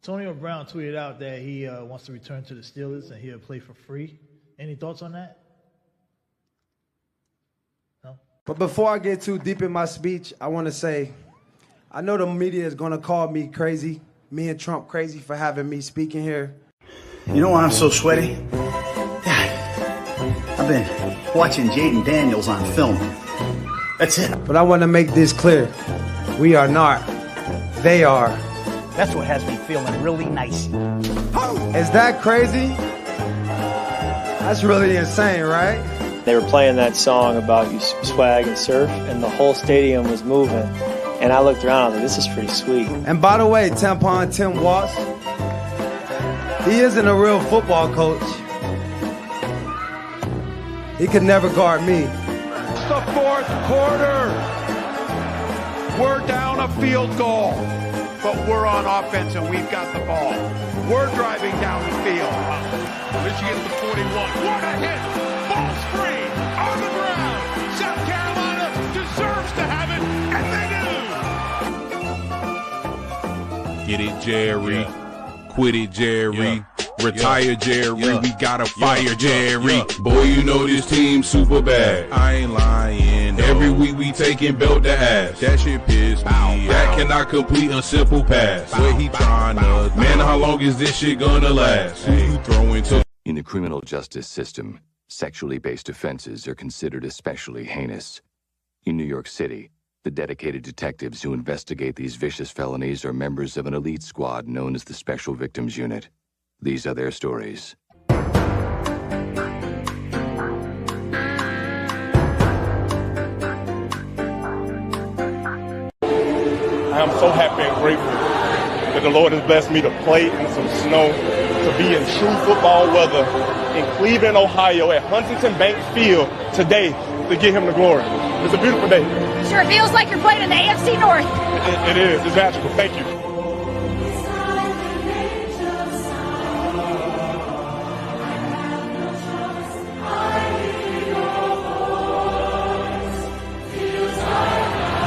Antonio Brown tweeted out that he wants to return to the Steelers and he'll play for free. Any thoughts on that? No? But before I get too deep in my speech, I want to say, I know the media is going to call me crazy, me and Trump crazy for having me speaking here. You know why I'm so sweaty? Dad, I've been watching Jaden Daniels on film. That's it. But I want to make this clear. We are not. They are. That's what has me feeling really nice. Is that crazy? That's really insane, right? They were playing that song about you swag and surf, and the whole stadium was moving. And I looked around, I was like, this is pretty sweet. And by the way, Tampon Tim Watts, he isn't a real football coach. He could never guard me. It's the fourth quarter. We're down a field goal, but we're on offense and we've got the ball. We're driving down the field. Michigan at the 41. What a hit! Ball's free on the ground. South Carolina deserves to have it, and they do. Get it, Jerry. Quit it, Jerry. Retire, Jerry. We gotta fire Jerry. Boy, you know this team super bad. I ain't lying. Every week we taking belt to ass. That shit pissed me. That cannot complete a simple pass. What he tryna? Man, how long is this shit gonna last? Who you throwing to? In the criminal justice system, sexually based offenses are considered especially heinous. In New York City, the dedicated detectives who investigate these vicious felonies are members of an elite squad known as the Special Victims Unit. These are their stories. I am so happy and grateful that the Lord has blessed me to play in some snow, to be in true football weather in Cleveland, Ohio at Huntington Bank Field today to give him the glory. It's a beautiful day. Sure feels like you're playing in the AFC North. It is. It's magical. Thank you.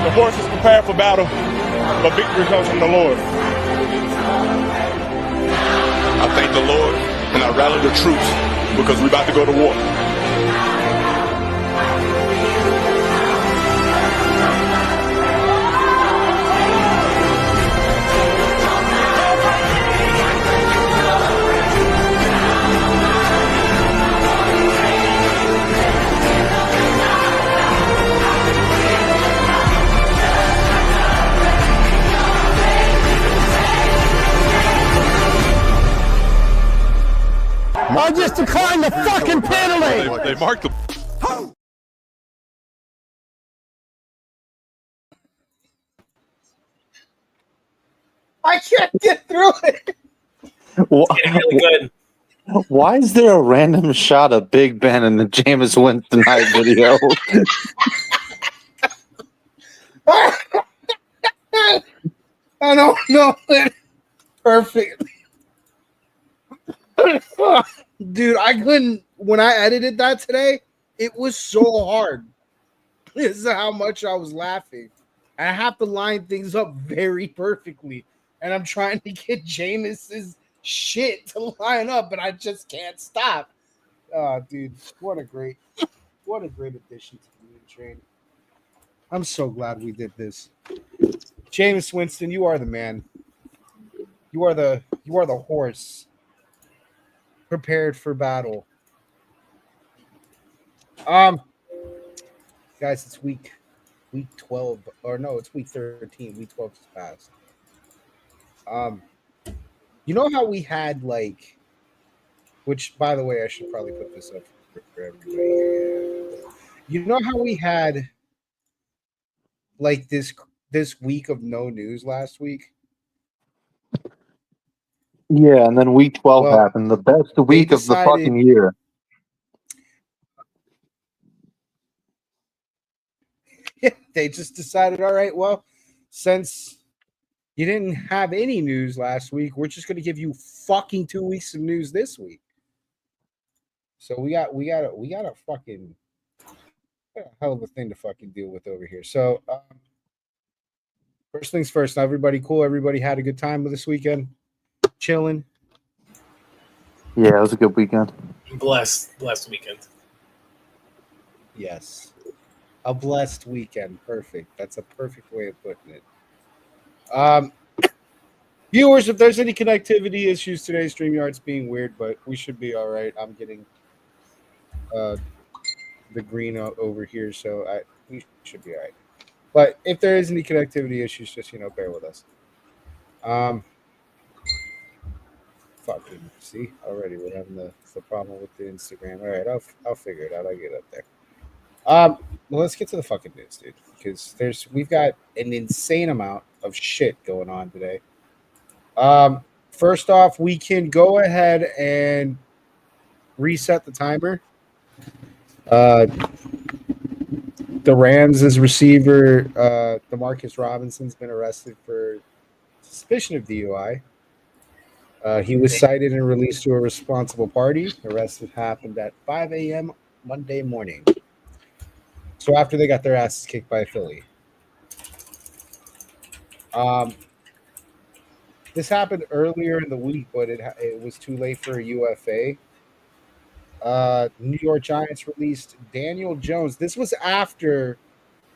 The horse is prepared for battle, but victory comes from the Lord. I thank the Lord and I rally the troops because we're about to go to war. I just declined the fucking penalty. They marked the. I can't get through it. Why is there a random shot of Big Ben in the Jameis Winston Night video? I don't know it perfectly. Dude, I couldn't, when I edited that today, it was so hard. This is how much I was laughing. I have to line things up very perfectly. And I'm trying to get Jameis's shit to line up, but I just can't stop. Oh, dude, what a great addition to the Mean Train. I'm so glad we did this. Jameis Winston, you are the man. You are the horse prepared for battle. Guys, it's week 12, or no, it's week 13. Week 12 is past. You know how we had which, by the way, I should probably put this up for everybody here. You know how we had this week of no news last week? Yeah, and then week 12 happened, the best week of the fucking year. Yeah, they just decided, all right, well, since you didn't have any news last week, we're just going to give you fucking 2 weeks of news this week. So we got a fucking hell of a thing to fucking deal with over here. So first things first, everybody cool? Everybody had a good time this weekend? Chilling? Yeah, it was a good weekend. Blessed weekend. Yes. A blessed weekend. Perfect. That's a perfect way of putting it. Viewers, if there's any connectivity issues today, StreamYard's being weird, but we should be all right. I'm getting the green over here, so we should be all right. But if there is any connectivity issues, just bear with us. Fucking see already we're having the problem with the Instagram. All right, I'll figure it out. I'll get up there. Well, let's get to the fucking news, dude, because we've got an insane amount of shit going on today. First off, we can go ahead and reset the timer. The Rams' receiver, Demarcus Robinson's been arrested for suspicion of DUI. He was cited and released to a responsible party. Arrest happened at 5 a.m. Monday morning. So after they got their asses kicked by Philly. This happened earlier in the week, but it was too late for a UFA. New York Giants released Daniel Jones. This was after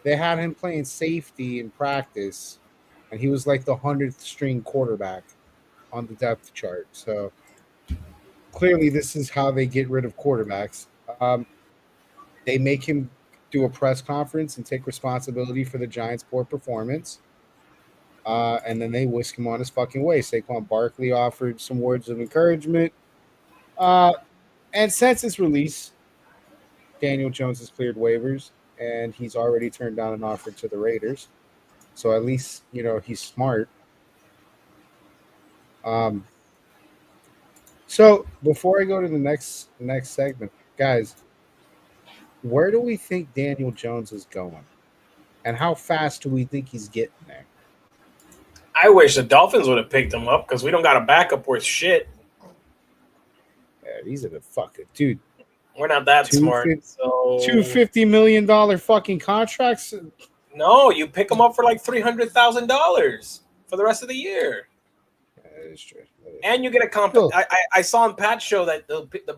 they had him playing safety in practice, and he was like the 100th string quarterback on the depth chart. So clearly this is how they get rid of quarterbacks. They make him do a press conference and take responsibility for the Giants' poor performance. And then they whisk him on his fucking way. Saquon Barkley offered some words of encouragement. And since his release, Daniel Jones has cleared waivers, and he's already turned down an offer to the Raiders. So at least, he's smart. So before I go to the next segment, guys, where do we think Daniel Jones is going? And how fast do we think he's getting there? I wish the Dolphins would have picked him up because we don't got a backup worth shit. Yeah, these are the fucking dude. We're not that smart. So $250 million fucking contracts. No, you pick them up for like $300,000 for the rest of the year. Yeah, that is true. And you get a comp. I saw on Pat's show that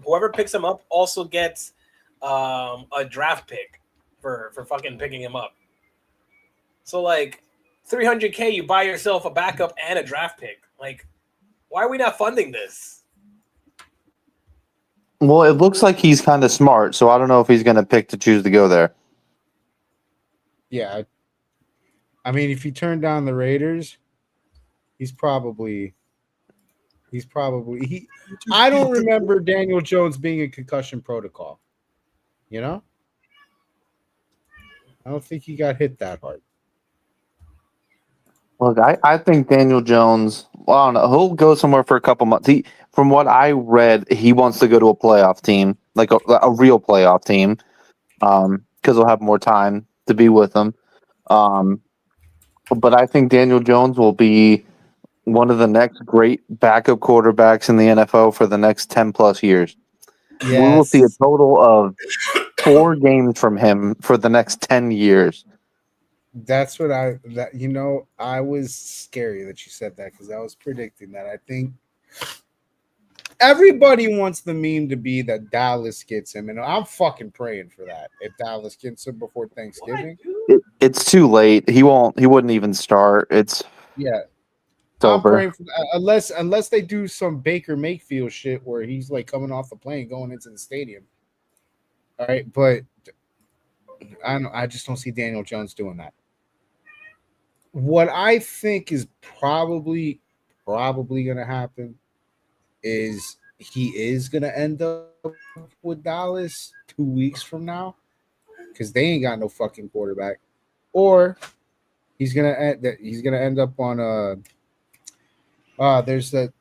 whoever picks him up also gets a draft pick for fucking picking him up. So like $300K, you buy yourself a backup and a draft pick. Like, why are we not funding this? Well, it looks like he's kind of smart, so I don't know if he's going to pick to choose to go there. Yeah. I mean, if he turned down the Raiders, he's probably I don't remember Daniel Jones being in concussion protocol. I don't think he got hit that hard. Look, I think Daniel Jones, well, I don't know, he'll go somewhere for a couple months. From what I read, he wants to go to a playoff team, like a real playoff team, because he'll have more time to be with them. But I think Daniel Jones will be one of the next great backup quarterbacks in the NFL for the next 10 plus years. Yes. We will see a total of 4 games from him for the next 10 years. That's what I was scary that you said that because I was predicting that. I think everybody wants the meme to be that Dallas gets him, and I'm fucking praying for that. If Dallas gets him before Thanksgiving, it's too late. He wouldn't even start. It's I'm praying for that, unless they do some Baker Mayfield shit where he's like coming off the plane going into the stadium. All right, but I just don't see Daniel Jones doing that. What I think is probably going to happen is he is going to end up with Dallas 2 weeks from now because they ain't got no fucking quarterback, or he's going to end up on there's the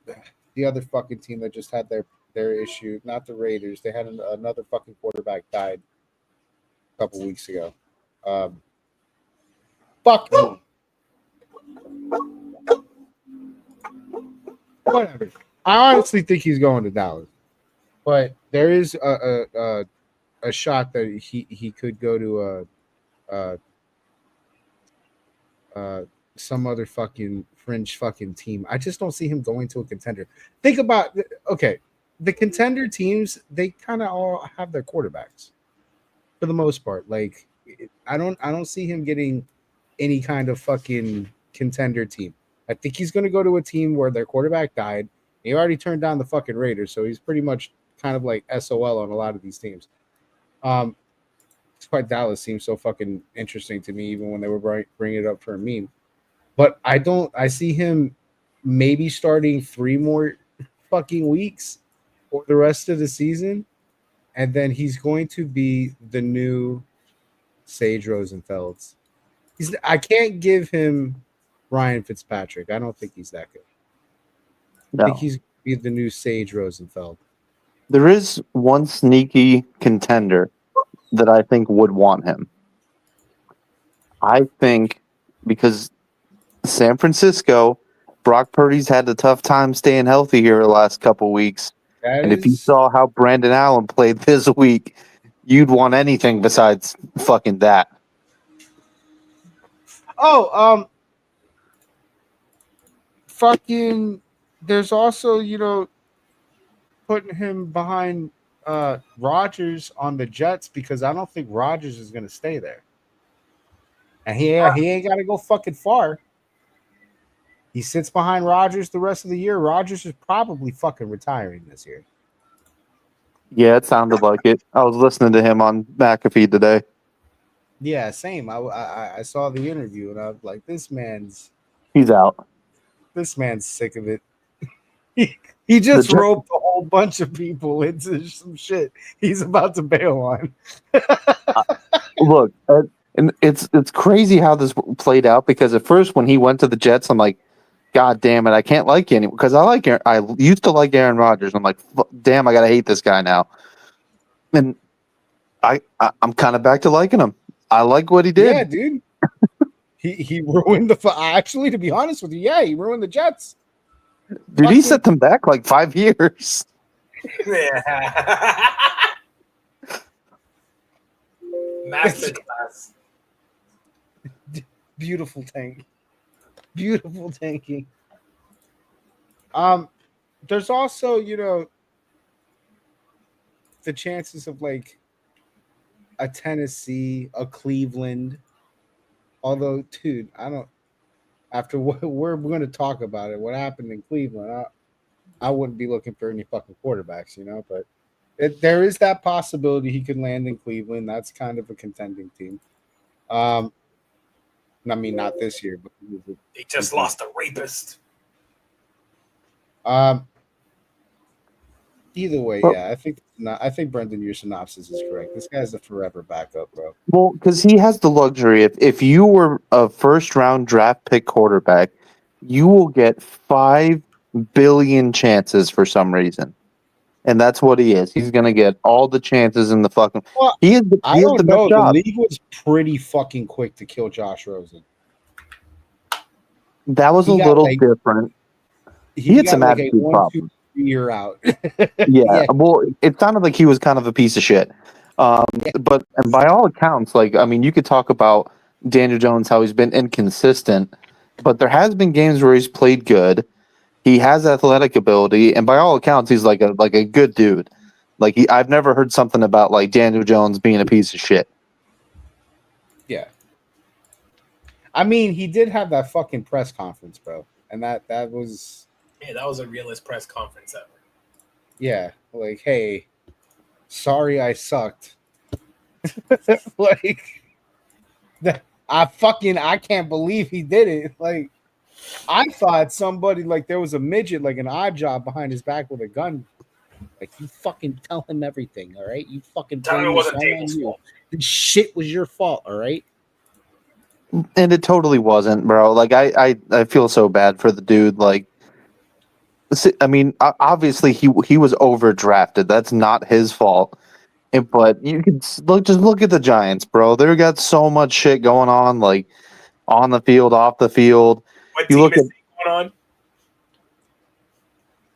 other fucking team that just had their issue, not the Raiders. They had another fucking quarterback died a couple weeks ago. Fuck me. Whatever. I honestly think he's going to Dallas, but there is a shot that he could go to some other fucking fringe fucking team. I just don't see him going to a contender. Think about the contender teams. They kind of all have their quarterbacks for the most part. Like I don't see him getting any kind of fucking contender team. I think he's going to go to a team where their quarterback died. He already turned down the fucking Raiders, so he's pretty much kind of like SOL on a lot of these teams. That's why Dallas seems so fucking interesting to me, even when they were bringing it up for a meme. But I see him maybe starting 3 more fucking weeks or the rest of the season, and then he's going to be the new Sage Rosenfels. I can't give him Ryan Fitzpatrick. I don't think he's that good. No. I think he's the new Sage Rosenfeld. There is one sneaky contender that I think would want him. I think because San Francisco, Brock Purdy's had a tough time staying healthy here the last couple weeks. If you saw how Brandon Allen played this week, you'd want anything besides fucking that. Oh, fucking. There's also, putting him behind Rodgers on the Jets because I don't think Rodgers is going to stay there, and he ain't got to go fucking far. He sits behind Rodgers the rest of the year. Rodgers is probably fucking retiring this year. Yeah, it sounded like it. I was listening to him on McAfee today. Yeah, same. I saw the interview and I was like, he's out. This man's sick of it. He just roped a whole bunch of people into some shit he's about to bail on. Look, and it's crazy how this played out because at first when he went to the Jets, I'm like, God damn it, I can't like you anymore because I used to like Aaron Rodgers. I'm like, damn, I gotta hate this guy now. And I'm kind of back to liking him. I like what he did. Yeah, dude. he ruined actually, to be honest with you, he ruined the Jets. Dude, he set them back like 5 years. Yeah. Masterclass. Beautiful tank. Beautiful tanking. There's also, the chances of like a Tennessee, a Cleveland. Although, dude, after what we're going to talk about it, what happened in Cleveland, I wouldn't be looking for any fucking quarterbacks, but there is that possibility he could land in Cleveland. That's kind of a contending team. I mean, not this year, but he just lost a rapist. Either way, yeah, I think Brendan, your synopsis is correct. This guy's a forever backup, bro. Well, because he has the luxury. If you were a first-round draft pick quarterback, you will get 5 billion chances for some reason, and that's what he is. He's gonna get all the chances in the fucking. Well, I don't know. The league was pretty fucking quick to kill Josh Rosen. That was a little different. He had some attitude problems. You're out. Yeah, well, it sounded like he was kind of a piece of shit. But and by all accounts, you could talk about Daniel Jones, how he's been inconsistent, but there has been games where he's played good. He has athletic ability, and by all accounts, he's like a good dude. I've never heard something about like Daniel Jones being a piece of shit. Yeah. I mean, he did have that fucking press conference, bro, and that was. Yeah, that was a realest press conference ever. Yeah, like, hey, sorry I sucked. I can't believe he did it. Like, I thought somebody, like, there was a midget, like an odd job behind his back with a gun. Like, you fucking tell him everything, all right? You fucking tell him it wasn't Daniel's fault. This shit was your fault, all right? And it totally wasn't, bro. Like, I feel so bad for the dude. Like, I mean, obviously he was overdrafted. That's not his fault. But you can look at the Giants, bro. They got so much shit going on, like on the field, off the field. What team is going on?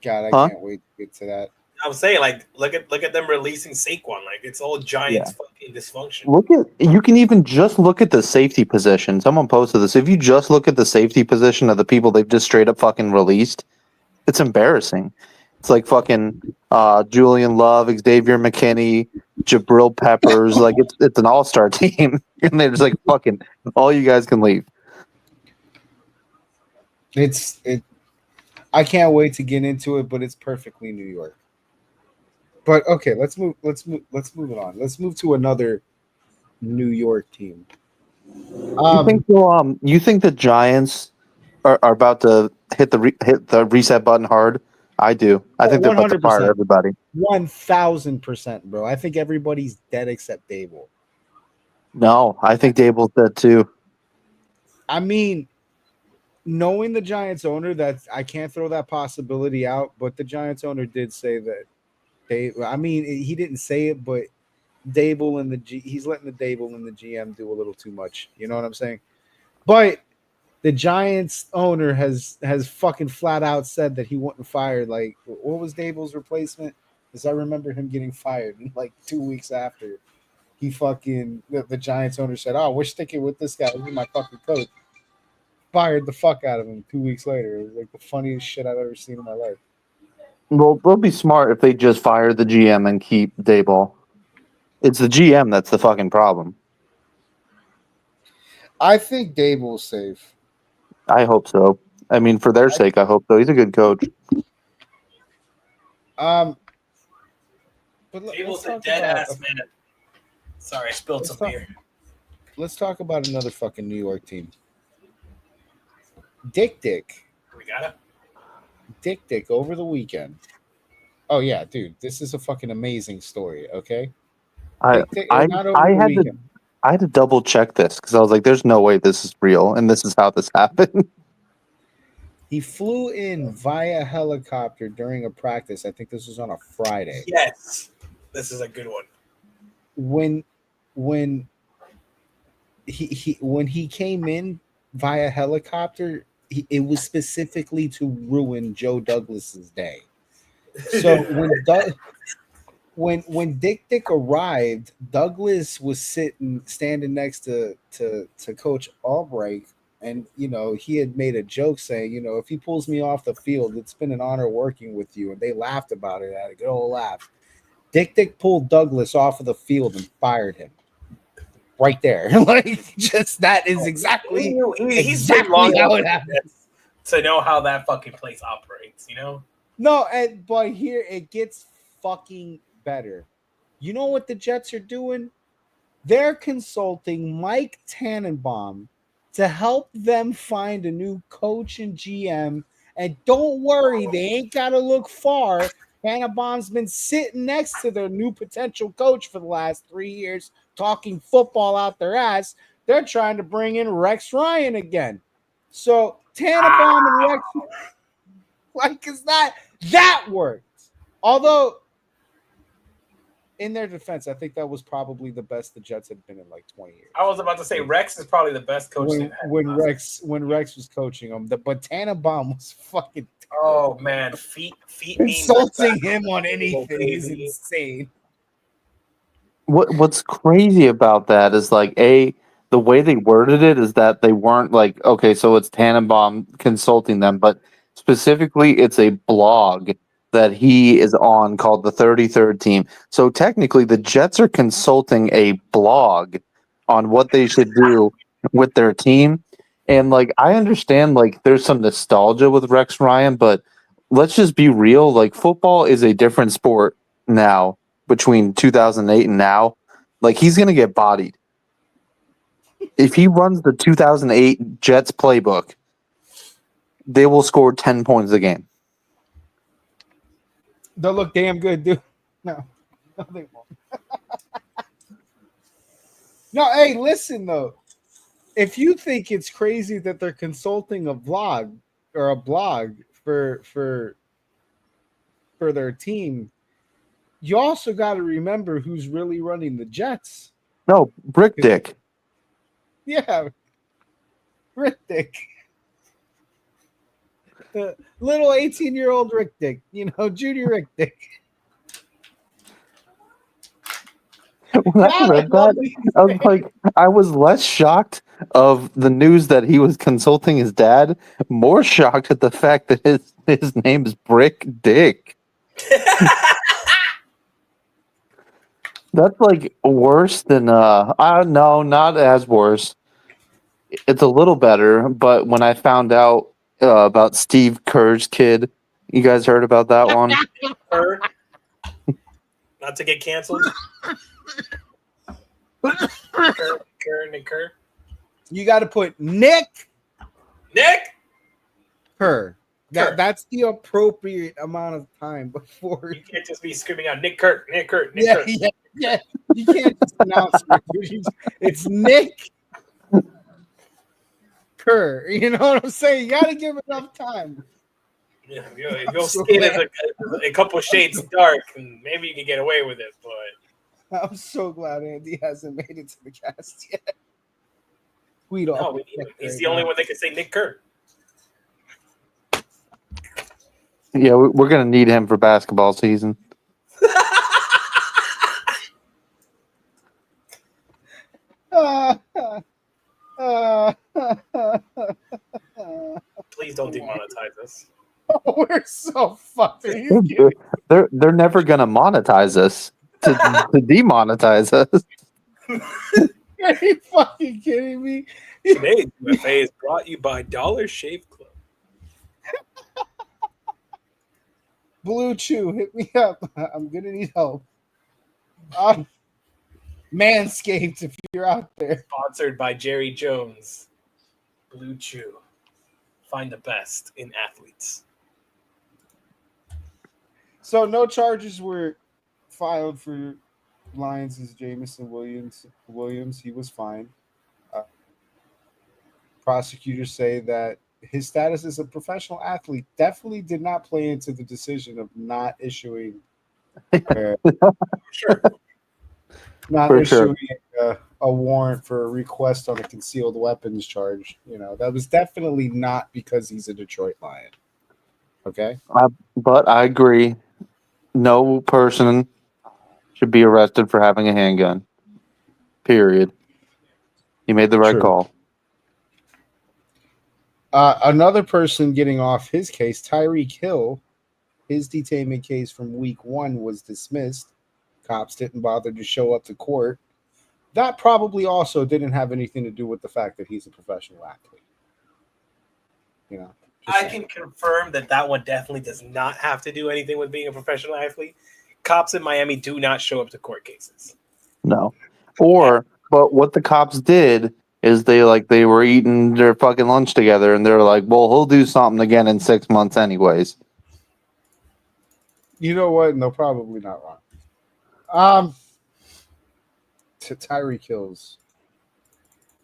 God, I can't wait to get to that. I'm saying, like, look at them releasing Saquon. Like, it's all Giants fucking dysfunction. You can even just look at the safety position. Someone posted this. If you just look at the safety position of the people they've just straight up fucking released, it's embarrassing. It's like fucking Julian Love, Xavier McKinney, Jabril Peppers. Like it's an all-star team, and they're just like fucking all you guys can leave. I can't wait to get into it, but it's perfectly New York. But okay, let's move it on. Let's move to another New York team. You think the Giants are about to hit the reset button hard? I do. I think they're about to fire everybody. 1,000%, bro. I think everybody's dead except Dable. No, I think Dable's dead too. I mean, knowing the Giants owner, that I can't throw that possibility out, but the Giants owner did say that he didn't say it, but Dable and he's letting the Dable and the GM do a little too much. You know what I'm saying? But the Giants owner has fucking flat out said that he wouldn't fire. Like, what was Dable's replacement? Because I remember him getting fired like 2 weeks after he the Giants owner said, "Oh, we're sticking with this guy. He's my fucking coach." Fired the fuck out of him 2 weeks later. It was like the funniest shit I've ever seen in my life. Well, they'll be smart if they just fire the GM and keep Dable. It's the GM that's the fucking problem. I think Dable's safe. I hope so. I mean, for their sake, I hope so. He's a good coach. But Dable's a dead ass man. Sorry, I spilled some beer. Let's talk about another fucking New York team. Dick. We got it. Dick over the weekend. Oh yeah, dude, this is a fucking amazing story. Okay, I had to double check this because I was like, "There's no way this is real," and this is how this happened. He flew in via helicopter during a practice. I think this was on a Friday. Yes, this is a good one. When he came in via helicopter, it was specifically to ruin Joe Douglas's day. So when Dick arrived, Douglas was standing next to Coach Albright, and he had made a joke saying, if he pulls me off the field, it's been an honor working with you, and they laughed about it, had a good old laugh. Dick pulled Douglas off of the field and fired him. Right there, that is exactly exactly how it happens. To know how that fucking place operates, No, but here it gets fucking better. You know what the Jets are doing? They're consulting Mike Tannenbaum to help them find a new coach and GM. And don't worry, they ain't got to look far. Tannenbaum's been sitting next to their new potential coach for the last 3 years, talking football out their ass. They're trying to bring in Rex Ryan again. So Tannenbaum and Rex, that worked. Although, in their defense, I think that was probably the best the Jets had been in like 20 years. I was about to say Rex is probably the best coach when Rex was coaching them. But Tannenbaum was fucking terrible. Oh man, feet insulting him on anything is insane. What's crazy about that is the way they worded it is that they weren't like, okay, so it's Tannenbaum consulting them, but specifically it's a blog that he is on called the 33rd Team. So technically the Jets are consulting a blog on what they should do with their team. And I understand there's some nostalgia with Rex Ryan, but let's just be real. Football is a different sport now between 2008 and now. He's going to get bodied. If he runs the 2008 Jets playbook, they will score 10 points a game. They'll look damn good, dude. No, they won't. No, hey, listen, though. If you think it's crazy that they're consulting a blog for their team, you also got to remember who's really running the Jets. No, Brick Dick. Yeah, Rick Dick. Little 18-year-old Rick Dick, Judy Rick Dick. When I read that, I was less shocked of the news that he was consulting his dad, more shocked at the fact that his name is Brick Dick. That's like worse than no, not as worse. It's a little better, but when I found out about Steve Kerr's kid, you guys heard about that one? Kerr, not to get canceled. Nick Kerr. You got to put Nick Kerr. That's the appropriate amount of time before. You can't just be screaming out Nick Kerr. Yeah. You can't just announce it. It's Nick Kerr. You know what I'm saying? You got to give enough time. Yeah, if your skin is a couple shades dark, and maybe you can get away with it. But I'm so glad Andy hasn't made it to the cast yet. We need him. He's the only one that can say Nick Kerr. Yeah, we're gonna need him for basketball season. Please don't demonetize us. We're so fucked. They're never gonna monetize us to demonetize us. Are you fucking kidding me? Today's UFA is brought you by Dollar Shave Club. Blue Chew, hit me up. I'm gonna need help. Manscaped, if you're out there. Sponsored by Jerry Jones. Blue Chew. Find the best in athletes. So no charges were filed for Lions' Jamison Williams. He was fine. Prosecutors say that his status as a professional athlete definitely did not play into the decision of not issuing a warrant for a request on a concealed weapons charge. You know, that was definitely not because he's a Detroit Lion. Okay? But I agree. No person should be arrested for having a handgun. Period. He made the right call. Another person getting off his case, Tyreek Hill, his detainment case from week 1 was dismissed. Cops didn't bother to show up to court. That probably also didn't have anything to do with the fact that he's a professional athlete. You know, I can confirm that one definitely does not have to do anything with being a professional athlete. Cops in Miami do not show up to court cases. No. But what the cops did is they were eating their fucking lunch together, and they're like, well, he'll do something again in 6 months anyways. You know what? No, probably not wrong. To Tyreek Hill's.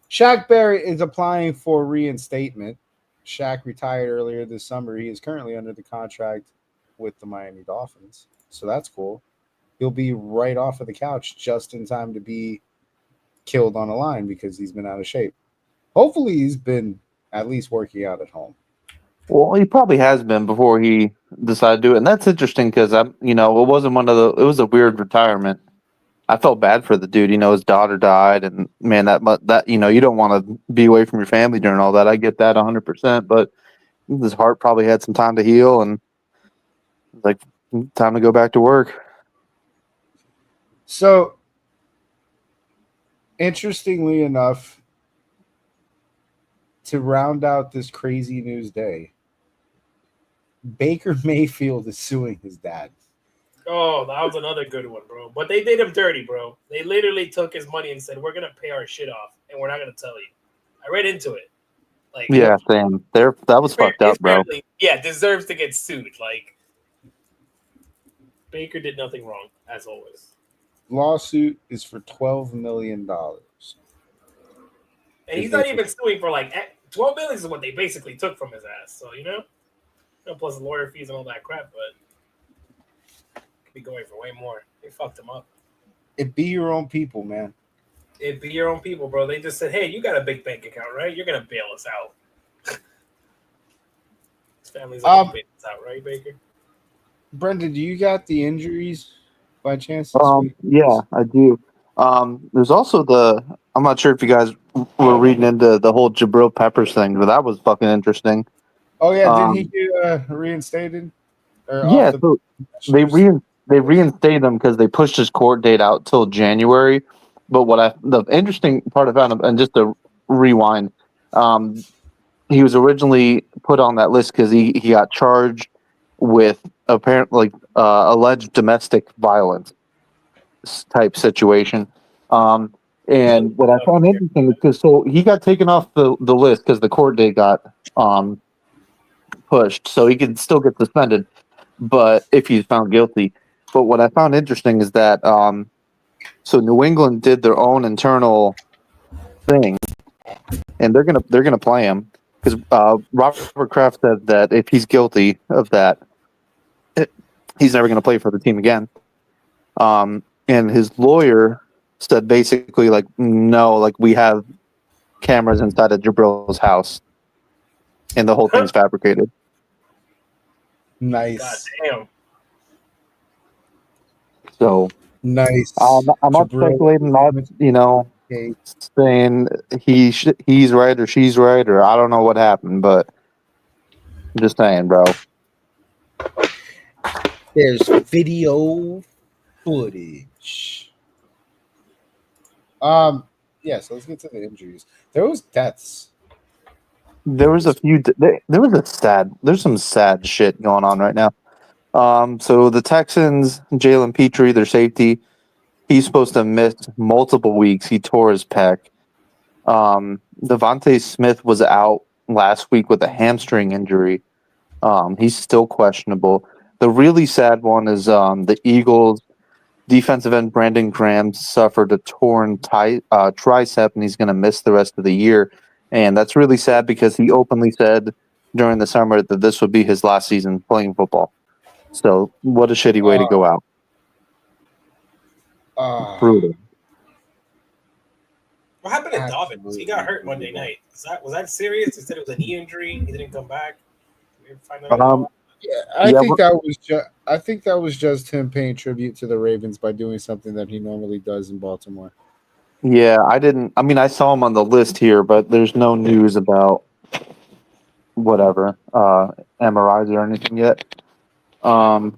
Shaq Barrett is applying for reinstatement. Shaq retired earlier this summer. He is currently under the contract with the Miami Dolphins. So that's cool. He'll be right off of the couch just in time to be killed on a line because he's been out of shape. Hopefully he's been at least working out at home. Well, he probably has been before he decided to do it. And that's interesting because it wasn't it was a weird retirement. I felt bad for the dude. His daughter died, and man, that you don't want to be away from your family during all that. I get that 100%, but his heart probably had some time to heal, and like time to go back to work. So, interestingly enough, to round out this crazy news day, Baker Mayfield is suing his dad. Oh, that was another good one, bro. But they did him dirty, bro. They literally took his money and said, we're going to pay our shit off, and we're not going to tell you. I read into it. Yeah, Sam. That was fucked up, bro. Deserves to get sued. Baker did nothing wrong, as always. Lawsuit is for $12 million. And he's not even suing for $12 million is what they basically took from his ass. So, plus lawyer fees and all that crap, but could be going for way more. They fucked him up. It be your own people, man. It be your own people, bro. They just said, hey, you got a big bank account, right? You're going to bail us out. His family's going to bail us out, right, Baker? Brendan, do you got the injuries by chance? Yeah, I do. There's also I'm not sure if you guys were reading into the whole Jabril Peppers thing, but that was fucking interesting. Oh yeah, did he get reinstated? So they they reinstated him because they pushed his court date out till January. But the interesting part I found, and just to rewind, he was originally put on that list because he got charged with apparently alleged domestic violence type situation. And what I found interesting is because he got taken off the list because the court date got pushed, so he could still get suspended, but if he's found guilty. But what I found interesting is that so New England did their own internal thing, and they're gonna play him because Robert Kraft said that if he's guilty of that, he's never gonna play for the team again. And his lawyer said basically like, no, like we have cameras inside of Jabril's house, and the whole thing's fabricated. Nice. God damn. So nice. I'm not speculating, not saying he's right or she's right or I don't know what happened, but I'm just saying, bro. There's video footage. Yeah, so let's get to the injuries. There was deaths. There was a few. There's some sad shit going on right now. So the Texans, Jalen Petrie, their safety, he's supposed to miss multiple weeks. He tore his pec. Devontae Smith was out last week with a hamstring injury. He's still questionable. The really sad one is the Eagles defensive end Brandon Graham suffered a torn tricep, and he's going to miss the rest of the year. And that's really sad because he openly said during the summer that this would be his last season playing football. So what a shitty way to go out. Brutal. What happened to Dobbins? He got hurt Monday night. Was that serious? They said it was a knee injury. He didn't come back. I think that was just him paying tribute to the Ravens by doing something that he normally does in Baltimore. Yeah, I saw him on the list here, but there's no news about whatever MRIs or anything yet. So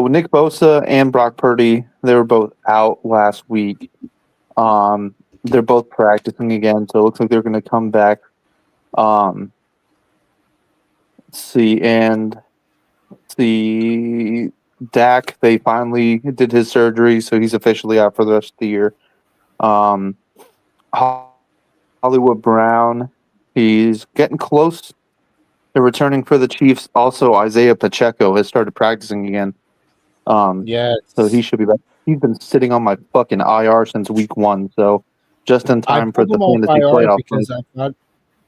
Nick Bosa and Brock Purdy, they were both out last week. They're both practicing again, so it looks like they're going to come back. Let's see, Dak, they finally did his surgery, so he's officially out for the rest of the year. Hollywood Brown, he's getting close to returning for the Chiefs. Also, Isaiah Pacheco has started practicing again. So he should be back. He's been sitting on my fucking IR since week 1, so just in time for the fantasy playoff. Because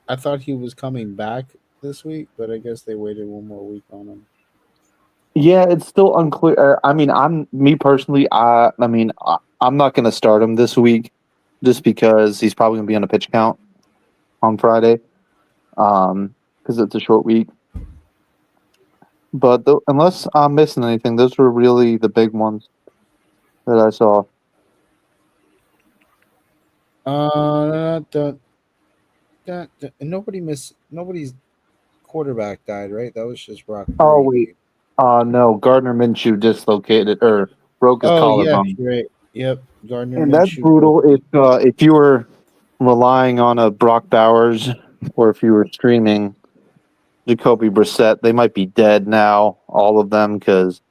I thought he was coming back this week, but I guess they waited one more week on him. Yeah, it's still unclear. I'm not going to start him this week just because he's probably going to be on a pitch count on Friday because it's a short week. But unless I'm missing anything, those were really the big ones that I saw. Nobody's quarterback died, right? That was just Brock. Oh wait, no, Gardner Minshew dislocated or broke his collarbone. Yeah, right. Yep, Gardner. And Minshew that's brutal. If you were relying on a Brock Bowers or if you were streaming Jacoby Brissett, they might be dead now, all of them, because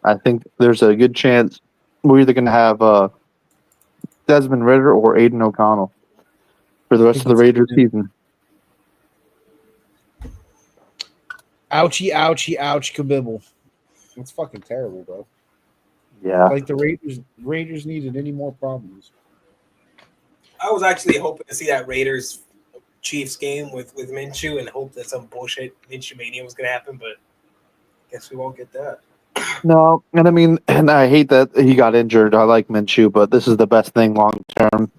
I think there's a good chance we're either going to have Desmond Ridder or Aiden O'Connell for the rest of the Raiders season. Ouchie, kabibble. It's fucking terrible, bro. Yeah. Like the Raiders needed any more problems. I was actually hoping to see that Raiders Chiefs game with Minshew and hope that some bullshit Minshew mania was gonna happen, but guess we won't get that. No, and I hate that he got injured. I like Minshew, but this is the best thing long term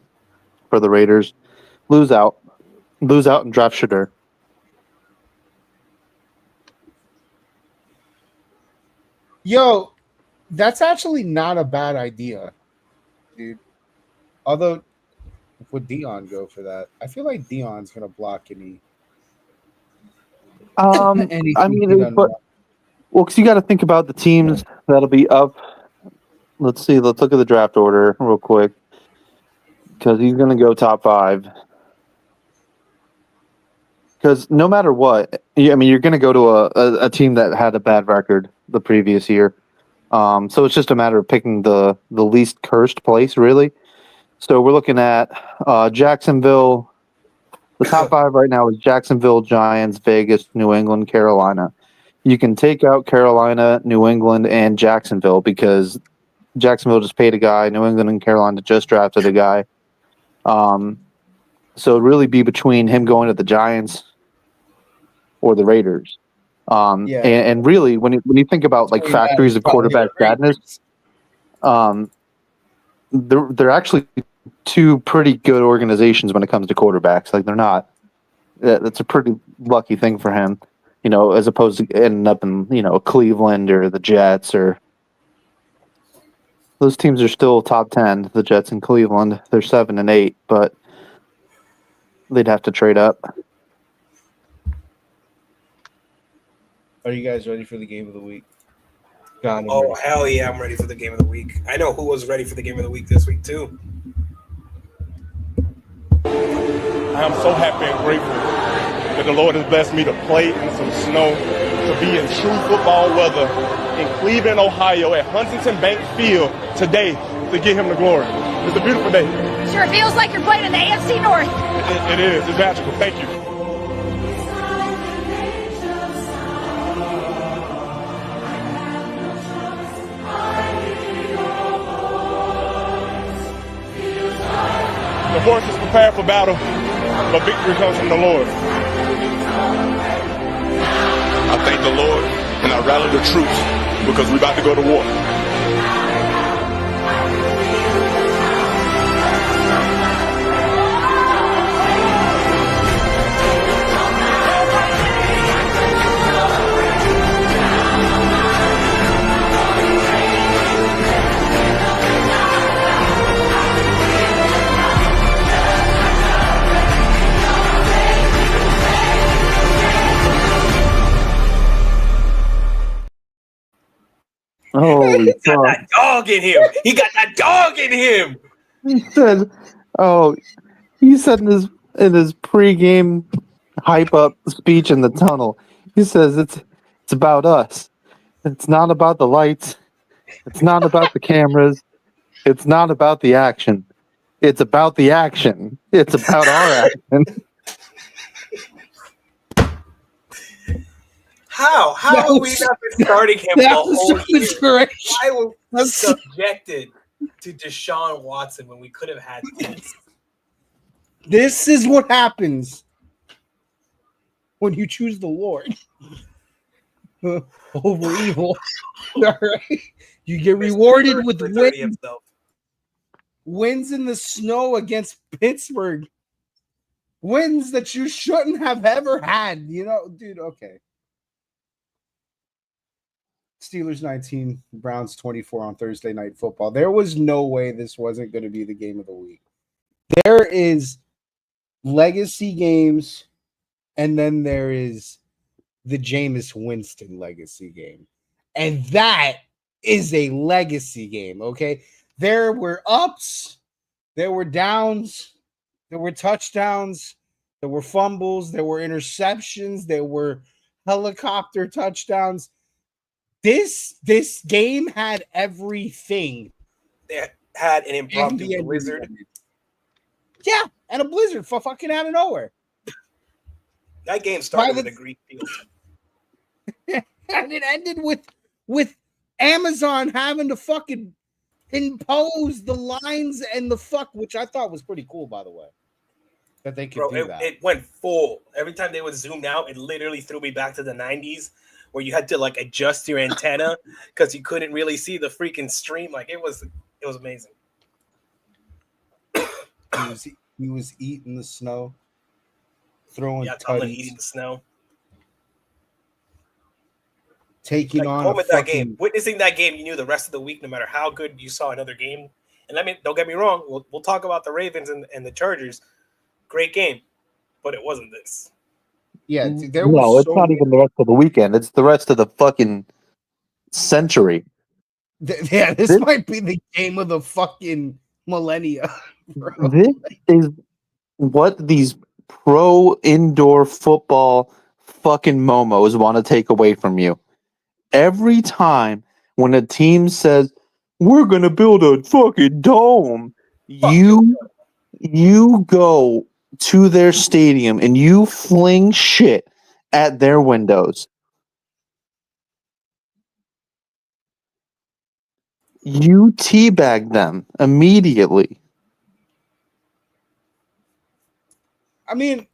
for the Raiders. Lose out and draft Shedeur. Yo, that's actually not a bad idea, dude. Although, would Dion go for that? I feel like Dion's gonna block any. I mean, because you got to think about the teams that'll be up. Let's see. Let's look at the draft order real quick, because he's going to go top 5. Because no matter what, I mean, you're going to go to a team that had a bad record the previous year. So it's just a matter of picking the least cursed place, really. So we're looking at Jacksonville. The top 5 right now is Jacksonville, Giants, Vegas, New England, Carolina. You can take out Carolina, New England, and Jacksonville because Jacksonville just paid a guy. New England and Carolina just drafted a guy. So it'd really be between him going to the Giants or the Raiders. And really, when you think about like factories of quarterback sadness, they're actually 2 pretty good organizations when it comes to quarterbacks. Like they're not. That's a pretty lucky thing for him, as opposed to ending up in Cleveland or the Jets or. Those teams are still top 10. The Jets and Cleveland, they're 7 and 8, but they'd have to trade up. Are you guys ready for the game of the week? Oh, hell yeah, I'm ready for the game of the week. I know who was ready for the game of the week this week, too. I am so happy and grateful that the Lord has blessed me to play in some snow, to be in true football weather in Cleveland, Ohio, at Huntington Bank Field today to give him the glory. It's a beautiful day. Sure feels like you're playing in the AFC North. It is. It's magical. Thank you. The horse is prepared for battle, but victory comes from the Lord. I thank the Lord and I rally the troops because we're about to go to war. Holy He got that dog in him. He got that dog in him. He said in his pregame hype up speech in the tunnel. He says it's about us. It's not about the lights. It's not about the cameras. It's not about the action. It's about the action. It's about our action. How are we not been starting him the whole year? Why were we subjected to Deshaun Watson when we could have had this? This is what happens when you choose the Lord over evil. All right? You get rewarded with wins in the snow against Pittsburgh. Wins that you shouldn't have ever had. Dude, okay. Steelers 19, Browns 24 on Thursday Night Football. There was no way this wasn't going to be the game of the week. There is legacy games, and then there is the Jameis Winston legacy game. And that is a legacy game, okay? There were ups, there were downs, there were touchdowns, there were fumbles, there were interceptions, there were helicopter touchdowns. This game had everything. They had an impromptu blizzard. Yeah, and a blizzard for fucking out of nowhere. That game started with a green field. And it ended with Amazon having to fucking impose the lines and the fuck, which I thought was pretty cool, by the way. That they could do that. It went full. Every time they would zoom out, it literally threw me back to the 90s where you had to like adjust your antenna because you couldn't really see the freaking stream. Like it was amazing. He was eating the snow, throwing Tomlin eating the snow. Taking on that game, witnessing that game, you knew the rest of the week, no matter how good you saw another game. And I mean, don't get me wrong, we'll talk about the Ravens and the Chargers. Great game, but it wasn't this. Yeah, there No, was it's not even the rest of the weekend. It's the rest of the fucking century. Yeah, this might be the game of the fucking millennia, bro. This is what these pro indoor football fucking momos want to take away from you. Every time when a team says, we're going to build a fucking dome, you go to their stadium and you fling shit at their windows. You teabag them immediately. I mean,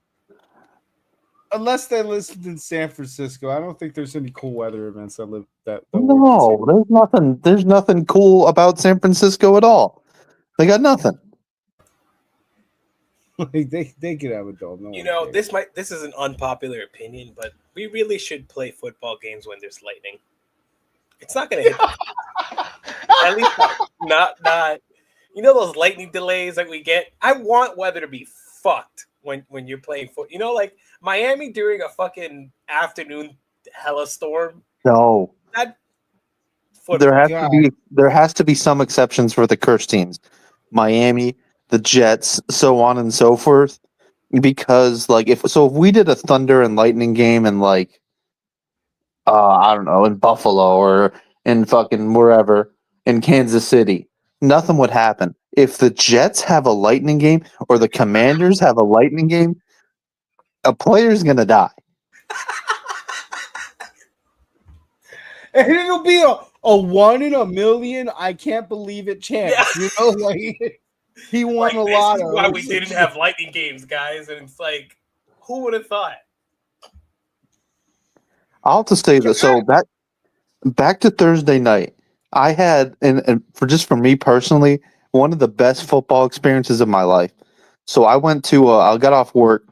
unless they lived in San Francisco, I don't think there's any cool weather events that live that. No, there's nothing. There's nothing cool about San Francisco at all. They got nothing. Like they could have a dome. No You one know, cares. this is an unpopular opinion, but we really should play football games when there's lightning. It's not gonna hit. At least not. You know those lightning delays that we get. I want weather to be fucked when you're playing foot. You know, like Miami during a fucking afternoon hella storm. No. That there has to be some exceptions for the cursed teams. Miami, the Jets, so on and so forth. Because if we did a thunder and lightning game in I don't know, in Buffalo or in fucking wherever, in Kansas City, nothing would happen. If the Jets have a lightning game or the Commanders have a lightning game, a player's gonna die. And it'll be a 1 in a million. I can't believe it chance. Yeah. You know, like he won a lot. This is why we didn't have lightning games, guys. And it's like, who would have thought? I'll have to say that. So back to Thursday night, I had, and for me personally, one of the best football experiences of my life. So I went to, I got off work.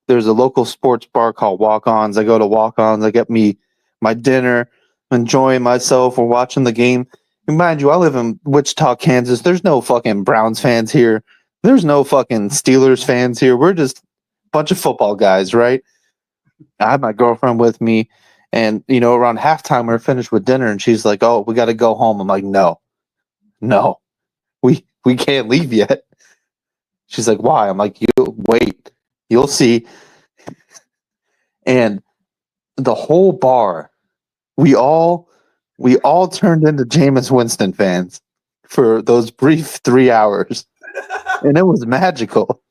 There's a local sports bar called Walk-Ons. I go to Walk-Ons. I get me my dinner, enjoying myself. We're watching the game. And mind you, I live in Wichita, Kansas. There's no fucking Browns fans here. There's no fucking Steelers fans here. We're just a bunch of football guys, right? I had my girlfriend with me. And, around halftime, we were finished with dinner, and she's like, oh, we got to go home. I'm like, no, we can't leave yet. She's like, why? I'm like, you wait, you'll see. And the whole bar, we all turned into Jameis Winston fans for those brief 3 hours. And it was magical.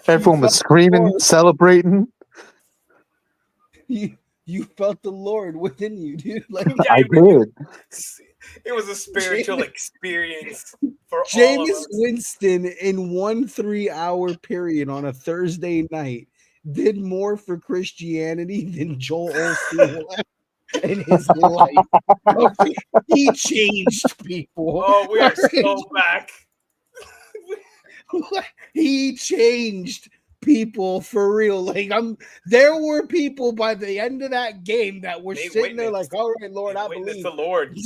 Everyone was screaming, celebrating. You felt the Lord within you, dude. Like I did. It was a spiritual experience for Jameis all of us. Winston in 1 3-hour period on a Thursday night did more for Christianity than Joel Osteen in his life. Okay. He changed people. Oh, we are so back. He changed people for real. Like there were people by the end of that game that were sitting there like, all right, Lord, I believe the Lord.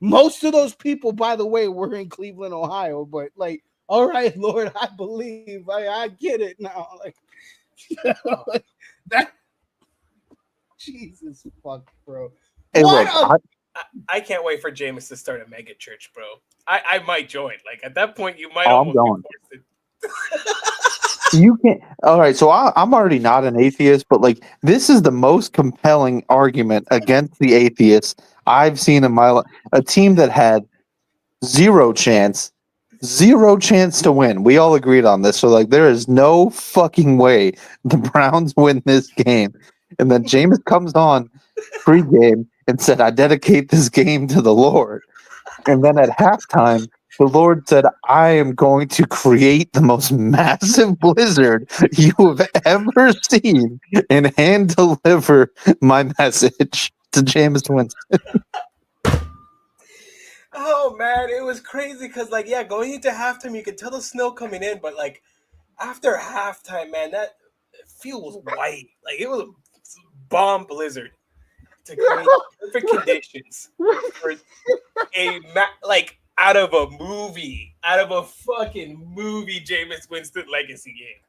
Most of those people, by the way, were in Cleveland, Ohio, but like, all right, Lord, I believe. I get it now. Like, like that. Jesus fuck, bro. Hey, look, I can't wait for Jameis to start a mega church, bro. I might join. Like at that point, you might I'm almost going. be forced to. You can't. All right, so I'm already not an atheist, but this is the most compelling argument against the atheists I've seen in my life. A team that had zero chance to win. We all agreed on this. So there is no fucking way the Browns win this game. And then Jameis comes on pregame and said, "I dedicate this game to the Lord." And then at halftime, the Lord said, "I am going to create the most massive blizzard you have ever seen and hand deliver my message to Jameis Winston." Oh man, it was crazy because going into halftime, you could tell the snow coming in, but after halftime, man, that field was white. Like it was a bomb blizzard to create perfect conditions for out of a fucking movie, Jameis Winston legacy game.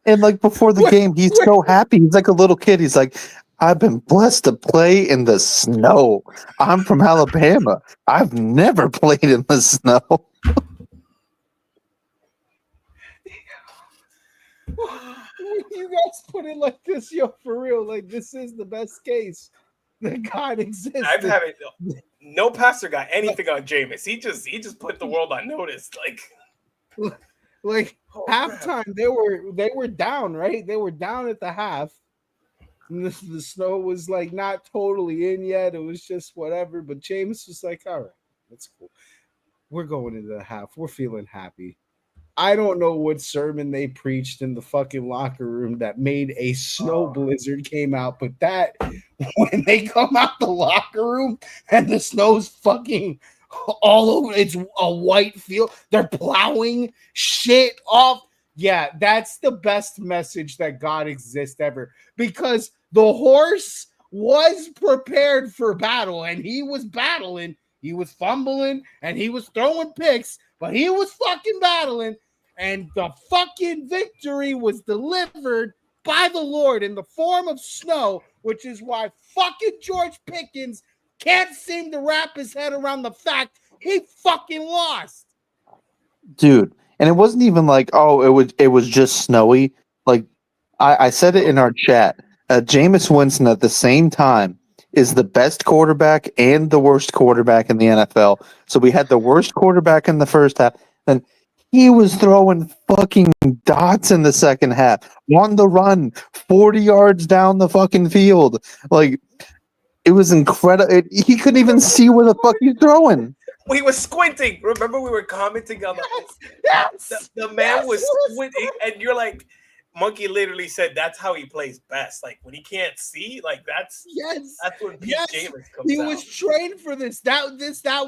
And like before the game, he's so happy. He's like a little kid. He's like, I've been blessed to play in the snow. I'm from Alabama. I've never played in the snow. You guys put it like this, yo, for real. Like, this is the best case that God exists. I've haven't. No pastor got anything on Jameis. He just put the world on notice. Like halftime, they were down, right? They were down at the half. And the snow was like not totally in yet. It was just whatever. But Jameis was like, all right, that's cool. We're going into the half. We're feeling happy. I don't know what sermon they preached in the fucking locker room that made a snow blizzard came out, but that when they come out the locker room and the snow's fucking all over, it's a white field. They're plowing shit off. Yeah, that's the best message that God exists ever, because the horse was prepared for battle and he was battling. He was fumbling and he was throwing picks, but he was fucking battling, and the fucking victory was delivered by the Lord in the form of snow, which is why fucking George Pickens can't seem to wrap his head around the fact he fucking lost. Dude, and it wasn't even like, oh, it was just snowy. Like, I said it in our chat. Jameis Winston at the same time is the best quarterback and the worst quarterback in the NFL. So we had the worst quarterback in the first half, and he was throwing fucking dots in the second half on the run, 40 yards down the fucking field. Like, it was incredible. He couldn't even see where the fuck he's throwing. We were squinting. Remember, we were commenting on the man was squinting, and you're like, Monkey literally said that's how he plays best. Like when he can't see, like that's when Pete Jameis comes He out. was trained for this. That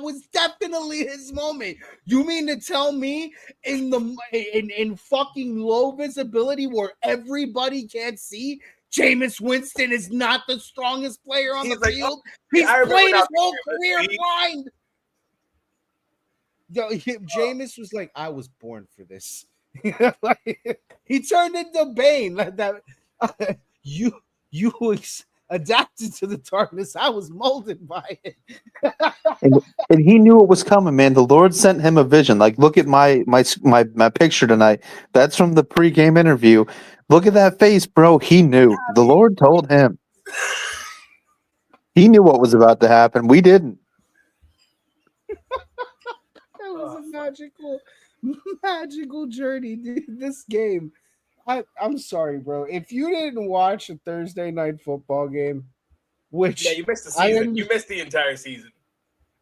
was definitely his moment. You mean to tell me in fucking low visibility where everybody can't see, Jameis Winston is not the strongest player on the field? He's played his whole career blind. Yo, Jameis was like, I was born for this. Like, he turned into Bane. You adapted to the darkness. I was molded by it. and he knew it was coming, man. The Lord sent him a vision. Like, look at my picture tonight. That's from the pregame interview. Look at that face, bro. He knew. The Lord told him. He knew what was about to happen. We didn't. That was a magical journey, dude. This game, I'm sorry, bro. If you didn't watch a Thursday night football game, which you missed the season, you missed the entire season.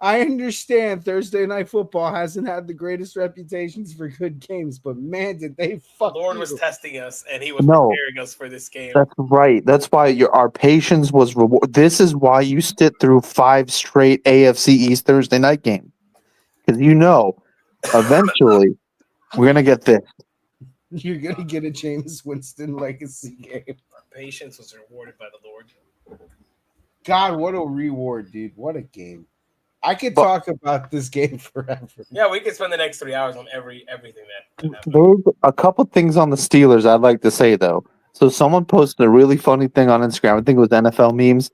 I understand Thursday night football hasn't had the greatest reputations for good games, but man, did they fuck. The Lord was testing us, and He was preparing us for this game. That's right. That's why our patience was rewarded. This is why you sit through 5 straight AFC East Thursday night games. Because eventually, we're going to get this. You're going to get a Jameis Winston legacy game. Our patience was rewarded by the Lord. God, what a reward, dude. What a game. I could talk about this game forever. Yeah, we could spend the next 3 hours on everything that happened. There's a couple things on the Steelers I'd like to say, though. So someone posted a really funny thing on Instagram. I think it was NFL memes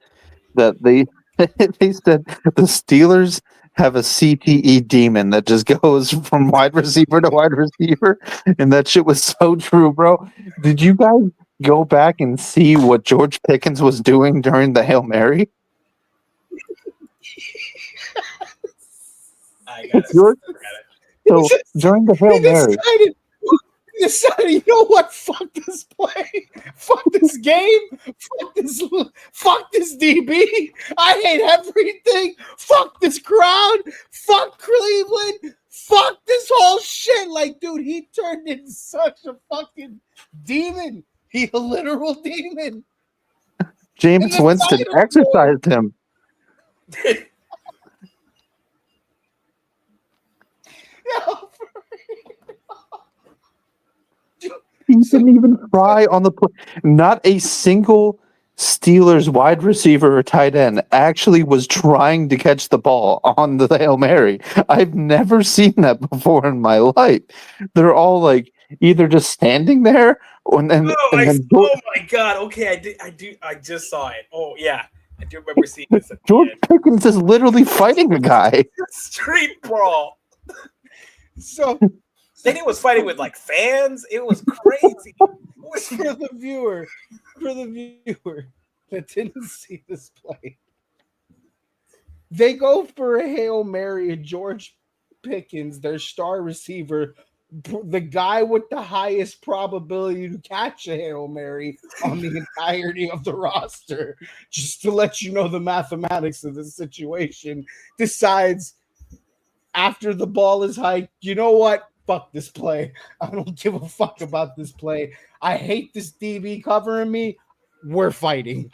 that they said the Steelers have a CTE demon that just goes from wide receiver to wide receiver. And that shit was so true, bro. Did you guys go back and see what George Pickens was doing during the Hail Mary? So during the Hail Mary, he decided, you know what? Fuck this play. Fuck this game. Fuck this DB. I hate everything. Fuck this crowd. Fuck Cleveland. Fuck this whole shit. Like, dude, he turned into such a fucking demon. He a literal demon. Jameis Winston exercised him. He didn't even try on the play. Not a single Steelers wide receiver or tight end actually was trying to catch the ball on the Hail Mary. I've never seen that before in my life. They're all like either just standing there and then. Oh my god! Okay, I just saw it. Oh yeah, I do remember seeing this. George Pickens is literally fighting the guy. Street brawl. So then he was fighting with like fans. It was crazy. For the viewer that didn't see this play, they go for a Hail Mary, and George Pickens, their star receiver, the guy with the highest probability to catch a Hail Mary on the entirety of the roster, just to let you know the mathematics of the situation, decides after the ball is hiked, you know what? Fuck this play. I don't give a fuck about this play. I hate this DB covering me. We're fighting.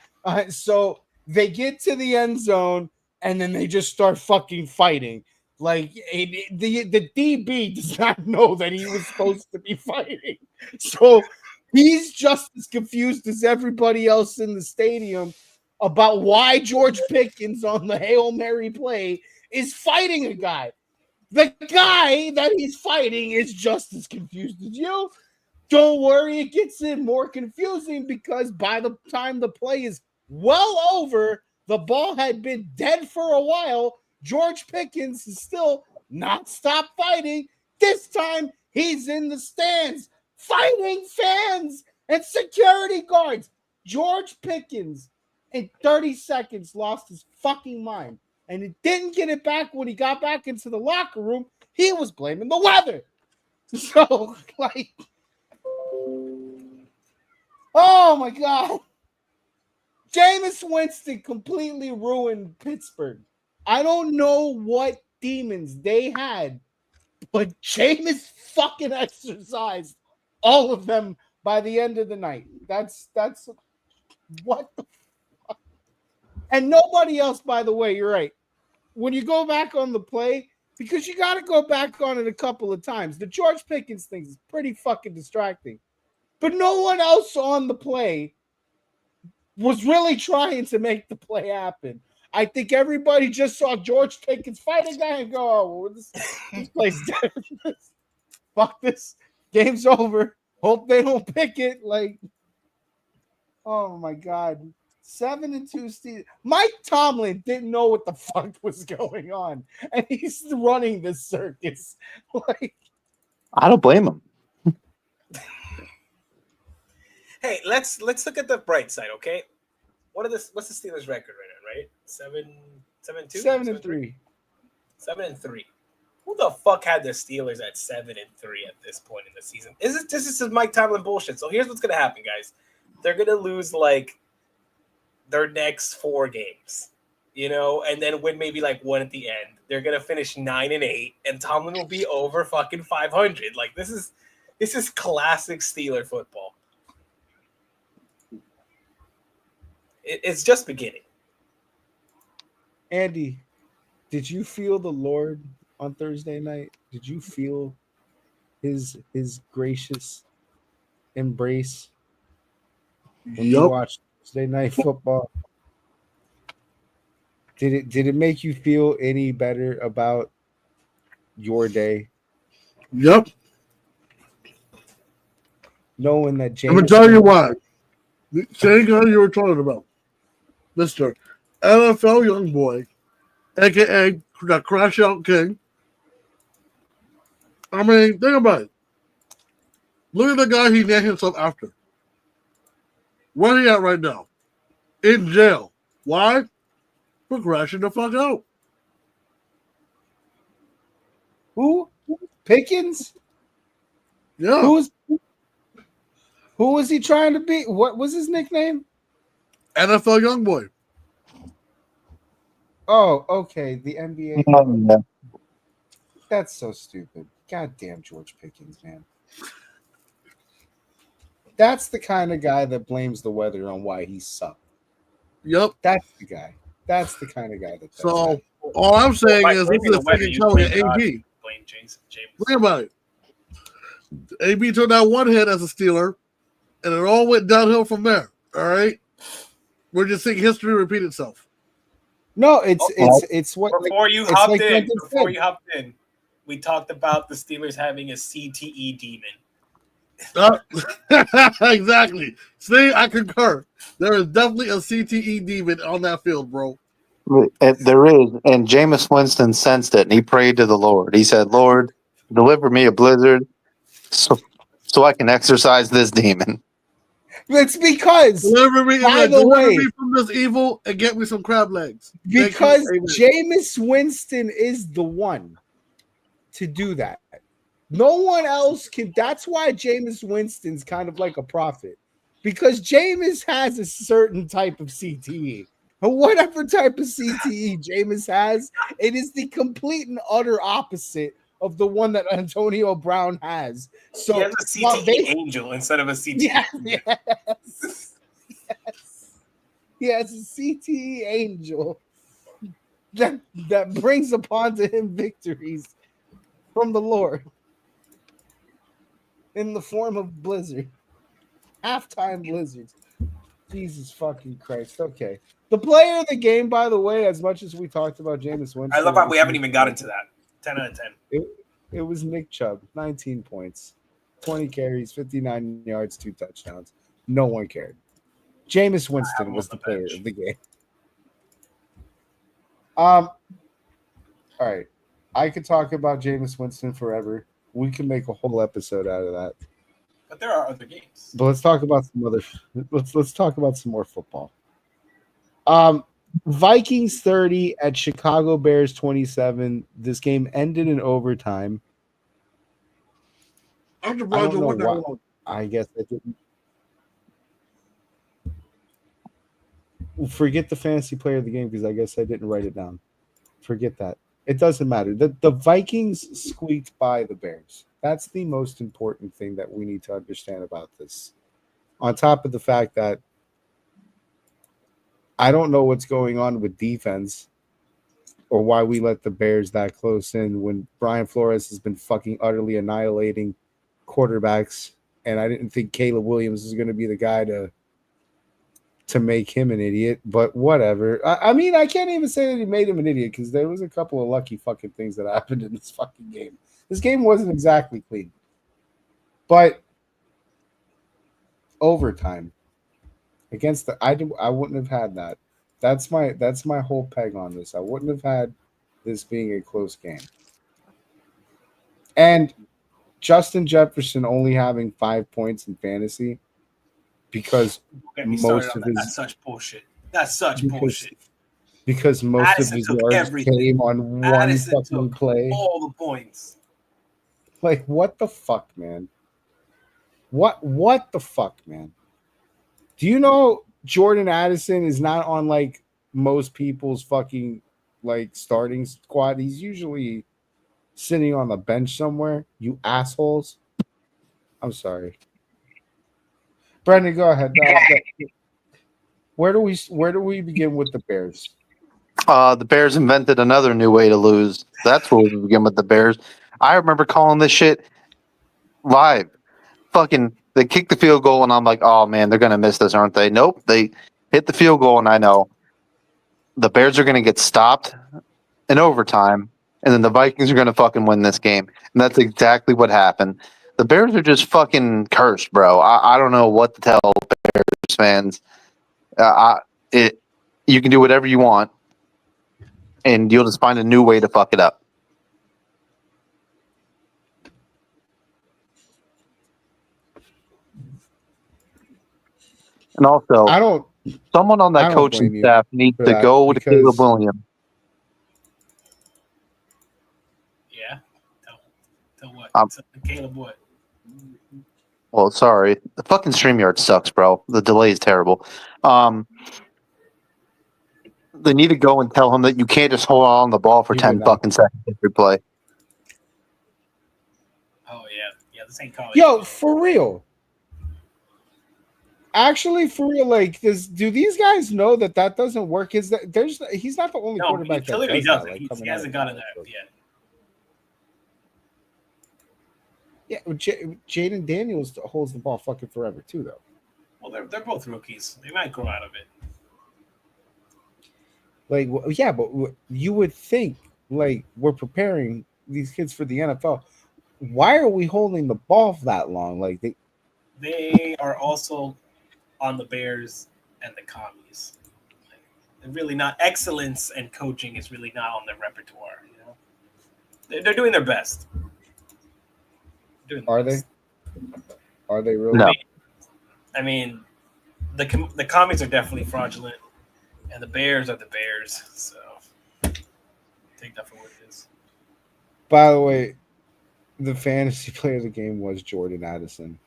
So they get to the end zone, and then they just start fucking fighting. Like the DB does not know that he was supposed to be fighting. So he's just as confused as everybody else in the stadium about why George Pickens on the Hail Mary play is fighting a guy. The guy that he's fighting is just as confused as you. Don't worry, it gets in more confusing because by the time the play is well over, the ball had been dead for a while. George Pickens is still not stopped fighting. This time, he's in the stands fighting fans and security guards. George Pickens, in 30 seconds, lost his fucking mind. And he didn't get it back when he got back into the locker room. He was blaming the weather. So, like, oh my God. Jameis Winston completely ruined Pittsburgh. I don't know what demons they had, but Jameis fucking exercised all of them by the end of the night. That's what the fuck. And nobody else, by the way, you're right. When you go back on the play, because you got to go back on it a couple of times, the George Pickens thing is pretty fucking distracting. But no one else on the play was really trying to make the play happen. I think everybody just saw George Pickens fight a guy and go, oh, well, this play's dead. Fuck this. Game's over. Hope they don't pick it. Like, oh my God. 7-2 Steelers. Mike Tomlin didn't know what the fuck was going on. And he's running this circus. Like, I don't blame him. Hey, let's look at the bright side, okay? What's the Steelers record right now, right? 7-2? 7-3. 7-3. Who the fuck had the Steelers at 7-3 at this point in the season? This is Mike Tomlin bullshit. So here's what's gonna happen, guys. They're gonna lose like their next 4 games, you know, and then win maybe like 1 at the end. They're gonna finish 9-8, and Tomlin will be over fucking 500. Like this is classic Steeler football. It's just beginning. Andy, did you feel the Lord on Thursday night? Did you feel his gracious embrace when you watched Thursday Night Football? Did it make you feel any better about your day? Yep. Knowing that James, I'm gonna tell you why. The same guy you were talking about, Mr. NFL young boy, aka the Crash Out King. I mean, think about it. Look at the guy he named himself after. Where he at right now? In jail. Why? For crashing the fuck out. Who? Pickens? Yeah. Who was he trying to be? What was his nickname? NFL young boy. Oh, okay. The NBA. Oh, yeah. That's so stupid. Goddamn George Pickens, man. That's the kind of guy that blames the weather on why he sucked. Yep. That's the guy. That's the kind of guy that does So that. all I'm saying is this is a weather, freaking you telling blame God, AB. blame James. Think about it. AB took that one hit as a Steeler, and it all went downhill from there. All right. We're just seeing history repeat itself. No, it's what before you it's hopped like in. Before you hopped in, we talked about the Steelers having a CTE demon. Exactly. See, I concur. There is definitely a CTE demon on that field, bro. There is, and Jameis Winston sensed it, and he prayed to the Lord. He said, "Lord, deliver me a blizzard, so I can exorcise this demon." It's because, deliver me way, from this evil and get me some crab legs. Because Jameis Winston is the one to do that. No one else can. That's why Jameis Winston's kind of like a prophet, because Jameis has a certain type of CTE. Whatever type of CTE Jameis has, it is the complete and utter opposite of the one that Antonio Brown has. So he has a CTE angel instead of a CTE. Yes. He has a CTE angel that brings upon to him victories from the Lord in the form of blizzard, halftime blizzards. Jesus fucking Christ. Okay. The player of the game, by the way, as much as we talked about Jameis Winston. I love how we haven't even got into that. 10 out of 10. It was Nick Chubb, 19 points, 20 carries, 59 yards, 2 touchdowns. No one cared. Jameis Winston was the player of the game. All right. I could talk about Jameis Winston forever. We can make a whole episode out of that. But there are other games. But let's talk about some other. Let's talk about some more football. Vikings 30 at Chicago Bears 27. This game ended in overtime. I'm surprised I guess it didn't. Forget the fantasy player of the game because I guess I didn't write it down. Forget that. It doesn't matter. The Vikings squeaked by the Bears. That's the most important thing that we need to understand about this. On top of the fact that I don't know what's going on with defense or why we let the Bears that close in when Brian Flores has been fucking utterly annihilating quarterbacks. And I didn't think Caleb Williams was going to be the guy to make him an idiot, but whatever. I mean, I can't even say that he made him an idiot because there was a couple of lucky fucking things that happened in this fucking game. This game wasn't exactly clean, but overtime against I wouldn't have had that. That's my whole peg on this. I wouldn't have had this being a close game. And Justin Jefferson only having 5 points in fantasy because most of his that's such bullshit. That's such bullshit. Because most Addison of his yards came on one fucking play. All the points. Like what the fuck, man? What the fuck, man? Do you know Jordan Addison is not on like most people's fucking like starting squad? He's usually sitting on the bench somewhere. You assholes. I'm sorry. Brendan, go ahead. Where do we begin with the Bears? The Bears invented another new way to lose. That's where we begin with the Bears. I remember calling this shit live. Fucking, they kicked the field goal, and I'm like, oh man, they're gonna miss this, aren't they? Nope, they hit the field goal, and I know the Bears are gonna get stopped in overtime, and then the Vikings are gonna fucking win this game, and that's exactly what happened. The Bears are just fucking cursed, bro. I don't know what to tell Bears fans. You can do whatever you want, and you'll just find a new way to fuck it up. And also, someone on that coaching staff needs to go to Caleb Williams. Yeah. Tell what? Caleb what? Well, sorry. The fucking StreamYard sucks, bro. The delay is terrible. They need to go and tell him that you can't just hold on the ball for 10 fucking seconds every play. Oh, yeah. Yeah, this ain't college. Yo, for real. Actually, for real, like, do these guys know that doesn't work? He's not the only quarterback he clearly that doesn't. He hasn't gotten that yet. Yeah, Jaden Daniels holds the ball fucking forever too, though. Well, they're both rookies. They might grow out of it. Like, yeah, but you would think like we're preparing these kids for the NFL. Why are we holding the ball for that long? Like they are also on the Bears and the Commies. They're really not excellence, and coaching is really not on their repertoire. You know, they're doing their best. Are they? Are they really? No. I mean, the Commies are definitely fraudulent, and the Bears are the Bears. So take that for what it is. By the way, the fantasy player of the game was Jordan Addison.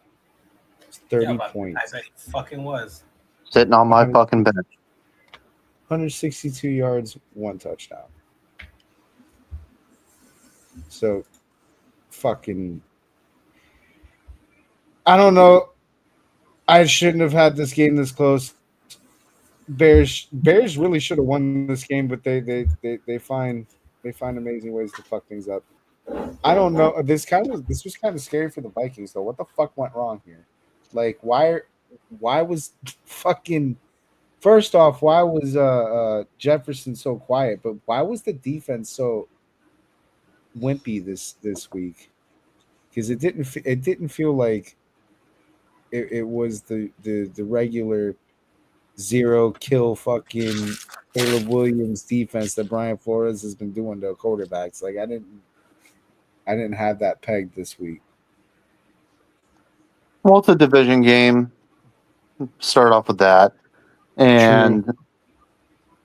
It's 30 points. I bet he fucking was. Sitting on my fucking bench. 162 yards, 1 touchdown. So, fucking. I don't know. I shouldn't have had this game this close. Bears really should have won this game, but they find amazing ways to fuck things up. I don't know. This was kind of scary for the Vikings though. What the fuck went wrong here? Like why was fucking first off, why was Jefferson so quiet? But why was the defense so wimpy this week? Because it didn't feel like it was the regular 0 kill fucking Caleb Williams defense that Brian Flores has been doing to quarterbacks. Like I didn't have that pegged this week. Well, it's a division game. Start off with that. And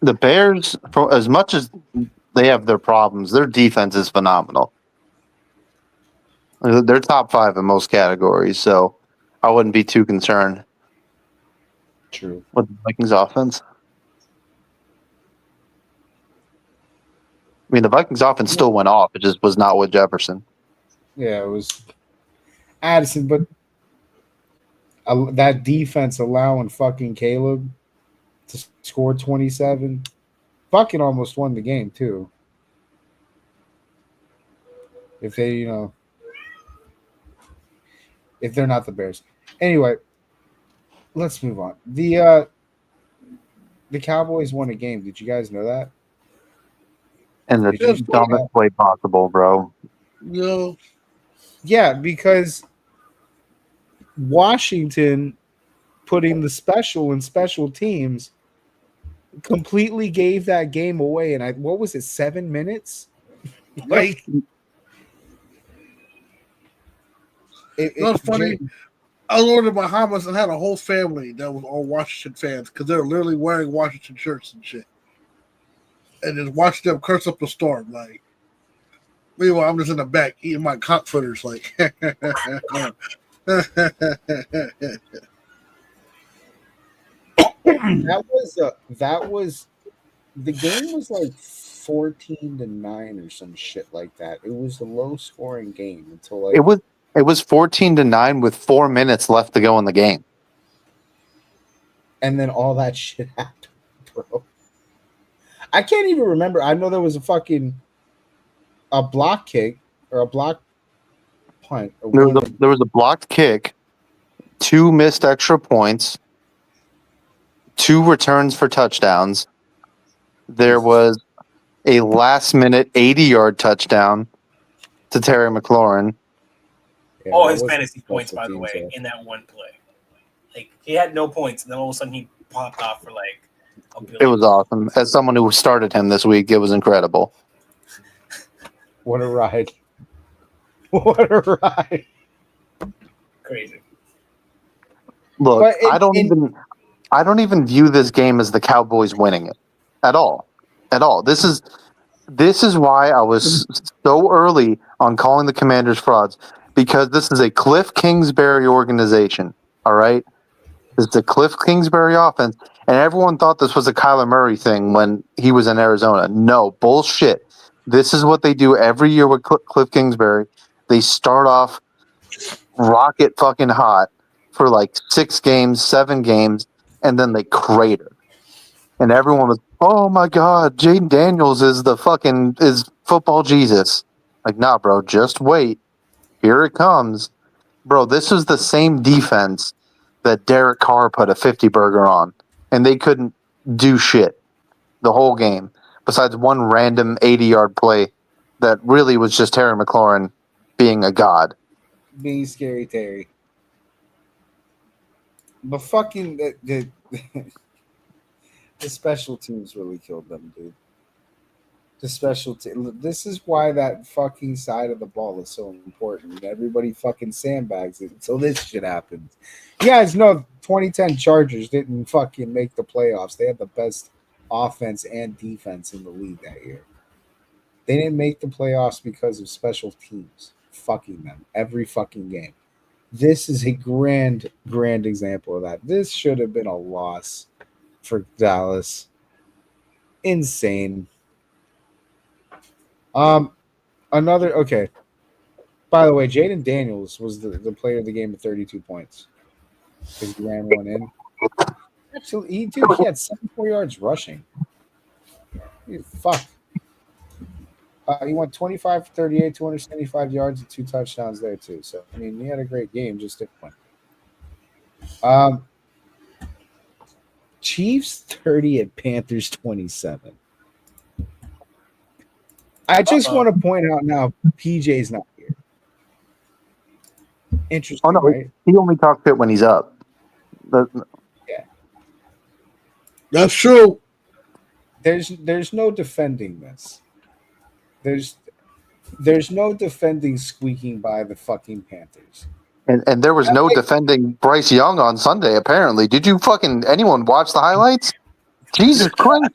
the Bears, for as much as they have their problems, their defense is phenomenal. They're top 5 in most categories, so I wouldn't be too concerned. True. With the Vikings offense. I mean, the Vikings offense still went off. It just was not with Jefferson. Yeah, it was Addison, but that defense allowing fucking Caleb to score 27 fucking almost won the game, too. If they, if they're not the Bears. Anyway, let's move on. The Cowboys won a game. Did you guys know that? And the dumbest way possible, bro. No. Yeah, because Washington putting the special in special teams completely gave that game away. And what was it, 7 minutes? Like, That's funny. I was over in the Bahamas and had a whole family that was all Washington fans because they were literally wearing Washington shirts and shit. And just watched them curse up the storm. Like, meanwhile, I'm just in the back eating my cock footers. Like, that was the game was like 14-9 or some shit like that. It was a low scoring game until like it was 14-9 with 4 minutes left to go in the game. And then all that shit happened, bro. I can't even remember. I know there was a block kick or a block punt. There was a blocked kick, 2 missed extra points, 2 returns for touchdowns. There was a last-minute 80-yard touchdown to Terry McLaurin. Yeah, all his fantasy points, by the way, in that one play. Like he had no points, and then all of a sudden he popped off for like a billion. It was awesome. As someone who started him this week, it was incredible. What a ride! What a ride! Crazy. Look, I don't even view this game as the Cowboys winning it at all. At all. This is why I was so early on calling the Commanders frauds, because this is a Cliff Kingsbury organization. All right, this is a Cliff Kingsbury offense, and everyone thought this was a Kyler Murray thing when he was in Arizona. No, bullshit. This is what they do every year with Cliff Kingsbury. They start off rocket fucking hot for like 6 games, 7 games, and then they crater. And everyone was, oh my God, Jaden Daniels is football Jesus. Like, nah, bro, just wait. Here it comes. Bro, this was the same defense that Derek Carr put a 50 burger on, and they couldn't do shit the whole game, besides one random 80-yard play that really was just Terry McLaurin being a god. Being scary Terry. But fucking the special teams really killed them, dude. The special team. This is why that fucking side of the ball is so important. Everybody fucking sandbags it until this shit happens. You guys know 2010 Chargers didn't fucking make the playoffs. They had the best offense and defense in the league that year. They didn't make the playoffs because of special teams fucking them every fucking game. This is a grand example of that. This should have been a loss for Dallas. Insane. Okay. By the way, Jaden Daniels was the player of the game with 32 points. Because he ran one in. Absolutely, he had 74 yards rushing. Fuck. He went 25 for 38, 275 yards, and 2 touchdowns there too. So I mean, he had a great game, just different. Chiefs 30 at Panthers 27. I just want to point out now, PJ's not here. Interesting. Oh no, right? he only talks shit when he's up. Yeah, that's true. There's no defending this. There's no defending squeaking by the fucking Panthers. And there was no defending Bryce Young on Sunday, apparently. Did you fucking anyone watch the highlights? Jesus Christ.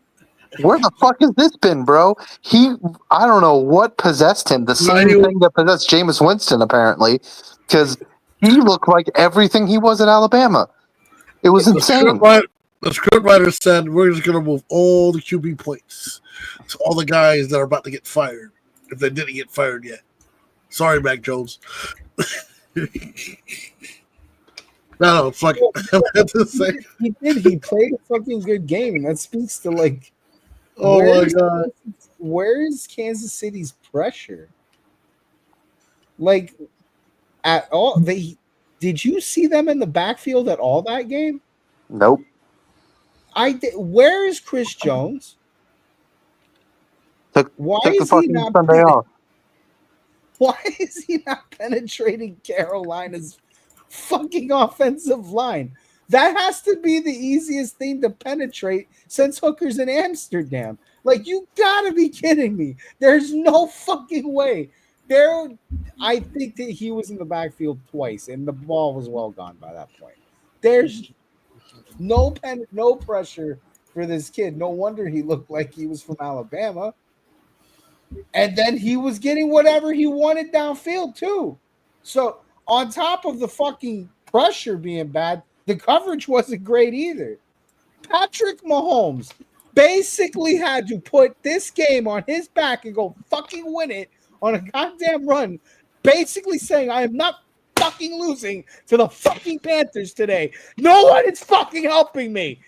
Where the fuck has this been, bro? I don't know what possessed him. The same thing that possessed Jameis Winston, apparently, because he looked like everything he was at Alabama. It was insane. The scriptwriter said, we're just going to move all the QB points to all the guys that are about to get fired, if they didn't get fired yet. Sorry, Mac Jones. No, fuck it. He did. He played a fucking good game, and that speaks to, like, oh my God. Where is Kansas City's pressure? Like, at all? Did you see them in the backfield at all that game? Nope. I did. Where is Chris Jones? Why is he not Sunday off? Why is he not penetrating Carolina's fucking offensive line? That has to be the easiest thing to penetrate since Hooker's in Amsterdam. Like, you gotta be kidding me. There's no fucking way. I think that he was in the backfield twice, and the ball was well gone by that point. There's no pressure for this kid. No wonder he looked like he was from Alabama. And then he was getting whatever he wanted downfield too. So on top of the fucking pressure being bad, the coverage wasn't great either. Patrick Mahomes basically had to put this game on his back and go fucking win it on a goddamn run, basically saying, I am not fucking losing to the fucking Panthers today. No one is fucking helping me.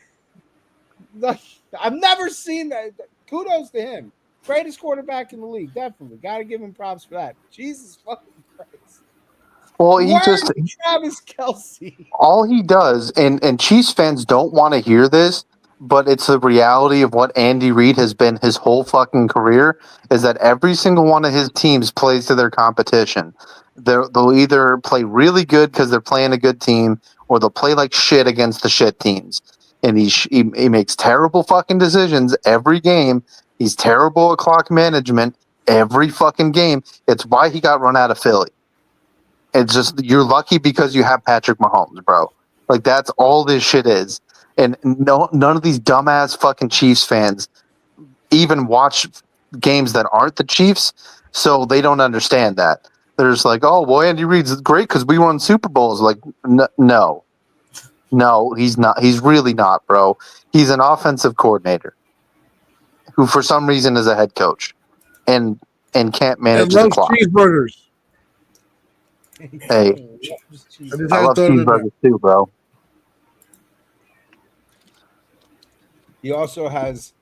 I've never seen that. Kudos to him. Greatest quarterback in the league, definitely. Got to give him props for that. Jesus fucking Christ. Well, Travis Kelce. All he does, and Chiefs fans don't want to hear this, but it's the reality of what Andy Reid has been his whole fucking career, is that every single one of his teams plays to their competition. They'll either play really good because they're playing a good team, or they'll play like shit against the shit teams. And he makes terrible fucking decisions every game. He's terrible at clock management every fucking game. It's why he got run out of Philly. It's just, you're lucky because you have Patrick Mahomes, bro. Like, that's all this shit is. And none of these dumbass fucking Chiefs fans even watch games that aren't the Chiefs, so they don't understand that. They're just like, oh, well, Andy Reid's great because we won Super Bowls. Like, no, he's not. He's really not, bro. He's an offensive coordinator who, for some reason, is a head coach and can't manage the clock. Cheeseburgers. Hey, I love cheeseburgers too, bro. He also has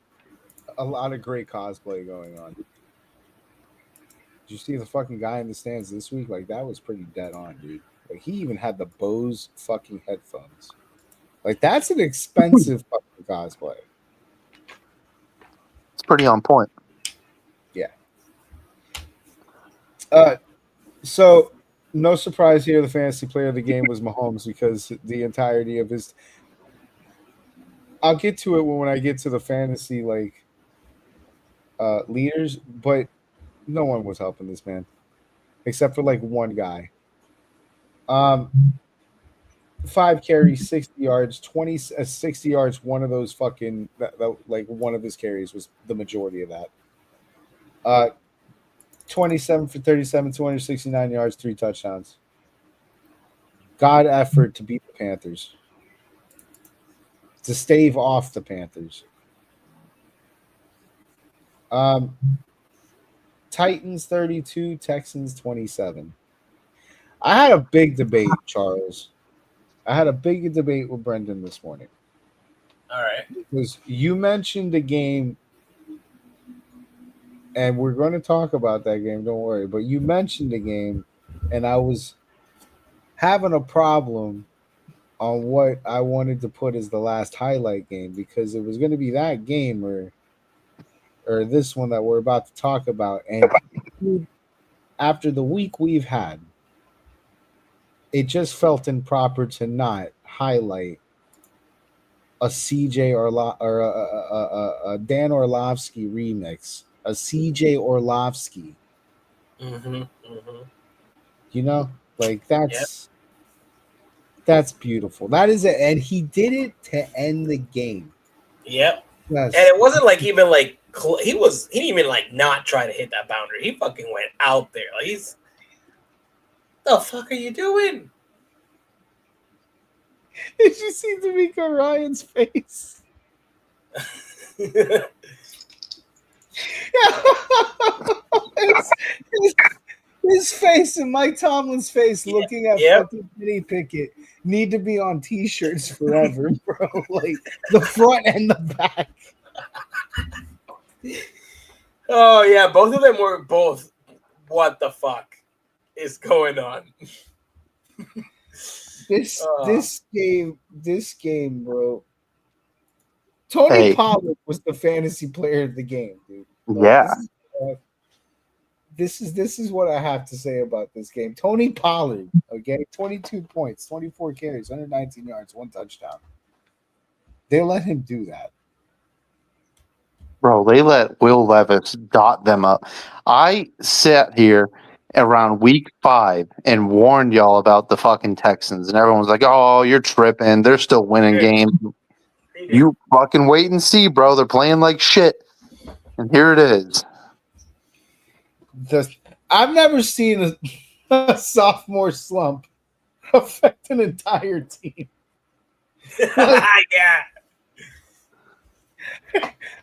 a lot of great cosplay going on. Did you see the fucking guy in the stands this week? Like, that was pretty dead on, dude. Like, he even had the Bose fucking headphones. Like, that's an expensive fucking cosplay. It's pretty on point. Yeah. So No surprise here. The fantasy player of the game was Mahomes because the entirety of his. I'll get to it when I get to the fantasy leaders, but no one was helping this man except for like one guy. 5 carries, 60 yards, 60 yards. One of those fucking like one of his carries was the majority of that. 27 for 37, 269 yards, 3 touchdowns. God effort to beat the Panthers. To stave off the Panthers. Titans 32, Texans 27. I had a big debate, Charles. I had a big debate with Brendan this morning. All right. Because you mentioned the game, and we're going to talk about that game, don't worry. But you mentioned the game, and I was having a problem on what I wanted to put as the last highlight game because it was going to be that game or this one that we're about to talk about. And after the week we've had, it just felt improper to not highlight a CJ or a Dan Orlovsky remix, a CJ Orlovsky. You know, like that's beautiful. That is it, and he did it to end the game. Yep. Yes. And it wasn't like even like he didn't even like not try to hit that boundary. He fucking went out there. Like he's the fuck are you doing? Did you see D'Amico Ryan's face? his face and Mike Tomlin's face looking at fucking Kenny Pickett need to be on t-shirts forever, bro. Like the front and the back. Oh yeah, both of them were both. What the fuck is going on? This game, bro. Tony Pollard was the fantasy player of the game, dude. Yeah. This is what I have to say about this game. Tony Pollard, okay, 22 points, 24 carries, 119 yards, 1 touchdown. They let him do that. Bro, they let Will Levis dot them up. I sat here around week 5 and warned y'all about the fucking Texans, and everyone was like, "Oh, you're tripping. They're still winning games." You fucking wait and see, bro. They're playing like shit, and here it is. I've never seen a sophomore slump affect an entire team. Yeah.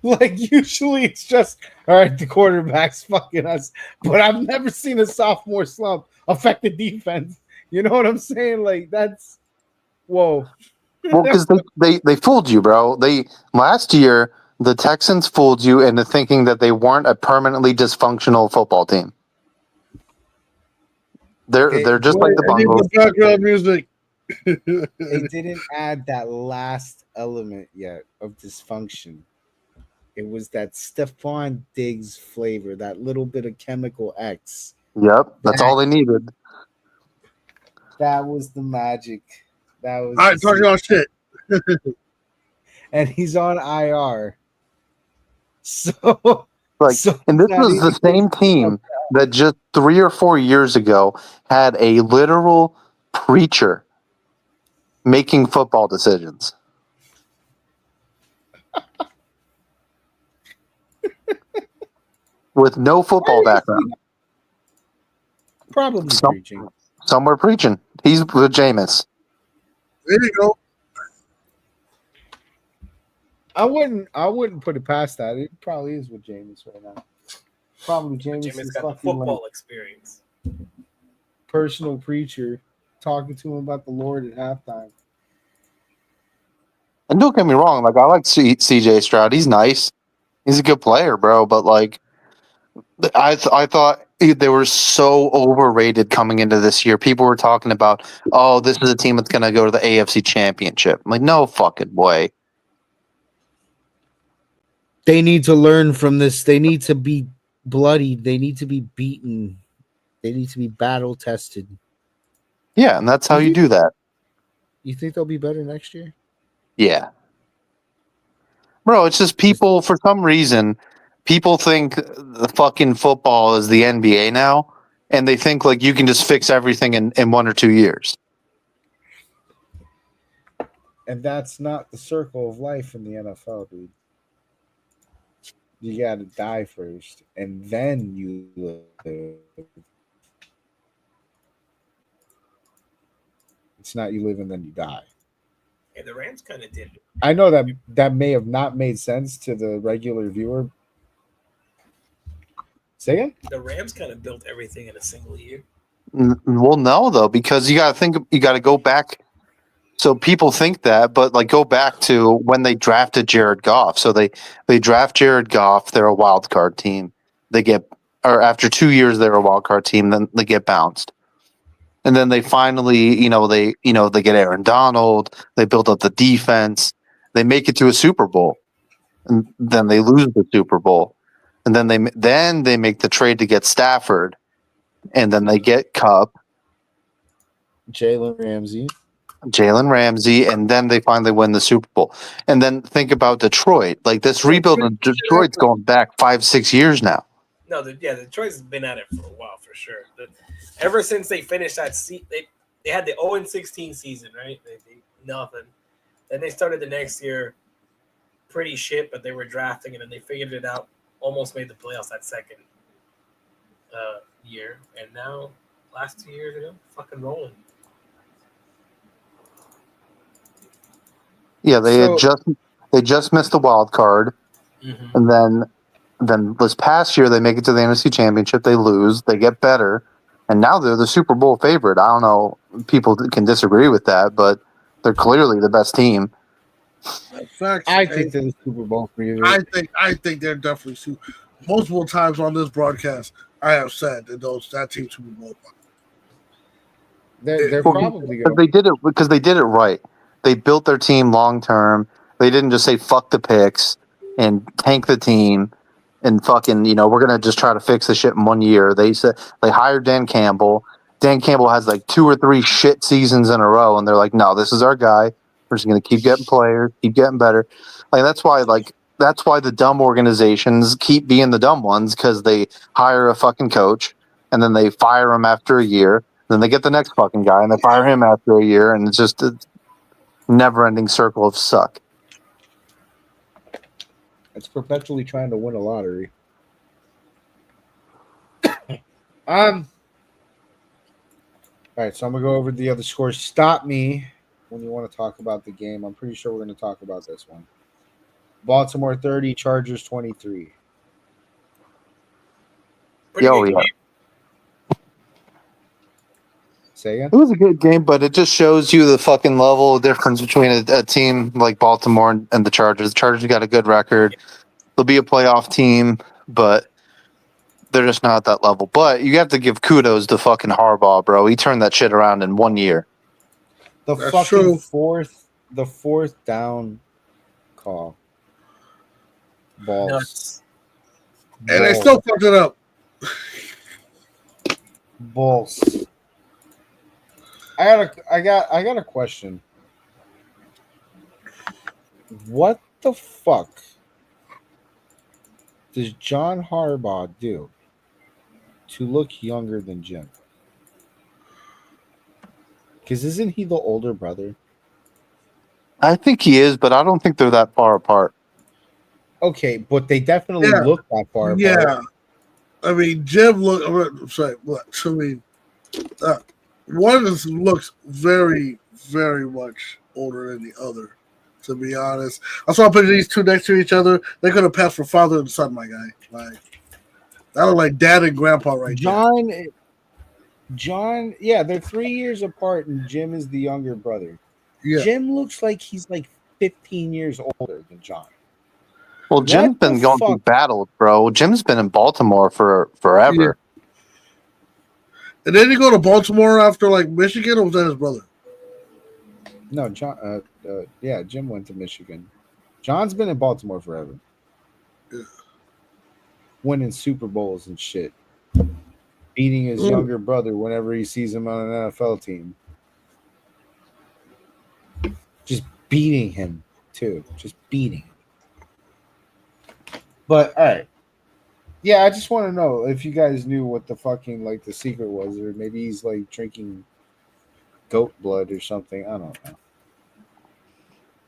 Like usually it's just all right, the quarterback's fucking us, but I've never seen a sophomore slump affect the defense. You know what I'm saying? Like that's whoa. Well, because they fooled you, bro. Last year the Texans fooled you into thinking that they weren't a permanently dysfunctional football team. They're just like the Bungles. Background music. They didn't add that last element yet of dysfunction. It was that Stephon Diggs flavor, that little bit of chemical X. Yep, that's all they needed. That was the magic. That was all right, talking about shit. And he's on IR. So and this was the same team that just 3 or 4 years ago had a literal preacher making football decisions. With no football background. Probably preaching. Somewhere preaching. He's with Jameis. There you go. I wouldn't put it past that. It probably is with Jameis right now. Probably Jameis is got the football experience. Personal preacher talking to him about the Lord at halftime. And don't get me wrong, like I like CJ Stroud. He's nice. He's a good player, bro. But like, I thought they were so overrated coming into this year. People were talking about, oh, this is a team that's going to go to the AFC Championship. I'm like, no fucking way. They need to learn from this. They need to be bloodied. They need to be beaten. They need to be battle tested. Yeah, and that's how you do that. You think they'll be better next year? Yeah. Bro, it's just people, for some reason, people think the fucking football is the NBA now, and they think like you can just fix everything in 1 or 2 years. And that's not the circle of life in the NFL, dude. You got to die first, and then you live. It's not you live and then you die. Yeah, the Rams kind of did. I know that may have not made sense to the regular viewer. Say it. The Rams kind of built everything in a single year. Well, no, though, because you got to go back. So people think that, but like go back to when they drafted Jared Goff. So they draft Jared Goff. They're a wild card team. Or after 2 years, they're a wild card team. Then they get bounced. And then they finally, they get Aaron Donald. They build up the defense. They make it to a Super Bowl, and then they lose the Super Bowl. And then they make the trade to get Stafford, and then they get Cup, Jalen Ramsey, and then they finally win the Super Bowl. And then think about Detroit. Like this rebuild in Detroit's going back 5-6 years now. No, Detroit's been at it for a while for sure. Ever since they finished that they had the 0-16 season, right? They nothing. Then they started the next year pretty shit, but they were drafting, and then they figured it out. Almost made the playoffs that second year, and now last 2 years ago, fucking rolling. Yeah, they just missed the wild card, and then this past year they make it to the NFC Championship. They lose, they get better, and now they're the Super Bowl favorite. I don't know, people can disagree with that, but they're clearly the best team. Facts. I think they're the Super Bowl favorite. I think they're definitely multiple times on this broadcast. I have said that team Super Bowl. They're probably going. They did it because they did it right. They built their team long term. They didn't just say fuck the picks and tank the team and fucking, we're gonna just try to fix the shit in 1 year. They said they hired Dan Campbell. Dan Campbell has like 2 or 3 shit seasons in a row, and they're like, no, this is our guy. We're just gonna keep getting players, keep getting better. That's why the dumb organizations keep being the dumb ones, because they hire a fucking coach and then they fire him after a year. Then they get the next fucking guy and they fire him after a year, and it's just a never-ending circle of suck. It's perpetually trying to win a lottery. All right, so I'm gonna go over the other scores. Stop me when you want to talk about the game. I'm pretty sure we're going to talk about this one. Baltimore 30, Chargers 23. Yeah. Say again? It was a good game, but it just shows you the fucking level of difference between a team like Baltimore and the Chargers. The Chargers got a good record. They'll be a playoff team, but they're just not at that level. But you have to give kudos to fucking Harbaugh, bro. He turned that shit around in 1 year. That's fucking fourth down call. Balls. Nuts. And they still fucked it up. Balls. I got a question. What the fuck does John Harbaugh do to look younger than Jim? Because isn't he the older brother? I think he is, but I don't think they're that far apart. Okay, but they definitely look that far apart. Yeah. I mean, Jim one of us looks very, very much older than the other, to be honest. I saw a picture of these two next to each other. They could have passed for father and son, my guy. Like, that look like dad and grandpa right there. John, yeah, they're 3 years apart, and Jim is the younger brother. Yeah. Jim looks like he's like 15 years older than John. Well, Jim's been going through battles, bro. Jim's been in Baltimore for forever. Yeah. And then he go to Baltimore after like Michigan, or was that his brother? No, John. Jim went to Michigan. John's been in Baltimore forever. Yeah. Winning Super Bowls and shit. Beating his younger brother whenever he sees him on an NFL team. Just beating him too. Just beating him. But all right. Yeah, I just want to know if you guys knew what the fucking like the secret was, or maybe he's like drinking goat blood or something. I don't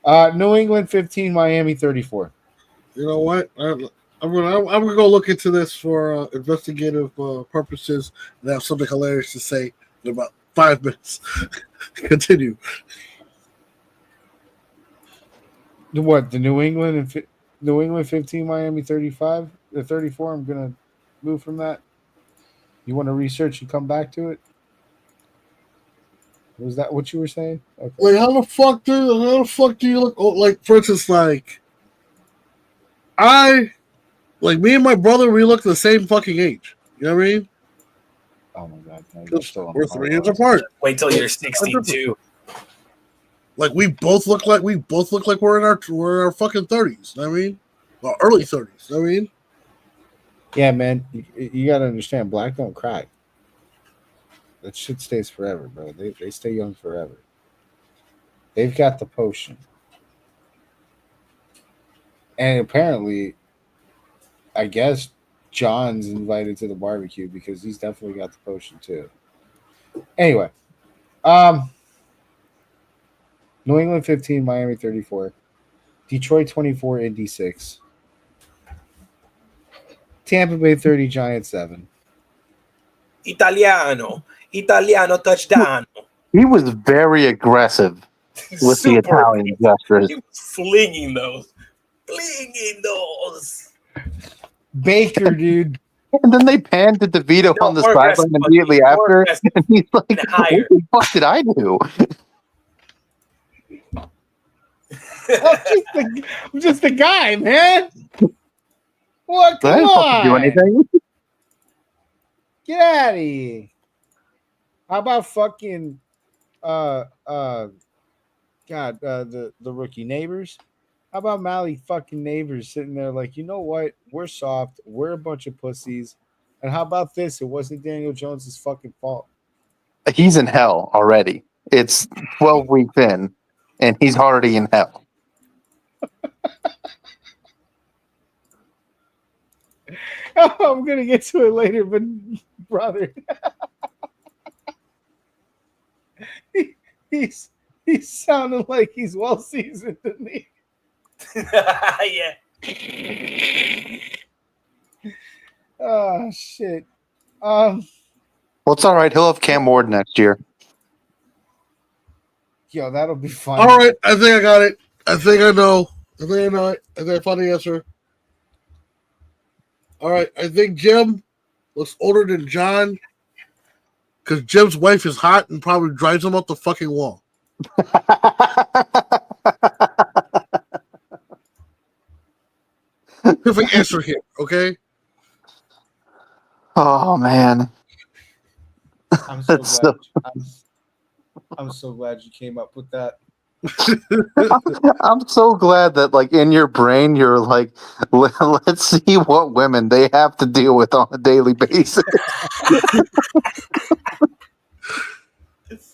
know. New England 15, Miami 34. You know what? I'm gonna go look into this for investigative purposes and have something hilarious to say in about 5 minutes. Continue. What the New England 15, Miami 35, the 34. I'm gonna move from that. You want to research and come back to it? Was that what you were saying? Okay. Like how the fuck do you look? Oh, like for instance, like me and my brother, we look the same fucking age. You know what I mean? Oh my god, we're 3 years apart. Wait till you're 62. Like we both look like we're in our fucking 30s. You know what I mean? Well, early 30s. You know what I mean? Yeah, man, you gotta understand, black don't crack. That shit stays forever, bro. They stay young forever. They've got the potion. And apparently, I guess John's invited to the barbecue because he's definitely got the potion too. Anyway, New England 15, Miami 34, Detroit 24, Indy 6, Tampa Bay 30, Giants 7. Italiano touchdown. He was very aggressive with the Italian gestures. He was flinging those. Baker, dude. And then they panned to DeVito on the sideline immediately after, and he's like, "What the fuck did I do?" I'm just a guy, man. What? I didn't fucking do anything. Get out of here. How about fucking the rookie Neighbors? How about Mally fucking Neighbors sitting there like, you know what? We're soft. We're a bunch of pussies. And how about this? It wasn't Daniel Jones's fucking fault. He's in hell already. It's 12 weeks in, and he's already in hell. I'm gonna get to it later, but brother, he's sounding like he's well seasoned to me. Yeah. Oh shit. Well, it's all right. He'll have Cam Ward next year. Yo, that'll be fun. All right, I think I got it. I think I know. I think I know it. I think I found the answer. All right, I think Jim looks older than John because Jim's wife is hot and probably drives him up the fucking wall. Perfect answer here, okay? Oh man, I'm so glad. I'm so glad you came up with that. I'm so glad that, like, in your brain, you're like, let's see what women they have to deal with on a daily basis.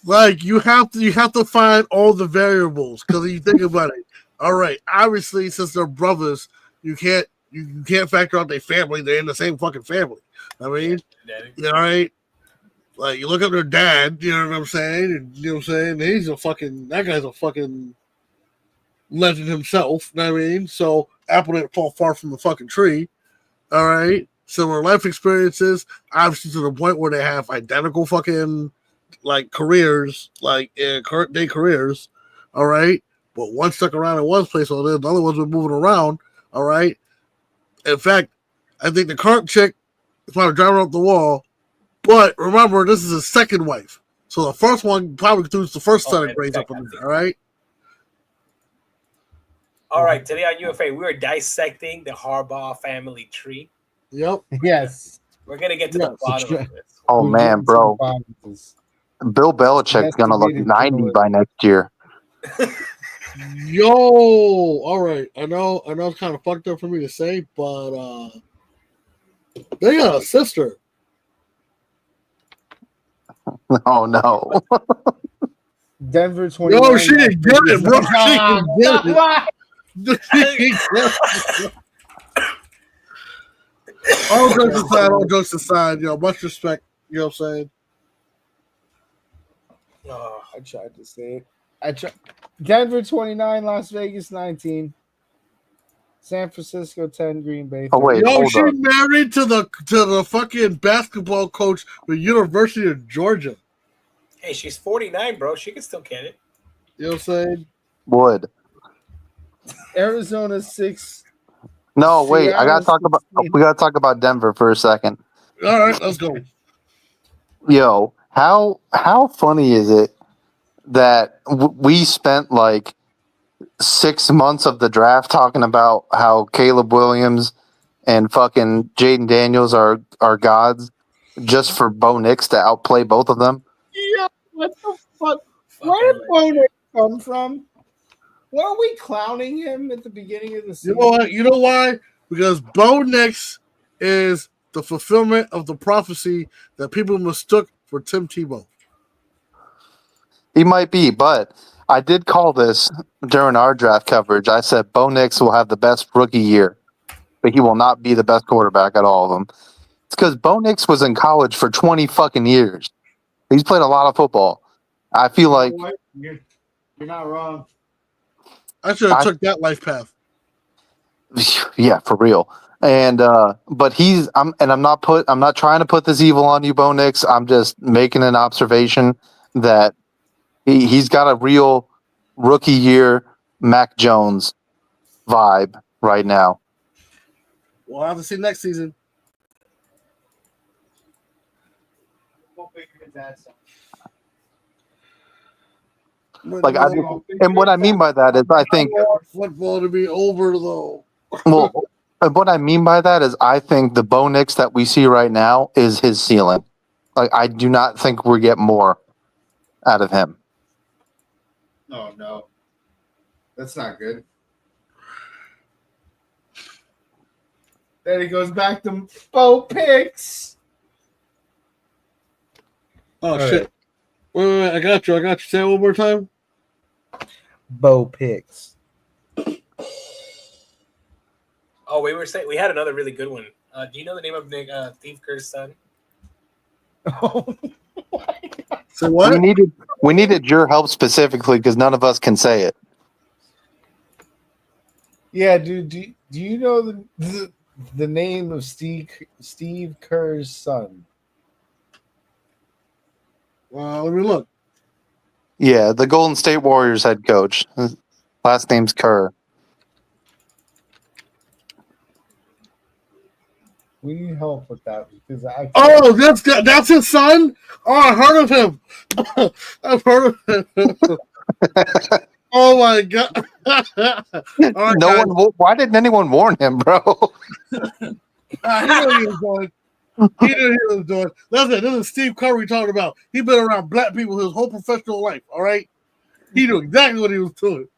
Like you have to find all the variables because you think about it. All right, obviously, since they're brothers, you can't factor out their family. They're in the same fucking family. I mean, all right. Like you look at their dad, you know what I'm saying? And, you know what I'm saying? That guy's a fucking legend himself. You know what I mean? So apple didn't fall far from the fucking tree. All right. Similar life experiences, obviously to the point where they have identical fucking like careers, like current day careers. All right. But one stuck around in one place, while the other ones were moving around. All right. In fact, I think the current chick is probably driving up the wall. But remember, this is his second wife. So the first one probably threw the first set of grades up in there, all right? All right, today on UFA, we are dissecting the Harbaugh family tree. Yep. Yes. We're going to get to the bottom of this. Oh, man, bro. Bill Belichick's going to look 90 by next year. Yo, all right. I know it's kind of fucked up for me to say, but they got a sister. Oh, no. Denver 29. Yo, she didn't get it, bro. She didn't get it. All jokes aside, yo, much respect. You know what I'm saying? I tried to say it. Denver 29, Las Vegas 19. San Francisco 10, Green Bay 30. Oh wait, Yo, hold she up. married to the fucking basketball coach for University of Georgia. Hey, she's 49, bro. She can still get it. You know what I'm saying? Would. Arizona 6. No, wait. I gotta Seattle talk about. 16. We gotta talk about Denver for a second. All right, let's go. Yo, how funny is it that we spent like 6 months of the draft talking about how Caleb Williams and fucking Jaden Daniels are gods, just for Bo Nix to outplay both of them? Yeah, what the fuck? Where did Bo Nix come from? Weren't we clowning him at the beginning of the season? You know what? You know why? Because Bo Nix is the fulfillment of the prophecy that people mistook for Tim Tebow. He might be, but I did call this during our draft coverage. I said Bo Nix will have the best rookie year, but he will not be the best quarterback at all of them. It's because Bo Nix was in college for 20 fucking years. He's played a lot of football. I feel like You're not wrong. I should have took that life path. yeah, for real. And but I'm not trying to put this evil on you, Bo Nix. I'm just making an observation that he's got a real rookie year Mac Jones vibe right now. We'll have to see next season. Like and what I mean by that is I think football to be over though. Well, what I mean by that is I think the Bo Nix that we see right now is his ceiling. Like I do not think we get more out of him. Oh no, that's not good. Then it goes back to Bo picks. Oh shit! Wait, I got you. Say it one more time. Bo picks. Oh, we had another really good one. Do you know the name of Steve Kerr's son? Oh, so what? We needed your help specifically because none of us can say it. Yeah, dude. Do you know the name of Steve Kerr's son? Let me look. Yeah, the Golden State Warriors head coach. His last name's Kerr. We need help with that because that's his son. Oh, I heard of him. I've heard of him. Oh my god! Right, Why didn't anyone warn him, bro? He knew what he was doing. He knew what he was doing. Listen, this is Steve Kerr we talking about. He's been around black people his whole professional life. All right, he knew exactly what he was doing.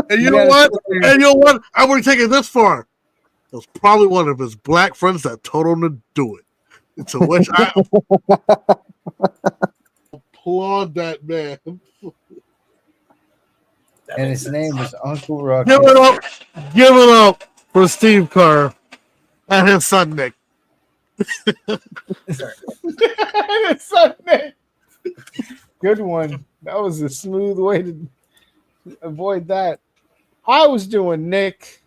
And you know what? I wouldn't take it this far. It was probably one of his black friends that told him to do it. And to which I applaud that man. And his name was Uncle Rocky. Give it up for Steve Kerr and his son Nick. His son Nick. Good one. That was a smooth way to avoid that. I was doing Nick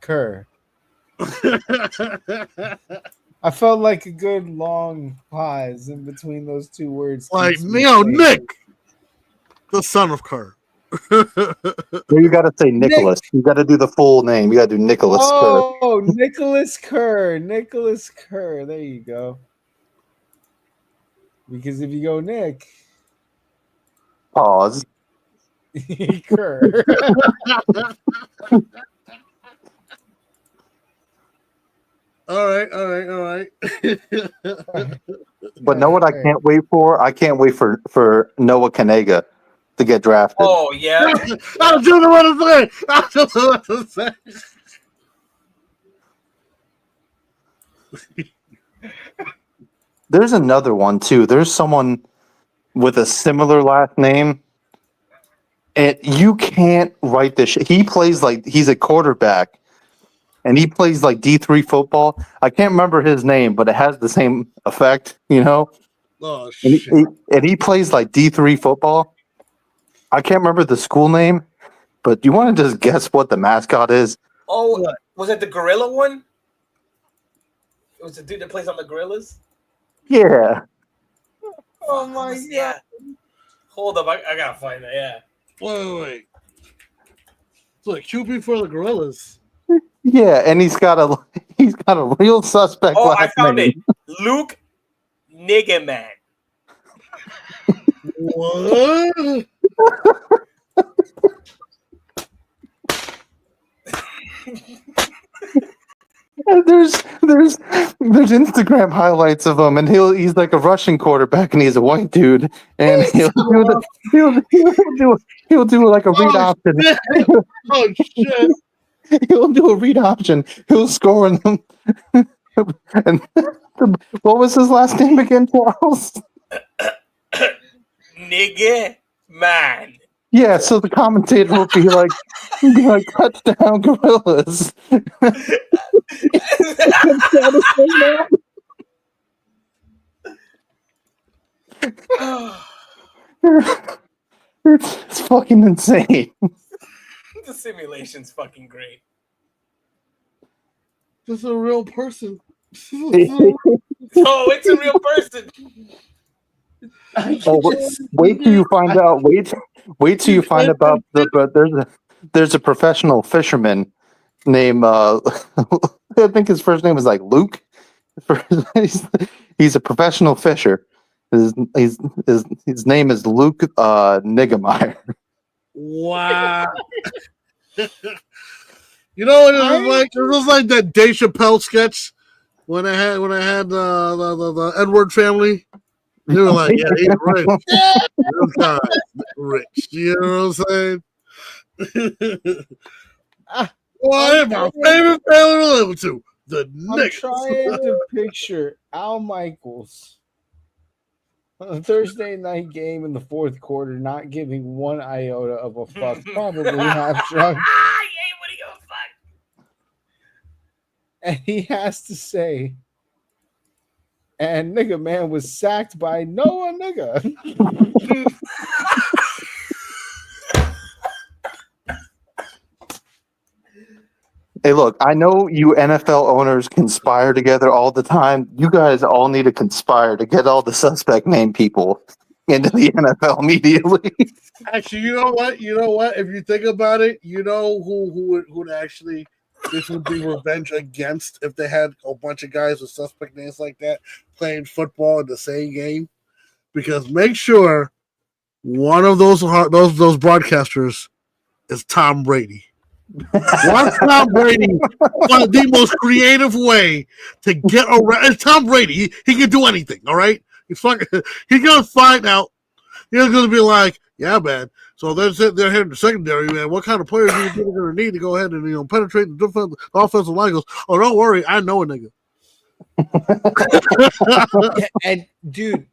Kerr. I felt like a good long pause in between those two words. Like Nick, the son of Kerr. You got to say Nicholas. You got to do the full name. You got to do Nicholas Kerr. Oh, Nicholas Kerr. Nicholas Kerr. There you go. Because if you go Nick, pause. Kerr. All right. But know what I can't wait for? I can't wait for Noah Kanega to get drafted. Oh yeah. I was doing what to say. There's another one too. There's someone with a similar last name, and you can't write this. He plays like he's a quarterback, and he plays like D3 football. I can't remember his name, but it has the same effect, you know. Oh And shit! he plays like D3 football. I can't remember the school name, but do you want to just guess what the mascot is? Oh, was it the gorilla one? It was the dude that plays on the gorillas. Yeah. Oh my god! Yeah. Hold up, I gotta find that. Yeah. Wait. It's like QB for the Gorillas. Yeah, and he's got a real suspect. Oh, I last found name. it. Luke Niggerman. What? And there's Instagram highlights of him, and he's like a Russian quarterback, and he's a white dude, and he'll do like a read option. Oh shit! He'll do a read option. He'll score in them. And what was his last name again, Charles? Nigga man. Yeah, so the commentator will be like touchdown gorillas. It's fucking insane. The simulation's fucking great. This is a real person. Oh, it's a real person. Wait till you find out. Wait till you find about there's a professional fisherman named I think his first name is like Luke. He's a professional fisher. His name is Luke Niggemeyer. Wow. You know what it was like? It was like that Dave Chappelle sketch when I had the Edward family. They were like, yeah, he's rich. This guy rich. You know what I'm saying? Well, my favorite family to live to. The I'm niggas. trying to picture Al Michaels on a Thursday night game in the fourth quarter, not giving one iota of a fuck, probably half drunk. And he has to say, and nigga man was sacked by Noah nigga. Hey, look, I know you NFL owners conspire together all the time. You guys all need to conspire to get all the suspect name people into the NFL immediately. Actually, you know what? If you think about it, you know who'd actually this would be revenge against if they had a bunch of guys with suspect names like that playing football in the same game. Because make sure one of those broadcasters is Tom Brady. Once Tom Brady find the most creative way to get around. It's Tom Brady. He can do anything. All right, he's gonna find out. He's gonna be like, yeah, man. So they're here in the secondary, man. What kind of players are you going to need to go ahead and penetrate the offensive line? Goes, oh, don't worry, I know a nigga. And dude,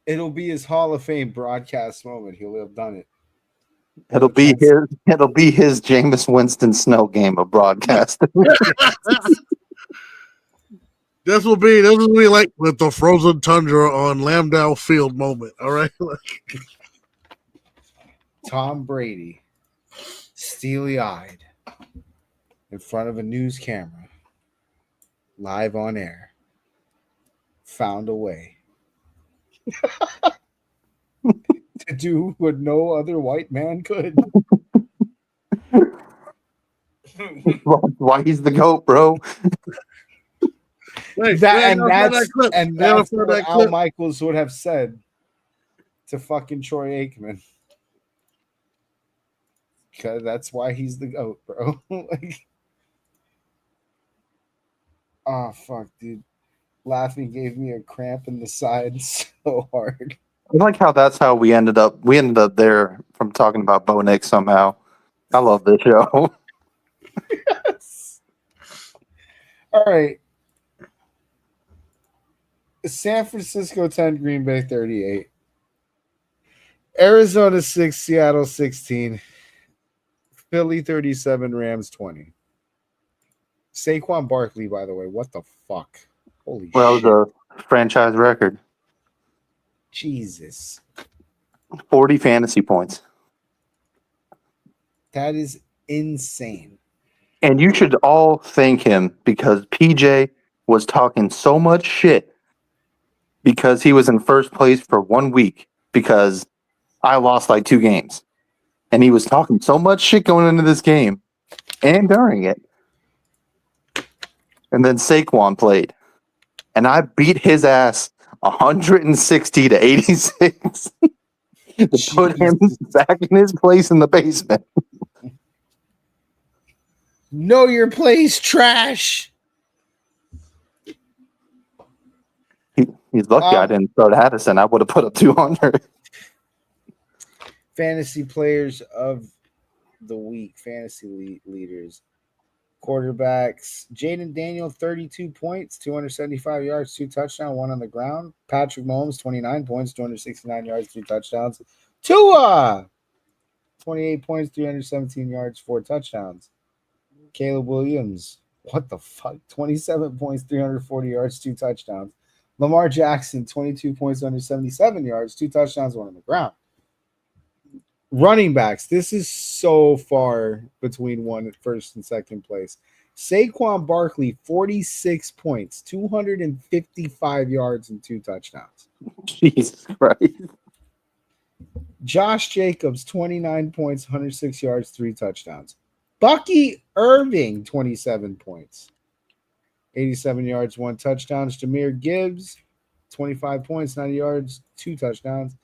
it'll be his Hall of Fame broadcast moment. He'll have done it. It'll be his Jameis Winston Snow game of broadcast. This will be like with the frozen tundra on Lambdow Field moment. All right. Tom Brady, steely-eyed, in front of a news camera, live on air, found a way to do what no other white man could. Why he's the GOAT, bro. That's what Al Michaels would have said to fucking Troy Aikman. Because that's why he's the GOAT, bro. Oh, fuck, dude. Laughing gave me a cramp in the side so hard. I like how that's how we ended up. We ended up there from talking about Bo Nix somehow. I love this show. Yes. All right. San Francisco 10, Green Bay 38. Arizona 6, Seattle 16. Philly 37, Rams 20. Saquon Barkley, by the way, what the fuck? Holy Well, shit. that was a franchise record. Jesus. 40 fantasy points. That is insane. And you should all thank him because PJ was talking so much shit because he was in first place for 1 week because I lost like 2 games. And he was talking so much shit going into this game and during it. And then Saquon played. And I beat his ass 160 to 86 to put him back in his place in the basement. Know your place, trash. He's lucky I didn't start Addison. I would have put up 200. Fantasy players of the week, fantasy leaders. Quarterbacks, Jaden Daniel, 32 points, 275 yards, 2 touchdowns, 1 on the ground. Patrick Mahomes, 29 points, 269 yards, 3 touchdowns. Tua, 28 points, 317 yards, 4 touchdowns. Caleb Williams, what the fuck? 27 points, 340 yards, 2 touchdowns. Lamar Jackson, 22 points, 177 yards, 2 touchdowns, 1 on the ground. Running backs, this is so far between first and second place. Saquon Barkley, 46 points, 255 yards, and 2 touchdowns. Jesus Christ. Josh Jacobs, 29 points, 106 yards, 3 touchdowns. Bucky Irving, 27 points, 87 yards, 1 touchdown. Jahmyr Gibbs, 25 points, 90 yards, 2 touchdowns.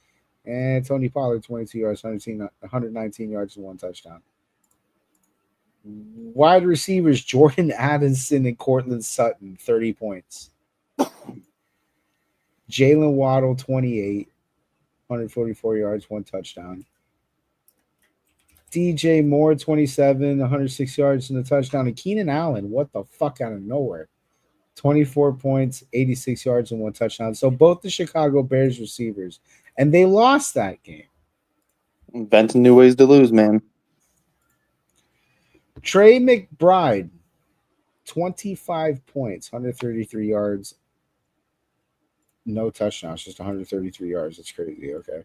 And Tony Pollard, 22 yards, 119 yards, and 1 touchdown. Wide receivers, Jordan Addison and Cortland Sutton, 30 points. Jalen Waddle, 28, 144 yards, 1 touchdown. DJ Moore, 27, 106 yards, and a touchdown. And Keenan Allen, what the fuck, out of nowhere. 24 points, 86 yards, and 1 touchdown. So both the Chicago Bears receivers. And they lost that game. Inventing new ways to lose, man. Trey McBride, 25 points, 133 yards. No touchdowns, just 133 yards. That's crazy. Okay.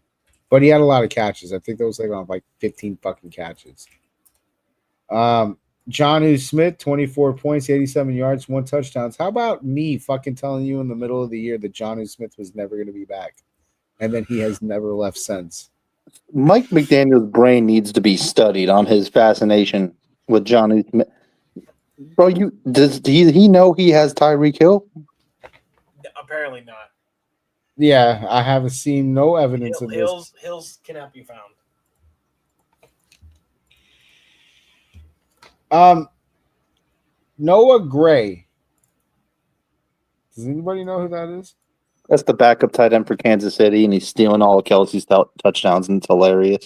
But he had a lot of catches. I think that was like 15 fucking catches. Jonnu Smith, 24 points, 87 yards, 1 touchdown. How about me fucking telling you in the middle of the year that Jonnu Smith was never going to be back? And then he has never left since. Mike McDaniel's brain needs to be studied on his fascination with Jonnu Smith. Bro, does he know he has Tyreek Hill? Apparently not. Yeah, I haven't seen no evidence of this. Hills cannot be found. Noah Gray. Does anybody know who that is? That's the backup tight end for Kansas City, and he's stealing all of Kelsey's touchdowns, and it's hilarious.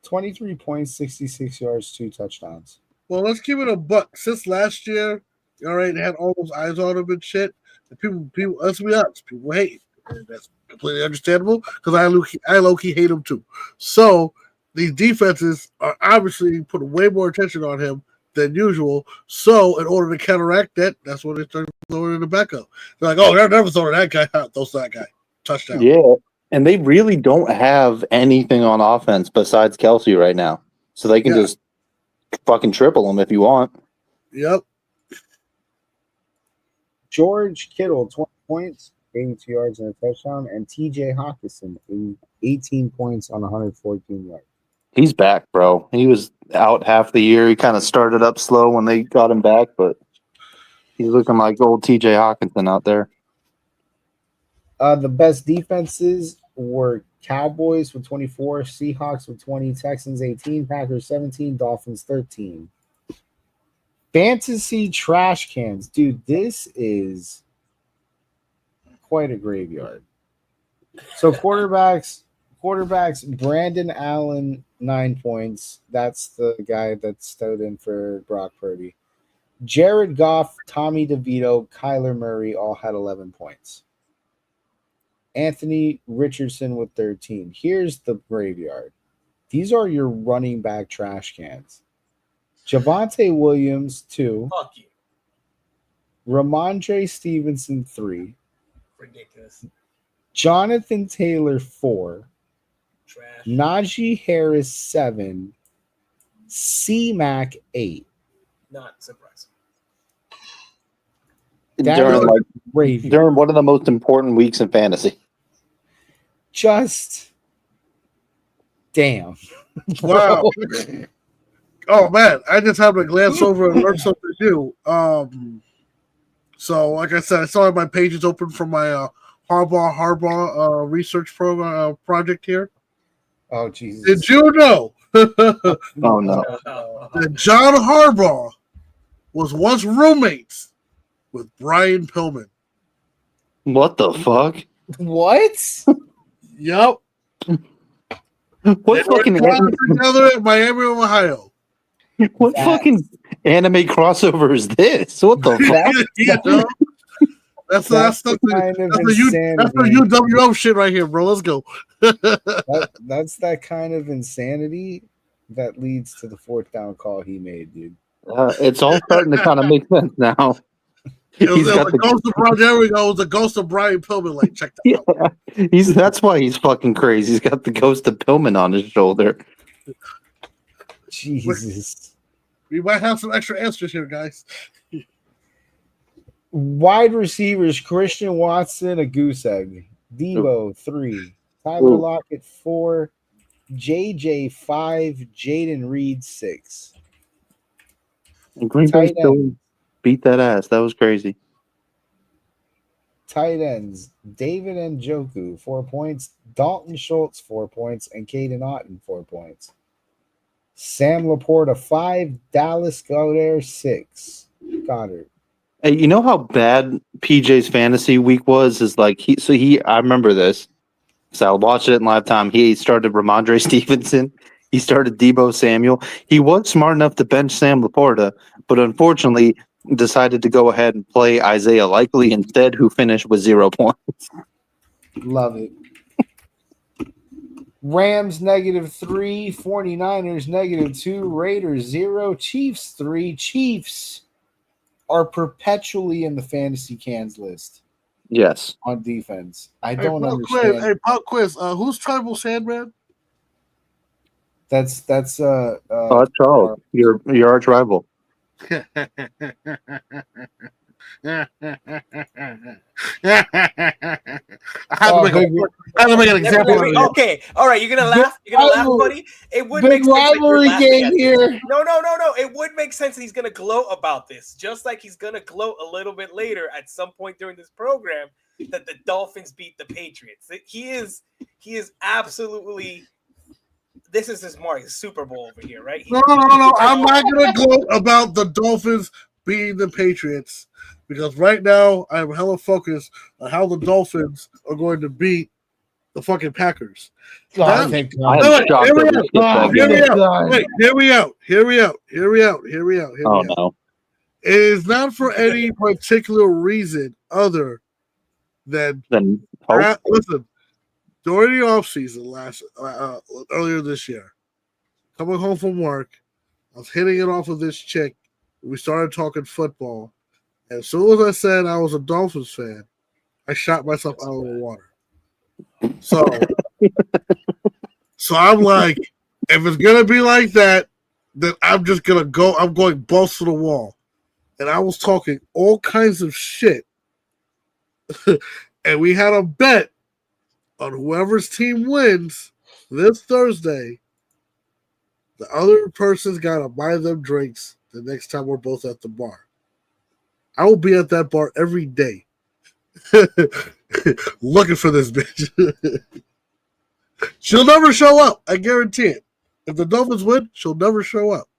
23 points, 66 yards, 2 touchdowns. Well, let's give it a buck. Since last year, all right, they had all those eyes on him and shit. And people, let's be honest, people hate him. And that's completely understandable because I low-key hate him too. So these defenses are obviously putting way more attention on him than usual. So in order to counteract that, that's when they start throwing in the backup. They're like, oh, they're never throwing that guy out. Throw that guy. Touchdown. Yeah, and they really don't have anything on offense besides Kelsey right now. So they can just fucking triple him if you want. Yep. George Kittle, 20 points, 82 yards and a touchdown. And TJ Hawkinson, 18 points on 114 yards. He's back, bro. He was out half the year. He kind of started up slow when they got him back, but he's looking like old TJ Hawkinson out there. The best defenses were Cowboys with 24, Seahawks with 20, Texans 18, Packers 17, Dolphins 13. Fantasy trash cans. Dude, this is quite a graveyard. So quarterbacks, Brandon Allen, 9 points. That's the guy that stood in for Brock Purdy. Jared Goff, Tommy DeVito, Kyler Murray all had 11 points. Anthony Richardson with 13. Here's the graveyard. These are your running back trash cans. Javonte Williams, 2. Fuck you. Ramondre Stevenson, 3. Ridiculous. Jonathan Taylor, 4. Trash. Najee Harris, 7. C-Mac, 8. Not surprising. During one of the most important weeks in fantasy. Just damn. Wow. Oh man, I just happened to glance over and learn something new. So like I said, I saw my pages open for my Harbaugh research program project here. Oh Jesus! Did you know? Oh no! That John Harbaugh was once roommates with Brian Pillman. What the fuck? What? Yep. What fucking together at Miami, Ohio? What fucking anime crossover is this? What the fuck? That's the UWO shit right here, bro. Let's go. That's that kind of insanity that leads to the 4th down call he made, dude. It's all starting to kind of make sense now. It was the ghost of Brian. There we go. It was the ghost of Brian Pillman. Like, check that out. That's why he's fucking crazy. He's got the ghost of Pillman on his shoulder. Jesus. We might have some extra answers here, guys. Wide receivers: Christian Watson, a goose egg. Debo, 3. Tyler Lockett, 4. JJ, 5. Jaden Reed, 6. And Green Bay still beat that ass. That was crazy. Tight ends: David Njoku, 4 points. Dalton Schultz, 4 points. And Caden Otten, 4 points. Sam Laporta, 5. Dallas Goddard, 6. Goddard. Hey, you know how bad PJ's fantasy week was? I remember this. So I watched it in live time. He started Ramondre Stevenson. He started Debo Samuel. He was smart enough to bench Sam Laporta, but unfortunately decided to go ahead and play Isaiah Likely instead, who finished with 0 points. Love it. Rams -3, 49ers -2, Raiders 0, Chiefs 3. Chiefs are perpetually in the fantasy cans list. Yes. On defense. I don't understand. Quiz. Hey, pop quiz. Who's Tribal Sandman? That's Charles, your arch rival. I have to make an example. Okay, all right. You're gonna laugh. You're gonna laugh, buddy. It would make sense. Rivalry game here. No. It would make sense that he's gonna gloat about this, just like he's gonna gloat a little bit later at some point during this program that the Dolphins beat the Patriots. He is absolutely. This is his mark. His Super Bowl over here, right? No. I'm not gonna gloat about the Dolphins beating the Patriots. Because right now, I'm hella focused on how the Dolphins are going to beat the fucking Packers. Hear me out. No. It is not for any particular reason other than listen, during the offseason earlier this year, coming home from work, I was hitting it off with this chick. We started talking football. As soon as I said I was a Dolphins fan, I shot myself out of the water. So I'm like, if it's gonna be like that, then I'm just gonna go. I'm going balls to the wall, and I was talking all kinds of shit, and we had a bet on whoever's team wins this Thursday. The other person's gotta buy them drinks the next time we're both at the bar. I will be at that bar every day looking for this bitch. She'll never show up. I guarantee it. If the Dolphins win, she'll never show up.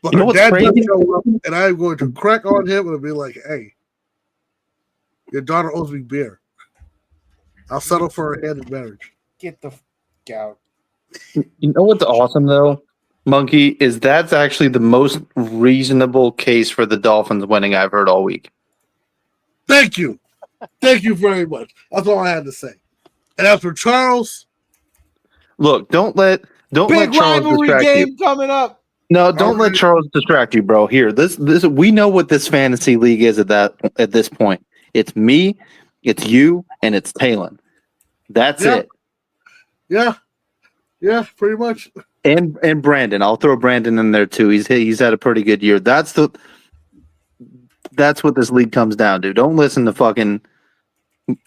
But her dad does show up, and I'm going to crack on him and be like, hey, your daughter owes me beer. I'll settle for her hand in marriage. Get the f out. You know what's awesome, though? Monkey, that's actually the most reasonable case for the Dolphins winning I've heard all week. Thank you. Thank you very much. That's all I had to say. And as for Charles, look, don't let big Charles rivalry distract game you. coming up. No, don't let Charles distract you, bro. Here, this we know what this fantasy league is at this point. It's me, it's you, and it's Talon. That's it. Yeah, pretty much. And Brandon, I'll throw Brandon in there too. He's had a pretty good year. That's what this league comes down to. Don't listen to fucking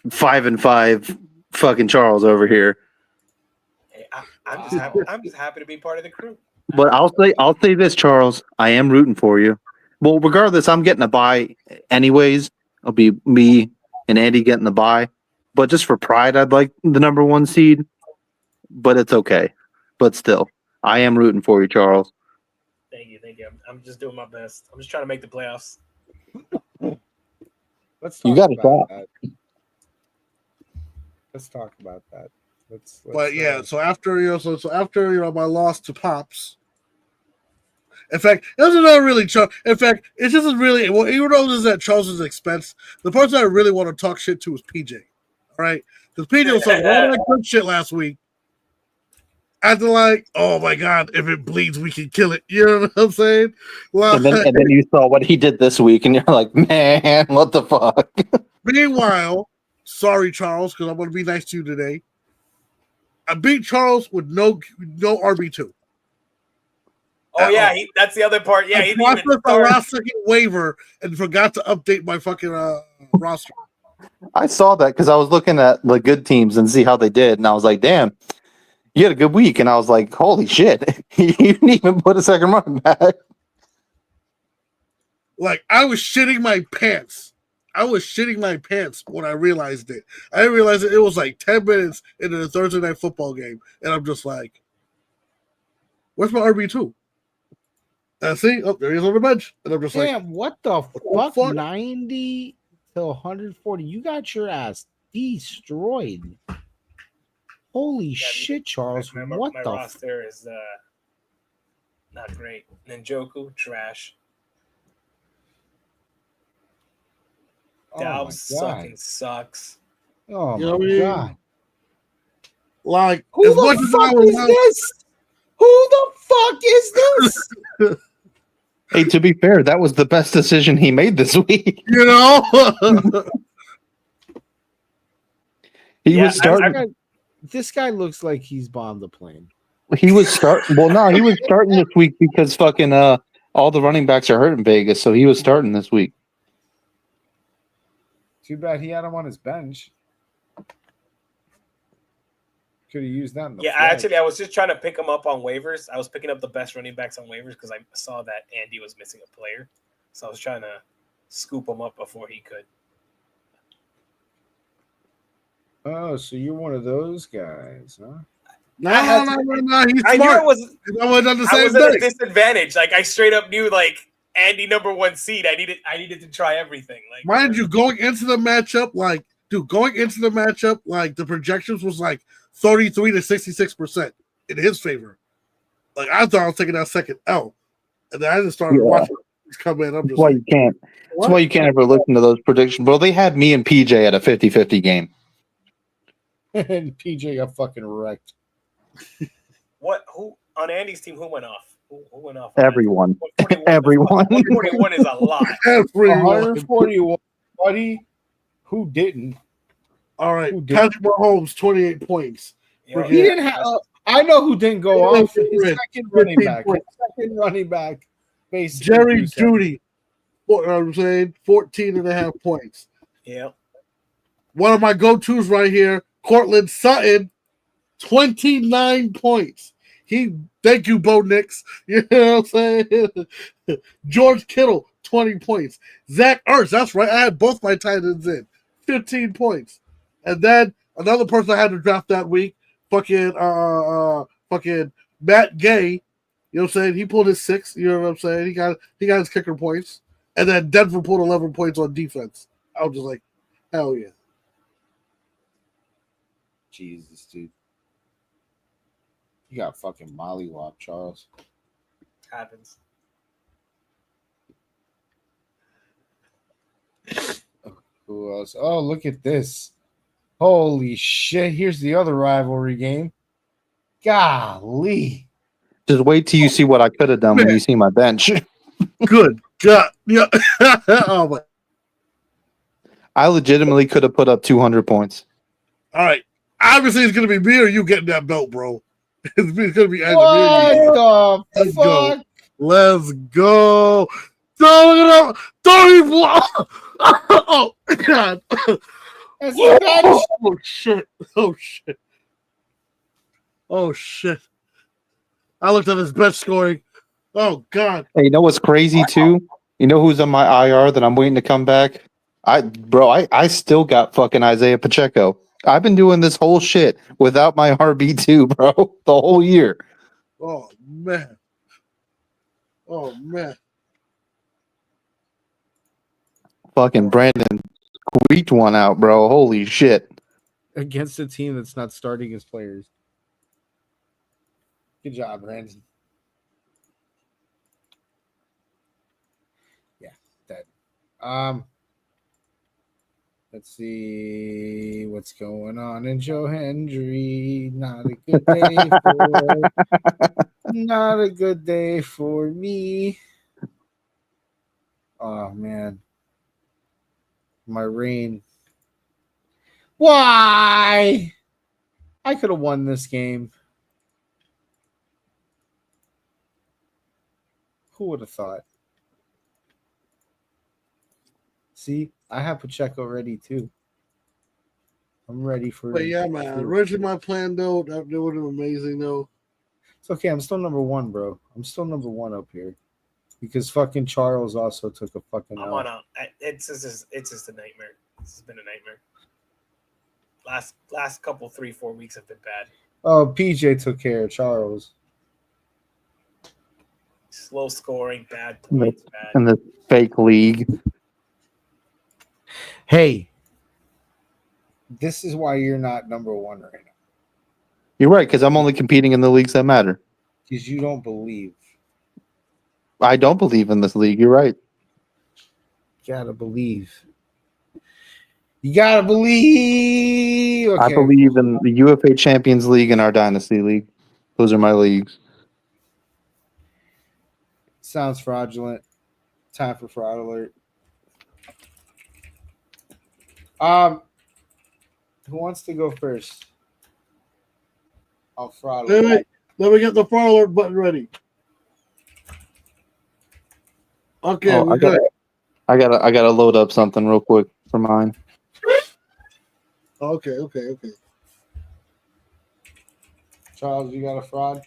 5-5 fucking Charles over here. Hey, I'm just happy to be part of the crew. But I'll say this, Charles. I am rooting for you. Well, regardless, I'm getting a bye anyways. It'll be me and Andy getting the bye. But just for pride, I'd like the number 1 seed. But it's okay. But still, I am rooting for you, Charles. Thank you. I'm just doing my best. I'm just trying to make the playoffs. Let's You got that. Let's talk about that. So after my loss to Pops. In fact, it was not really Charles. In fact, it just really, well, even though this is at Charles's expense, the person I really want to talk shit to is PJ. All right? Because PJ was talking all that good shit last week. Acting like, oh my God, if it bleeds, we can kill it. You know what I'm saying? Well, And then you saw what he did this week, and you're like, man, what the fuck? Meanwhile, sorry, Charles, because I'm going to be nice to you today. I beat Charles with no RB2. Oh yeah, that's the other part. Yeah, I processed my last second waiver and forgot to update my fucking roster. I saw that because I was looking at the good teams and see how they did, and I was like, damn, you had a good week. And I was like, holy shit, you didn't even put a second running back. Like, I was shitting my pants. When I realized it. I didn't realize it was like 10 minutes into the Thursday night football game, and I'm just like, where's my RB2? And see, there he is on the bench. And I'm just like, damn, what the fuck? 90 to 140. You got your ass destroyed. Holy shit, Charles. My What the roster is not great. Njoku, trash. Dobbs fucking sucks. Oh my God. Like, who the fuck is this? Who the fuck is this? Hey, to be fair, that was the best decision he made this week. You know? He was starting. This guy looks like he's bombed the plane. He was starting. Well, no, he was starting this week because fucking all the running backs are hurt in Vegas, so he was starting this week. Too bad he had him on his bench. Could have used that. Actually, I was just trying to pick him up on waivers. I was picking up the best running backs on waivers because I saw that Andy was missing a player, so I was trying to scoop him up before he could. Oh, so you're one of those guys, huh? No, he's smart. I knew I was at a disadvantage. Like, I straight up knew, like, Andy number 1 seed. I needed to try everything. Like, mind you, going into the matchup, the projections was like 33 to 66% in his favor. Like, I thought I was taking that second L, and then I just started watching it come in. I'm just why you can't. That's why you can't ever listen to those predictions. Bro, they had me and PJ at a 50-50 game. And PJ got fucking wrecked. Who on Andy's team? Who went off? Who went off? Everyone. Everyone. 141 is a lot. 141. Buddy, who didn't? All right. Patrick Mahomes, 28 points. He didn't have. I know who didn't go off. His second running back. Second running back. Basically, Jerry Jeudy. I'm saying 14.5 points. Yeah. One of my go-tos right here, Cortland Sutton, 29 points. Thank you, Bo Nix. You know what I'm saying? George Kittle, 20 points. Zach Ertz, that's right. I had both my tight ends in. 15 points. And then another person I had to draft that week, fucking Matt Gay. You know what I'm saying? He pulled his 6. You know what I'm saying? He got his kicker points. And then Denver pulled 11 points on defense. I was just like, hell yeah. Jesus, dude. You got fucking mollywop, Charles. happens. Who else? Oh, look at this. Holy shit. Here's the other rivalry game. Golly. Just wait till you see what I could have done when you see my bench. Good God. Yeah. Oh, my. I legitimately could have put up 200 points. All right. Obviously, it's going to be me or you getting that belt, bro. It's going to be either What me or you. the Let's fuck? go. Let's go. Throw it up. Don't even. Oh, God. That's the bench. Oh, shit. Oh, shit. Oh, shit. I looked at his bench scoring. Oh, God. Hey, you know what's crazy too? You know who's on my IR that I'm waiting to come back? I still got fucking Isaiah Pacheco. I've been doing this whole shit without my RB2, bro, the whole year. Oh, man. Oh, man. Fucking Brandon squeaked one out, bro. Holy shit. Against a team that's not starting his players. Good job, Brandon. Yeah, that. Let's see what's going on in Joe Hendry. Not a good day not a good day for me. Oh man. My rain. Why? I could have won this game. Who would have thought? See, I have Pacheco ready too. I'm ready for But yeah, man. Originally, my plan, though, that would have been amazing, though. It's okay. I'm still number one, bro. I'm still number one up here. Because fucking Charles also took a fucking I'm L. on a. It's just a nightmare. This has been a nightmare. Last couple 3-4 weeks have been bad. Oh, PJ took care of Charles. Slow scoring, bad points, bad. In the fake league. Hey, this is why you're not number one right now. You're right, because I'm only competing in the leagues that matter. Because you don't believe. I don't believe in this league. You're right. You gotta believe. You gotta believe. Okay. I believe in the UFA Champions League and our Dynasty League. Those are my leagues. Sounds fraudulent. Time for fraud alert. Who wants to go first? I'll fraud alert. Let me get the fraud alert button ready. Okay, I gotta load up something real quick for mine. Okay. Charles, you got a fraud?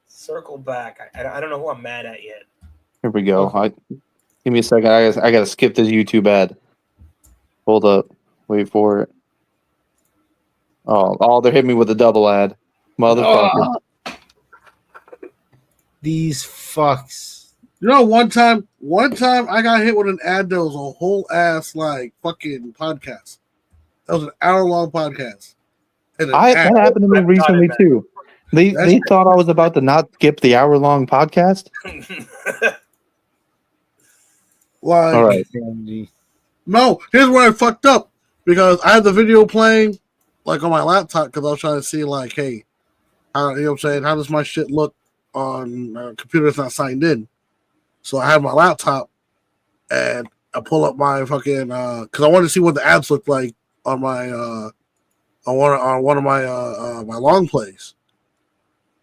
Circle back. I don't know who I'm mad at yet. Here we go. Give me a second. I gotta skip this YouTube ad. Hold up. Wait for it. Oh, they're hitting me with a double ad. Motherfucker. These fucks. You know, one time I got hit with an ad that was a whole ass like fucking podcast. That was an hour-long podcast. That happened to me recently too. They thought I was about to not skip the hour-long podcast. Like, all right. No, here's where I fucked up because I had the video playing like on my laptop because I was trying to see like, hey, how, you know what I'm saying? How does my shit look on a computer that's not signed in? So I had my laptop and I pull up my fucking because I wanted to see what the ads looked like on my on one of my my long plays.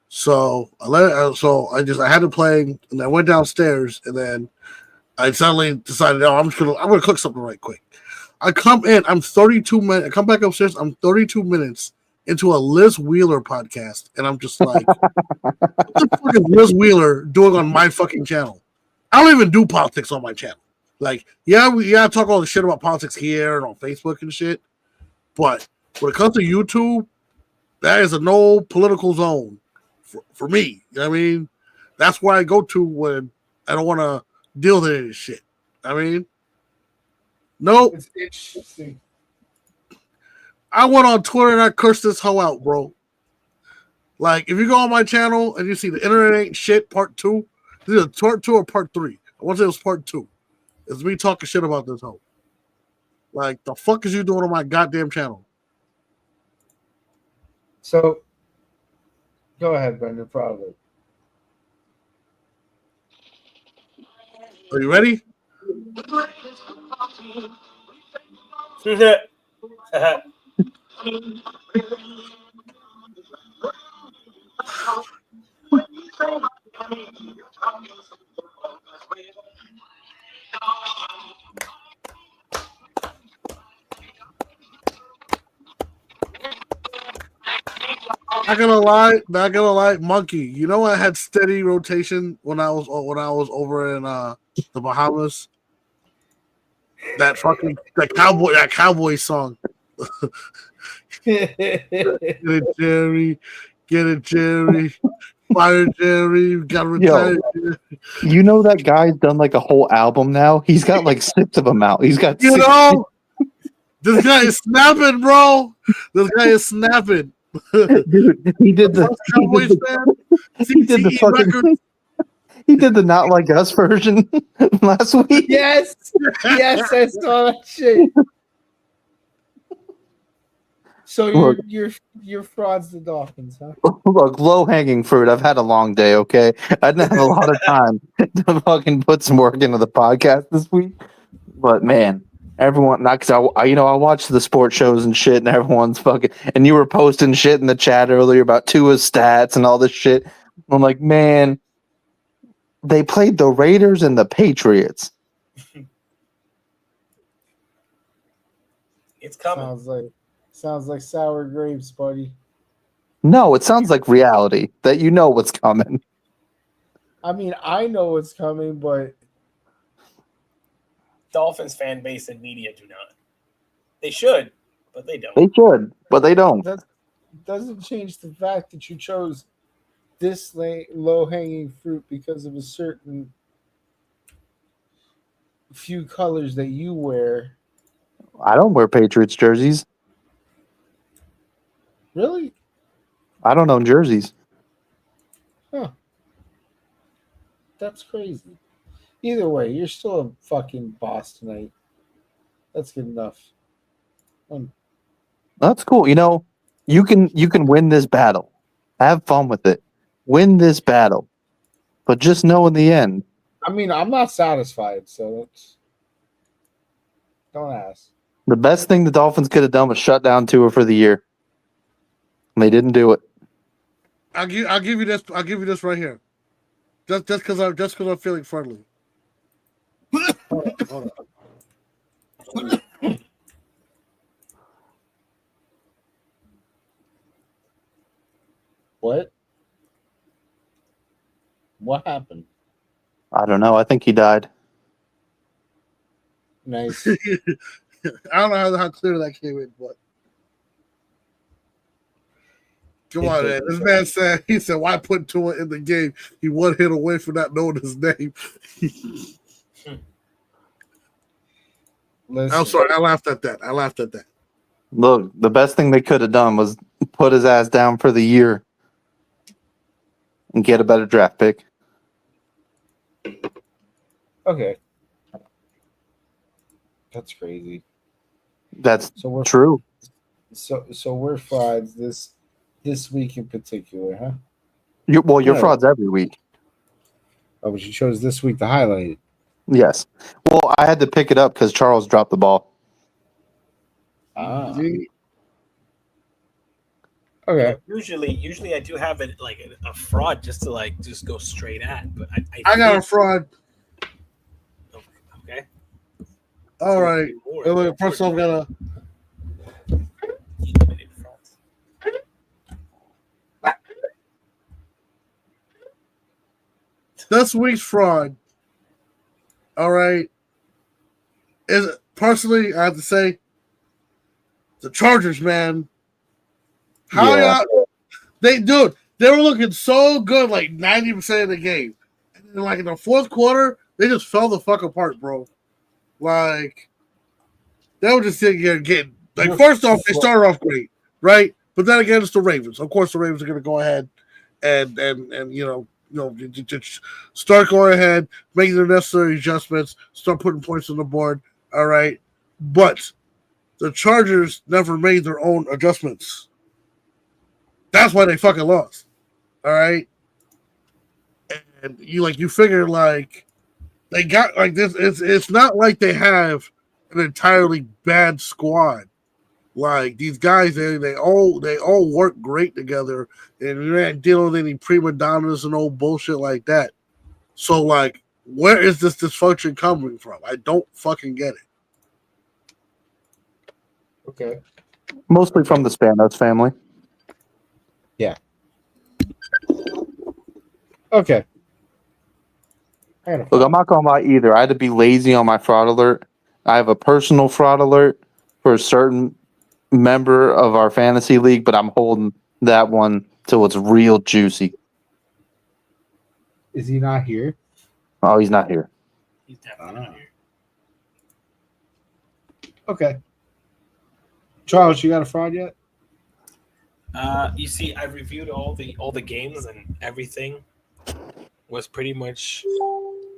So I had it playing and I went downstairs and then I suddenly decided, I'm gonna cook something right quick. I come in, I'm 32 minutes. I come back upstairs, I'm 32 minutes into a Liz Wheeler podcast, and I'm just like, what the fuck is Liz Wheeler doing on my fucking channel? I don't even do politics on my channel. Like, I talk all the shit about politics here and on Facebook and shit, but when it comes to YouTube, that is a no political zone for me. You know what I mean? That's where I go to when I don't want to deal with any shit. I mean, nope. It's interesting. I went on Twitter and I cursed this hoe out, bro. Like, if you go on my channel and you see the internet ain't shit part 2, this is part 2 or part 3. I want to say it was part 2. It's me talking shit about this hoe. Like, the fuck is you doing on my goddamn channel? So, go ahead, Brendan. Probably. Are you ready? Not gonna lie, Monkey. You know I had steady rotation when I was over in the Bahamas. That cowboy song. Get it, Jerry. Get it, Jerry. Fire Jerry. Got to retire. Yo, you know that guy's done like a whole album now? He's got like 6 of them out. He's got You know, this guy is snapping, bro. This guy is snapping. Dude, he did the fucking he did the Not Like Us version last week. Yes, I saw that shit. So you're frauds the Dolphins, huh? Look, low hanging fruit. I've had a long day. Okay, I didn't have a lot of time to fucking put some work into the podcast this week. But man, everyone, not because I watch the sports shows and shit, and everyone's fucking. And you were posting shit in the chat earlier about Tua's stats and all this shit. I'm like, man, they played the Raiders and the Patriots. It's coming. Sounds like sour grapes, buddy. No, it sounds like reality that you know what's coming. I mean, I know what's coming, but Dolphins fan base and media do not. They should, but they don't. They should, but they don't. That doesn't change the fact that you chose this low-hanging fruit because of a certain few colors that you wear. I don't wear Patriots jerseys. Really? I don't own jerseys. Huh. That's crazy. Either way, you're still a fucking boss tonight. That's good enough. That's cool. You know, you can win this battle. Have fun with it. Win this battle. But just know in the end. I mean, I'm not satisfied, so don't ask. The best thing the Dolphins could have done was shut down Tua for the year. And they didn't do it. I'll give you this. I'll give you this right here. Just because I'm feeling friendly. Hold on. What? What happened? I don't know. I think he died. Nice. I don't know how clear that came in, but come on, man. This man said, why put Tua in the game? He 1 hit away from not knowing his name. I'm sorry. I laughed at that. Look, the best thing they could have done was put his ass down for the year and get a better draft pick. Okay. That's crazy. That's true. So we're frauds this week in particular, huh? You're frauds every week. Oh, but you chose this week to highlight it. Yes. Well, I had to pick it up because Charles dropped the ball. Ah. Okay. Usually I do have it like a fraud just to just go straight at, but I got a fraud. Okay. All right. First off, gotta. This week's fraud. All right. Is personally, I have to say, the Chargers, man. They were looking so good like 90% of the game. And then like in the fourth quarter, they just fell the fuck apart, bro. Like they were just sitting here getting like first off, they started off great, right? But then again, it's the Ravens. Of course, the Ravens are going to go ahead and start going ahead, making the necessary adjustments, start putting points on the board. All right, but the Chargers never made their own adjustments. That's why they fucking lost. All right, and you figure like they got like this. It's not like they have an entirely bad squad. Like these guys, they all work great together, and you're not dealing with any prima donnas and old bullshit like that. So like, where is this dysfunction coming from? I don't fucking get it. Okay. Mostly from the Spanos family. Yeah. Okay. Look, I'm not going to lie either. I had to be lazy on my fraud alert. I have a personal fraud alert for a certain member of our fantasy league, but I'm holding that one till it's real juicy. Is he not here? Oh, he's not here. He's definitely not here. Okay. Charles, you got a fraud yet? You see, I reviewed all the games and everything was pretty much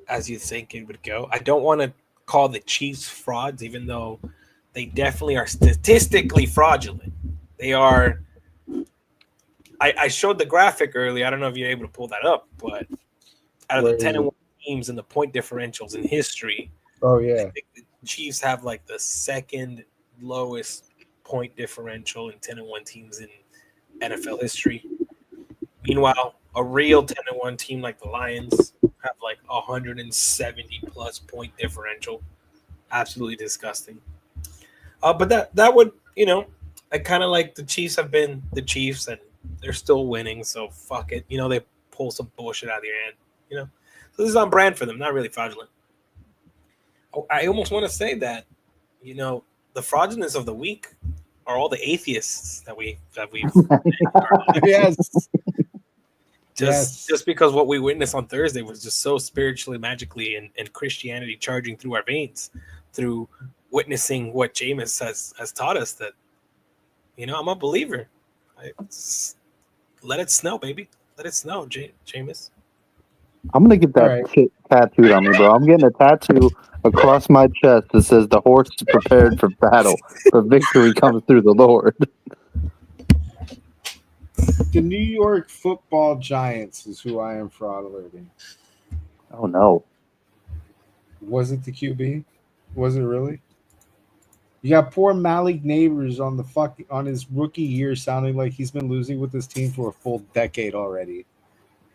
as you think it would go. I don't want to call the Chiefs frauds, even though they definitely are statistically fraudulent. They are. I showed the graphic earlier. I don't know if you're able to pull that up, but out of the 10-1 teams and the point differentials in history, oh yeah, the Chiefs have like the second lowest point differential in 10-1 teams in NFL history. Meanwhile, a real 10-1 team like the Lions have like 170 plus point differential. Absolutely disgusting. But that would, I kind of like the Chiefs have been the Chiefs and they're still winning. So fuck it. They pull some bullshit out of your hand. So this is on brand for them. Not really fraudulent. I almost want to say that, the fraudulence of the week are all the atheists that we've yes. Just because what we witnessed on Thursday was just so spiritually, magically, and Christianity charging through our veins, through witnessing what Jameis has taught us that, I'm a believer. Let it snow, baby. Let it snow, Jameis. I'm going to get that shit tattooed on me, bro. I'm getting a tattoo across my chest that says the horse is prepared for battle, but victory comes through the Lord. The New York Football Giants is who I am fraud alerting. Oh no. Was it the QB? Was it really? You got poor Malik Neighbors on his rookie year sounding like he's been losing with this team for a full decade already.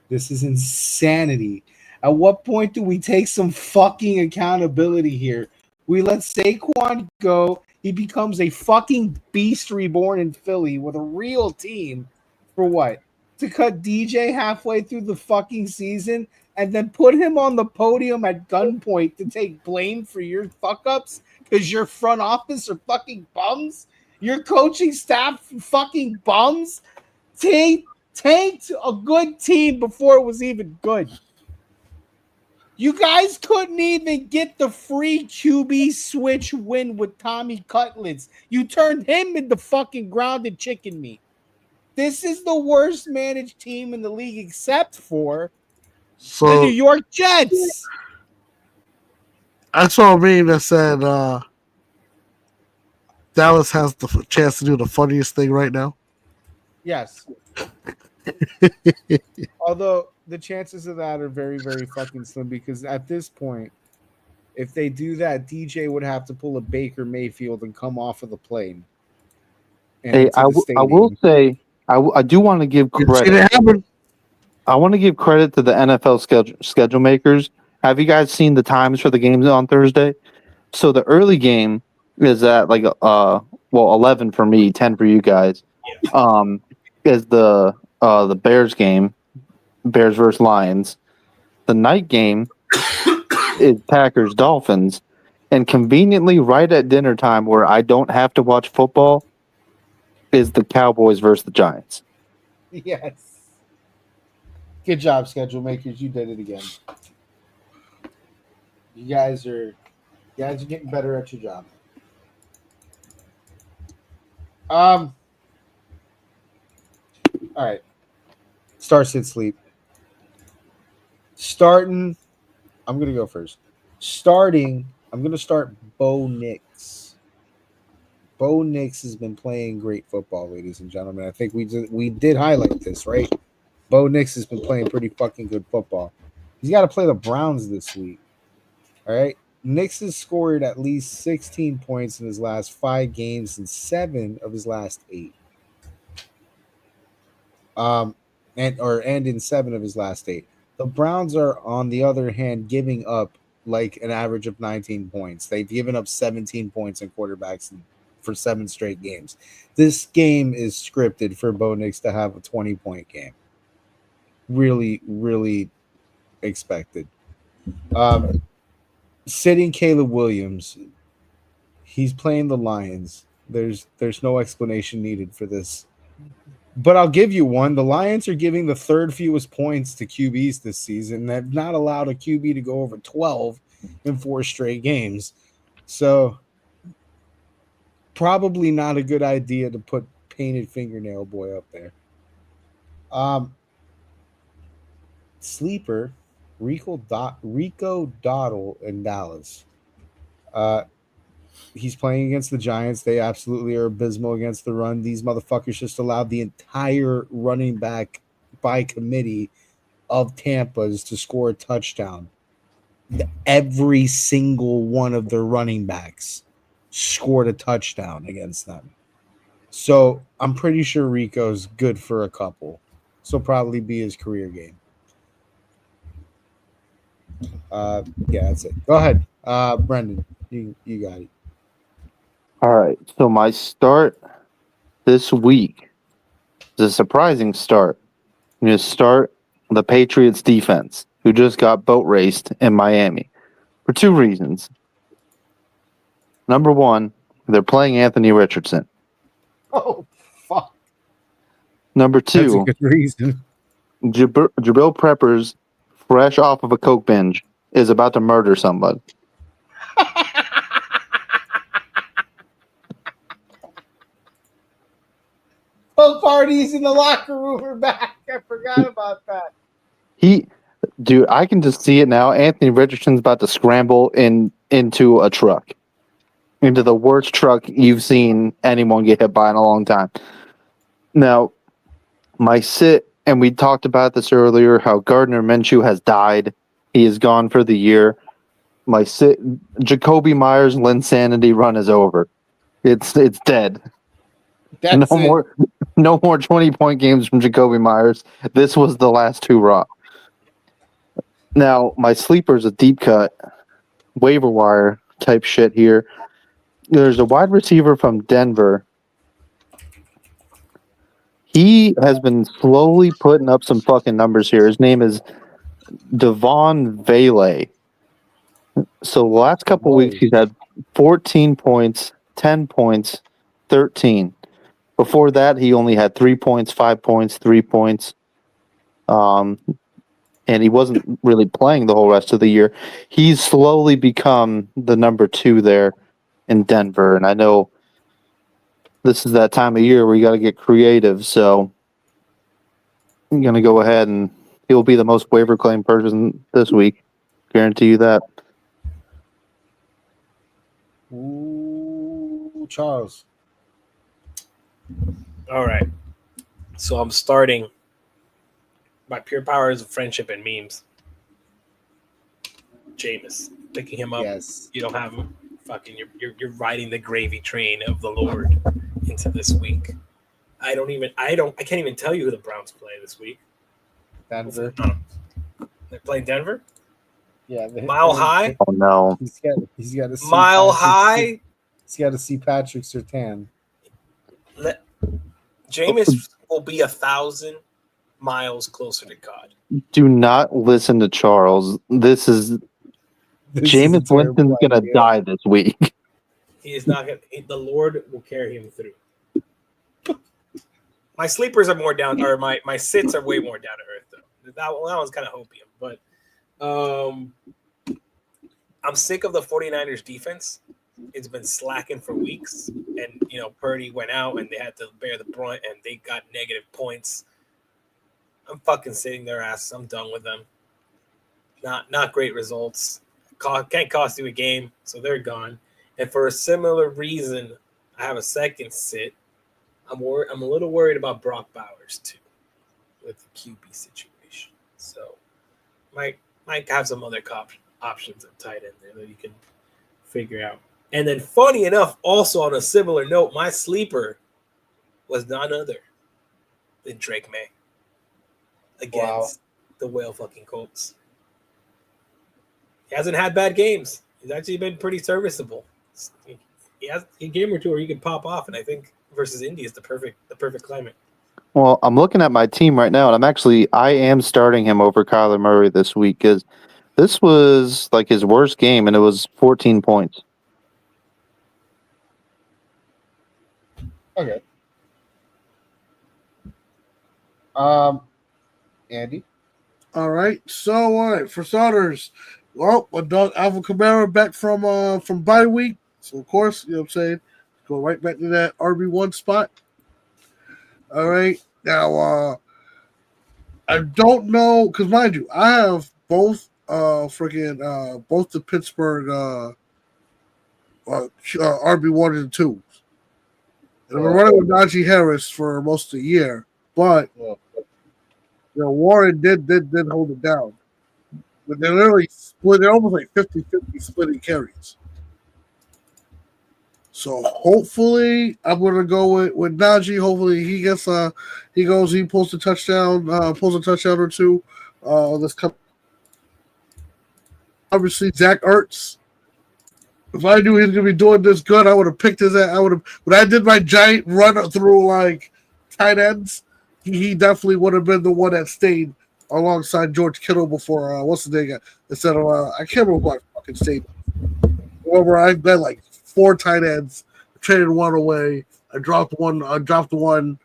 This is insanity. At what point do we take some fucking accountability here? We let Saquon go. He becomes a fucking beast reborn in Philly with a real team. For what? To cut DJ halfway through the fucking season and then put him on the podium at gunpoint to take blame for your fuck-ups because your front office are fucking bums? Your coaching staff fucking bums? Tanked a good team before it was even good. You guys couldn't even get the free QB switch win with Tommy Cutlets. You turned him into fucking grounded chicken meat. This is the worst managed team in the league except for the New York Jets. I saw a meme that said Dallas has the chance to do the funniest thing right now. Yes. Although the chances of that are very, very fucking slim because at this point, if they do that, DJ would have to pull a Baker Mayfield and come off of the plane. Hey, I will say, I do want to give credit. I want to give credit to the NFL schedule makers. Have you guys seen the times for the games on Thursday? So the early game is at 11 for me, 10 for you guys. Is the Bears game, Bears versus Lions. The night game is Packers Dolphins, and conveniently right at dinner time, where I don't have to watch football, is the Cowboys versus the Giants. Yes. Good job, schedule makers. You did it again. You guys are getting better at your job. All right. Start, sit, sleep. Starting, I'm going to go first. Starting, I'm going to start Bo Nix. Bo Nix has been playing great football, ladies and gentlemen. I think we did highlight this, right? Bo Nix has been playing pretty fucking good football. He's got to play the Browns this week. All right. Nix has scored at least 16 points in his last 5 games and 7 of his last 8. And in 7 of his last 8. The Browns are, on the other hand, giving up like an average of 19 points. They've given up 17 points in quarterbacks for 7 straight games. This game is scripted for Bo Nix to have a 20-point game. Really, really expected. Sitting Caleb Williams, he's playing the Lions. There's no explanation needed for this. But I'll give you one. The Lions are giving the 3rd fewest points to QBs this season. They've not allowed a QB to go over 12 in 4 straight games. So probably not a good idea to put painted fingernail boy up there. Sleeper, Rico Dottle in Dallas. He's playing against the Giants. They absolutely are abysmal against the run. These motherfuckers just allowed the entire running back by committee of Tampa's to score a touchdown. Every single one of their running backs scored a touchdown against them. So I'm pretty sure Rico's good for a couple. So probably be his career game. Yeah, that's it. Go ahead. Brendan, you got it. All right. So my start this week is a surprising start. I'm going to start the Patriots defense, who just got boat raced in Miami for 2 reasons. Number 1, they're playing Anthony Richardson. Oh, fuck. Number 2, that's a good reason. Jabril Peppers, fresh off of a coke binge, is about to murder somebody. Both parties in the locker room are back. I forgot about that. Dude, I can just see it now. Anthony Richardson's about to scramble into a truck. Into the worst truck you've seen anyone get hit by in a long time. Now, my sit, and we talked about this earlier, how Gardner Minshew has died. He is gone for the year. My sit, Jacoby Myers' Linsanity run is over. It's dead. That's no more 20-point games from Jacoby Myers. This was the last 2 raw. Now, my sleeper is a deep cut, waiver wire type shit here. There's a wide receiver from Denver. He has been slowly putting up some fucking numbers here. His name is Devon Vele. So the last couple weeks, he's had 14 points, 10 points, 13. Before that, he only had 3 points, 5 points, 3 points. And he wasn't really playing the whole rest of the year. He's slowly become the number 2 there in Denver. And I know this is that time of year where you got to get creative. So I'm going to go ahead and he'll be the most waiver claim person this week. Guarantee you that. Ooh, Charles. All right. So I'm starting by pure powers of friendship and memes. Jameis, picking him up. Yes. You don't have him. Fucking, you're riding the gravy train of the Lord into this week. I can't even tell you who the Browns play this week. Denver. They're playing Denver. Yeah. Mile High. Oh no. He's got to see Mile High. He's got to see Patrick Surtain. Jameis will be 1,000 miles closer to God. Do not listen to Charles. This Jameis Winston's gonna die this week. He is not gonna. The Lord will carry him through. My sleepers are more down, or my sits are way more down to earth though. That one's kind of hopium, but I'm sick of the 49ers defense. It's been slacking for weeks, and Purdy went out, and they had to bear the brunt, and they got negative points I'm fucking sitting their ass. I'm done with them. Not great results. Can't cost you a game, so they're gone. And for a similar reason, I have a second sit. I'm a little worried about Brock Bowers too, with the QB situation. So might have some other options at tight end there that you can figure out. And then, funny enough, also on a similar note, my sleeper was none other than Drake May against the whale fucking Colts. He hasn't had bad games. He's actually been pretty serviceable. He has a game or two where he can pop off, and I think versus Indy is the perfect climate. Well, I'm looking at my team right now, and I am starting him over Kyler Murray this week because this was like his worst game, and it was 14 points. Okay. Andy? All right. So, all right, for starters, well, my dog Alvin Kamara back from bye week. So, of course, you know what I'm saying? Go right back to that RB1 spot. All right. Now, I don't know, because mind you, I have both both the Pittsburgh RB1 and 2s. And I've been running with Najee Harris for most of the year, but Warren did hold it down. But they're literally split. They're almost like 50-50 splitting carries. So hopefully I'm gonna go with Najee. Hopefully he gets he pulls a touchdown or two. This come obviously Zach Ertz. If I knew he was gonna be doing this good, I would have picked his. I would have when I did my giant run through like tight ends. He definitely would have been the one that stayed alongside George Kittle before what's the name instead of I can't remember who I fucking stayed. Remember I bet like 4 tight ends, traded one away. I dropped one, and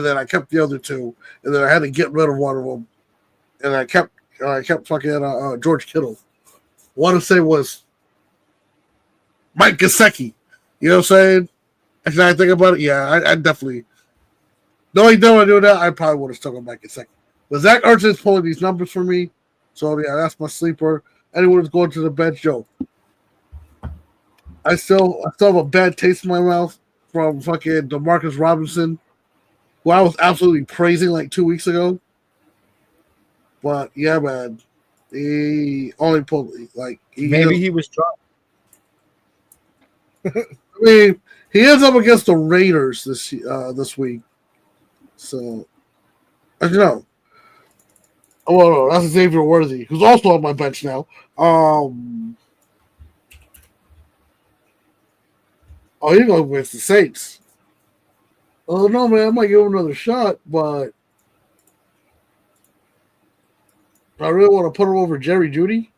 then I kept the other 2, and then I had to get rid of one of them, and I kept fucking George Kittle. Want to say was Mike Gesicki. You know what I'm saying? If I think about it, yeah, I definitely. No, he didn't do that. I probably would have stuck with Mike Gesicki. But Zach Ertz is pulling these numbers for me, so yeah, that's my sleeper. Anyone who's going to the bench, Joe. I still have a bad taste in my mouth from fucking DeMarcus Robinson, who I was absolutely praising like 2 weeks ago. But yeah, man, he only pulled like maybe he was drunk. I mean, he ends up against the Raiders this week, so I don't know. Well, that's Xavier Worthy, who's also on my bench now. Oh, you're going with the Saints. Oh, no, man. I might give him another shot, but I really want to put him over Jerry Jeudy.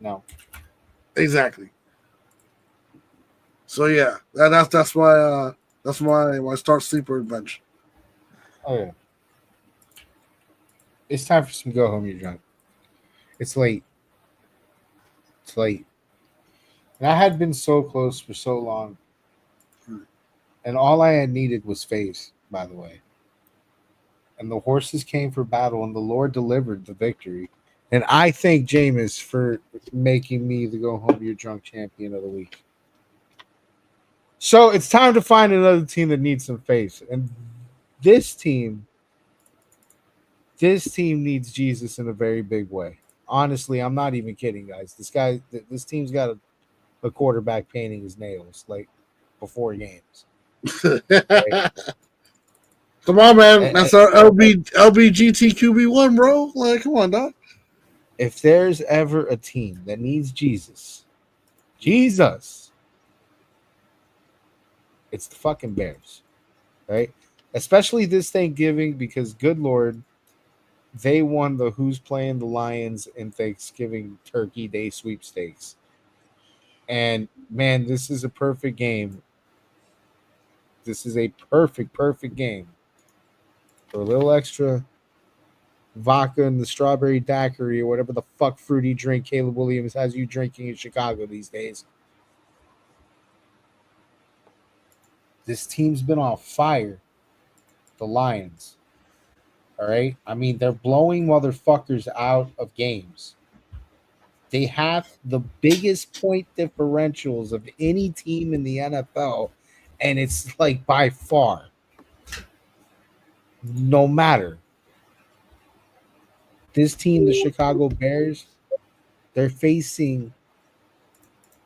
No. Exactly. So, yeah, that's my start sleeper bench. Oh, yeah. It's time for some go home, you're drunk. It's late. And I had been so close for so long. And all I had needed was faith, by the way. And the horses came for battle, and the Lord delivered the victory. And I thank Jameis for making me the go home, you're drunk champion of the week. So it's time to find another team that needs some faith. And this team needs Jesus in a very big way. Honestly, I'm not even kidding, guys. This team's got a quarterback painting his nails like before games. Right? Come on, man. That's our LBGTQB1, bro. Like, come on, dog. If there's ever a team that needs Jesus, it's the fucking Bears, right? Especially this Thanksgiving because, good Lord, they won the Who's Playing the Lions in Thanksgiving Turkey Day sweepstakes. And, man, this is a perfect game. This is a perfect game. For a little extra vodka and the strawberry daiquiri or whatever the fuck fruity drink Caleb Williams has you drinking in Chicago these days. This team's been on fire. The Lions. All right. I mean, they're blowing motherfuckers out of games. They have the biggest point differentials of any team in the NFL, and it's like by far. No matter. This team, the Chicago Bears, they're facing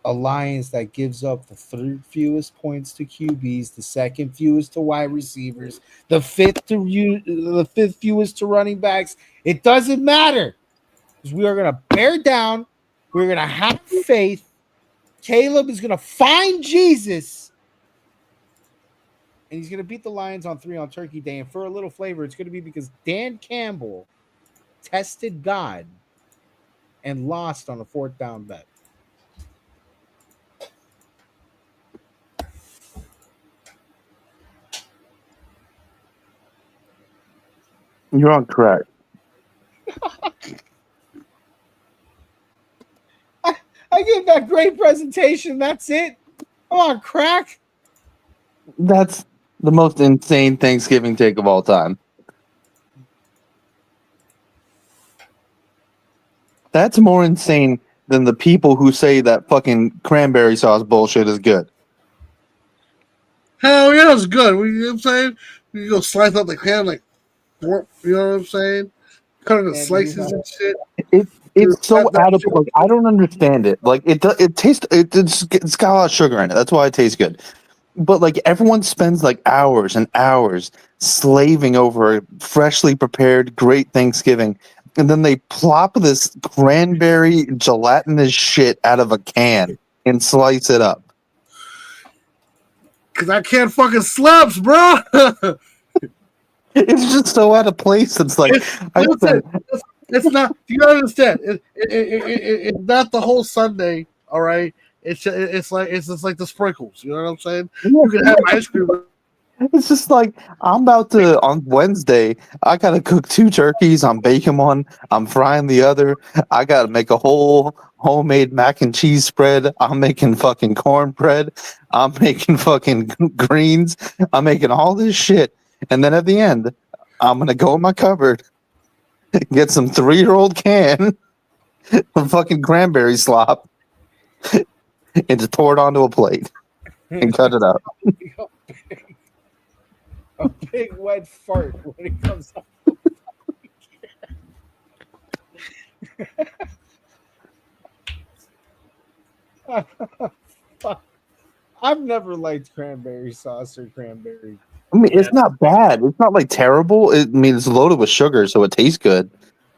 a Lions that gives up the third fewest points to QBs, the second fewest to wide receivers, the fifth fewest to running backs. It doesn't matter because we are going to bear down. We're going to have faith. Caleb is going to find Jesus, and he's going to beat the Lions on 3 on Turkey Day. And for a little flavor, it's going to be because Dan Campbell tested God and lost on a 4th down bet. You're on track. I gave that great presentation. That's it. Come on, crack. That's the most insane Thanksgiving take of all time. That's more insane than the people who say that fucking cranberry sauce bullshit is good. Hell yeah, it's good. You know what I'm saying? You go slice up the ham like, you know what I'm saying? Cut it in slices and shit. It's so out of like I don't understand it. Like it tastes it's got a lot of sugar in it. That's why it tastes good. But like everyone spends like hours and hours slaving over a freshly prepared great Thanksgiving, and then they plop this cranberry gelatinous shit out of a can and slice it up. Cause I can't fucking slaps, bro. It's just so out of place. It's like it's not. You gotta understand. It's not the whole Sunday. All right. It's just like the sprinkles. You know what I'm saying? You can have ice cream. It's just like I'm about to on Wednesday. I gotta cook 2 turkeys. I'm baking one. I'm frying the other. I gotta make a whole homemade mac and cheese spread. I'm making fucking cornbread. I'm making fucking greens. I'm making all this shit. And then at the end, I'm gonna go in my cupboard, get some 3-year-old can of fucking cranberry slop, and just pour it onto a plate and cut it up. A big wet fart when it comes out. Fuck. I've never liked cranberry sauce or cranberry. I mean, it's not bad. It's not like terrible. I mean, it's loaded with sugar, so it tastes good.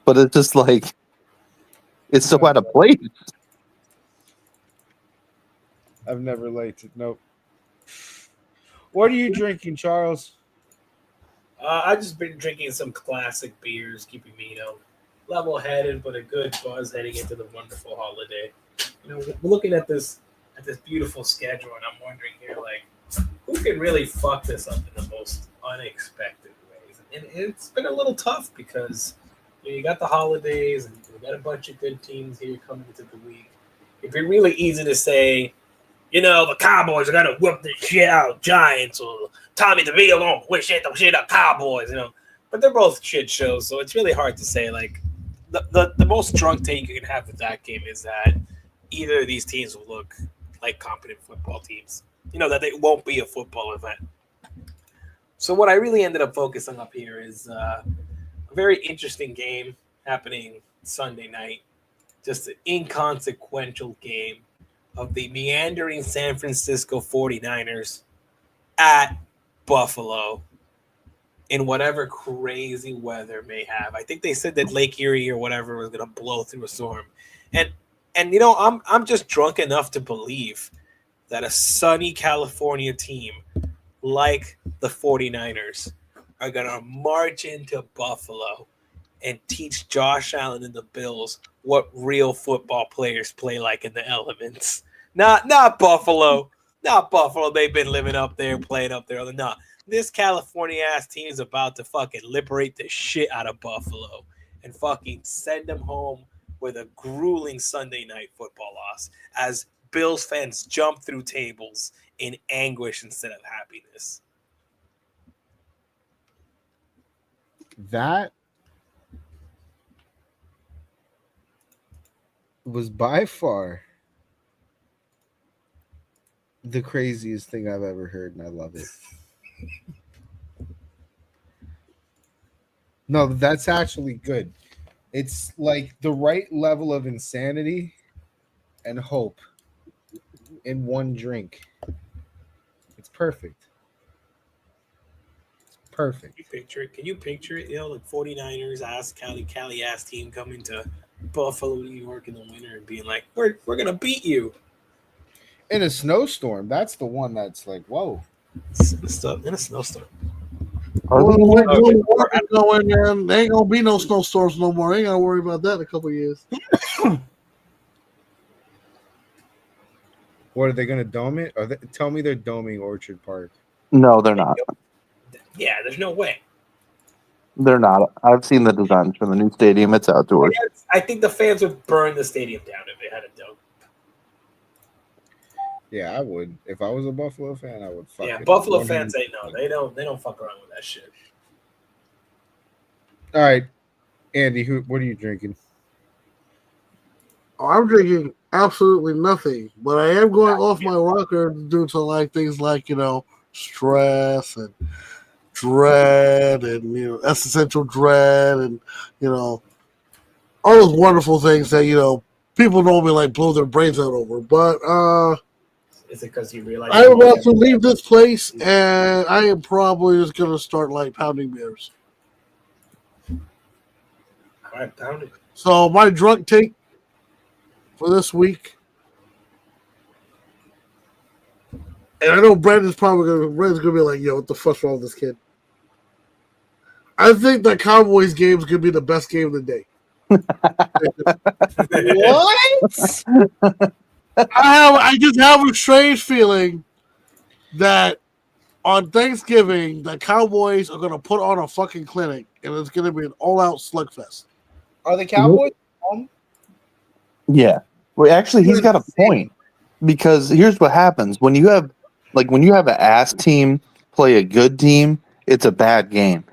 But it's just like it's so out of place. I've never liked it. Nope. What are you drinking, Charles? I've just been drinking some classic beers, keeping me, level-headed, but a good buzz heading into the wonderful holiday. We're looking at this beautiful schedule, and I'm wondering here, like, who can really fuck this up in the most unexpected ways? And it's been a little tough because you got the holidays, and we got a bunch of good teams here coming into the week. It'd be really easy to say, the Cowboys are gonna whoop the shit out of Giants, or Tommy DeVito gonna push the shit out of Cowboys, But they're both shit shows, so it's really hard to say. Like the most drunk take you can have with that game is that either of these teams will look like competent football teams. That they won't be a football event. So what I really ended up focusing up here is a very interesting game happening Sunday night. Just an inconsequential game of the meandering San Francisco 49ers at Buffalo in whatever crazy weather may have. I think they said that Lake Erie or whatever was going to blow through a storm. And I'm just drunk enough to believe that a sunny California team like the 49ers are going to march into Buffalo and teach Josh Allen and the Bills what real football players play like in the elements. Not Buffalo. Not Buffalo. They've been living up there, playing up there. No, this California-ass team is about to fucking liberate the shit out of Buffalo and fucking send them home with a grueling Sunday night football loss as Bills fans jump through tables in anguish instead of happiness. That was by far the craziest thing I've ever heard, and I love it. No, that's actually good. It's like the right level of insanity and hope in one drink. It's perfect. It's perfect. You picture it? Can you picture it? Like 49ers ass Cali ass team coming to Buffalo, New York in the winter and being like, "We're gonna beat you." In a snowstorm, that's the one that's like, whoa. In a snowstorm. Go in there. There ain't gonna be no snowstorms no more. Ain't gotta worry about that in a couple of years. What are they going to dome it? Tell me they're doming Orchard Park. No, they're not. Yeah, there's no way. They're not. I've seen the designs for the new stadium. It's outdoors. I think the fans would burn the stadium down if they had a dome. Yeah, I would. If I was a Buffalo fan, I would fuck Yeah, it. Buffalo fans say no. They don't fuck around with that shit. All right, Andy, what are you drinking? Oh, I'm drinking absolutely nothing, but I am going off my rocker due to like things like stress and dread and existential dread and all those wonderful things that people normally like blow their brains out over. But is it because you realize I'm about to leave this place and I am probably just gonna start like pounding beers. All right, pound it. So my drunk take for this week, and I know Brandon's gonna be like, "Yo, what the fuck's wrong with this kid?" I think the Cowboys game is gonna be the best game of the day. What? I just have a strange feeling that on Thanksgiving the Cowboys are gonna put on a fucking clinic, and it's gonna be an all-out slugfest. Are the Cowboys home? Yeah. Well, actually, he's got a point because here's what happens when you have an ass team play a good team, it's a bad game.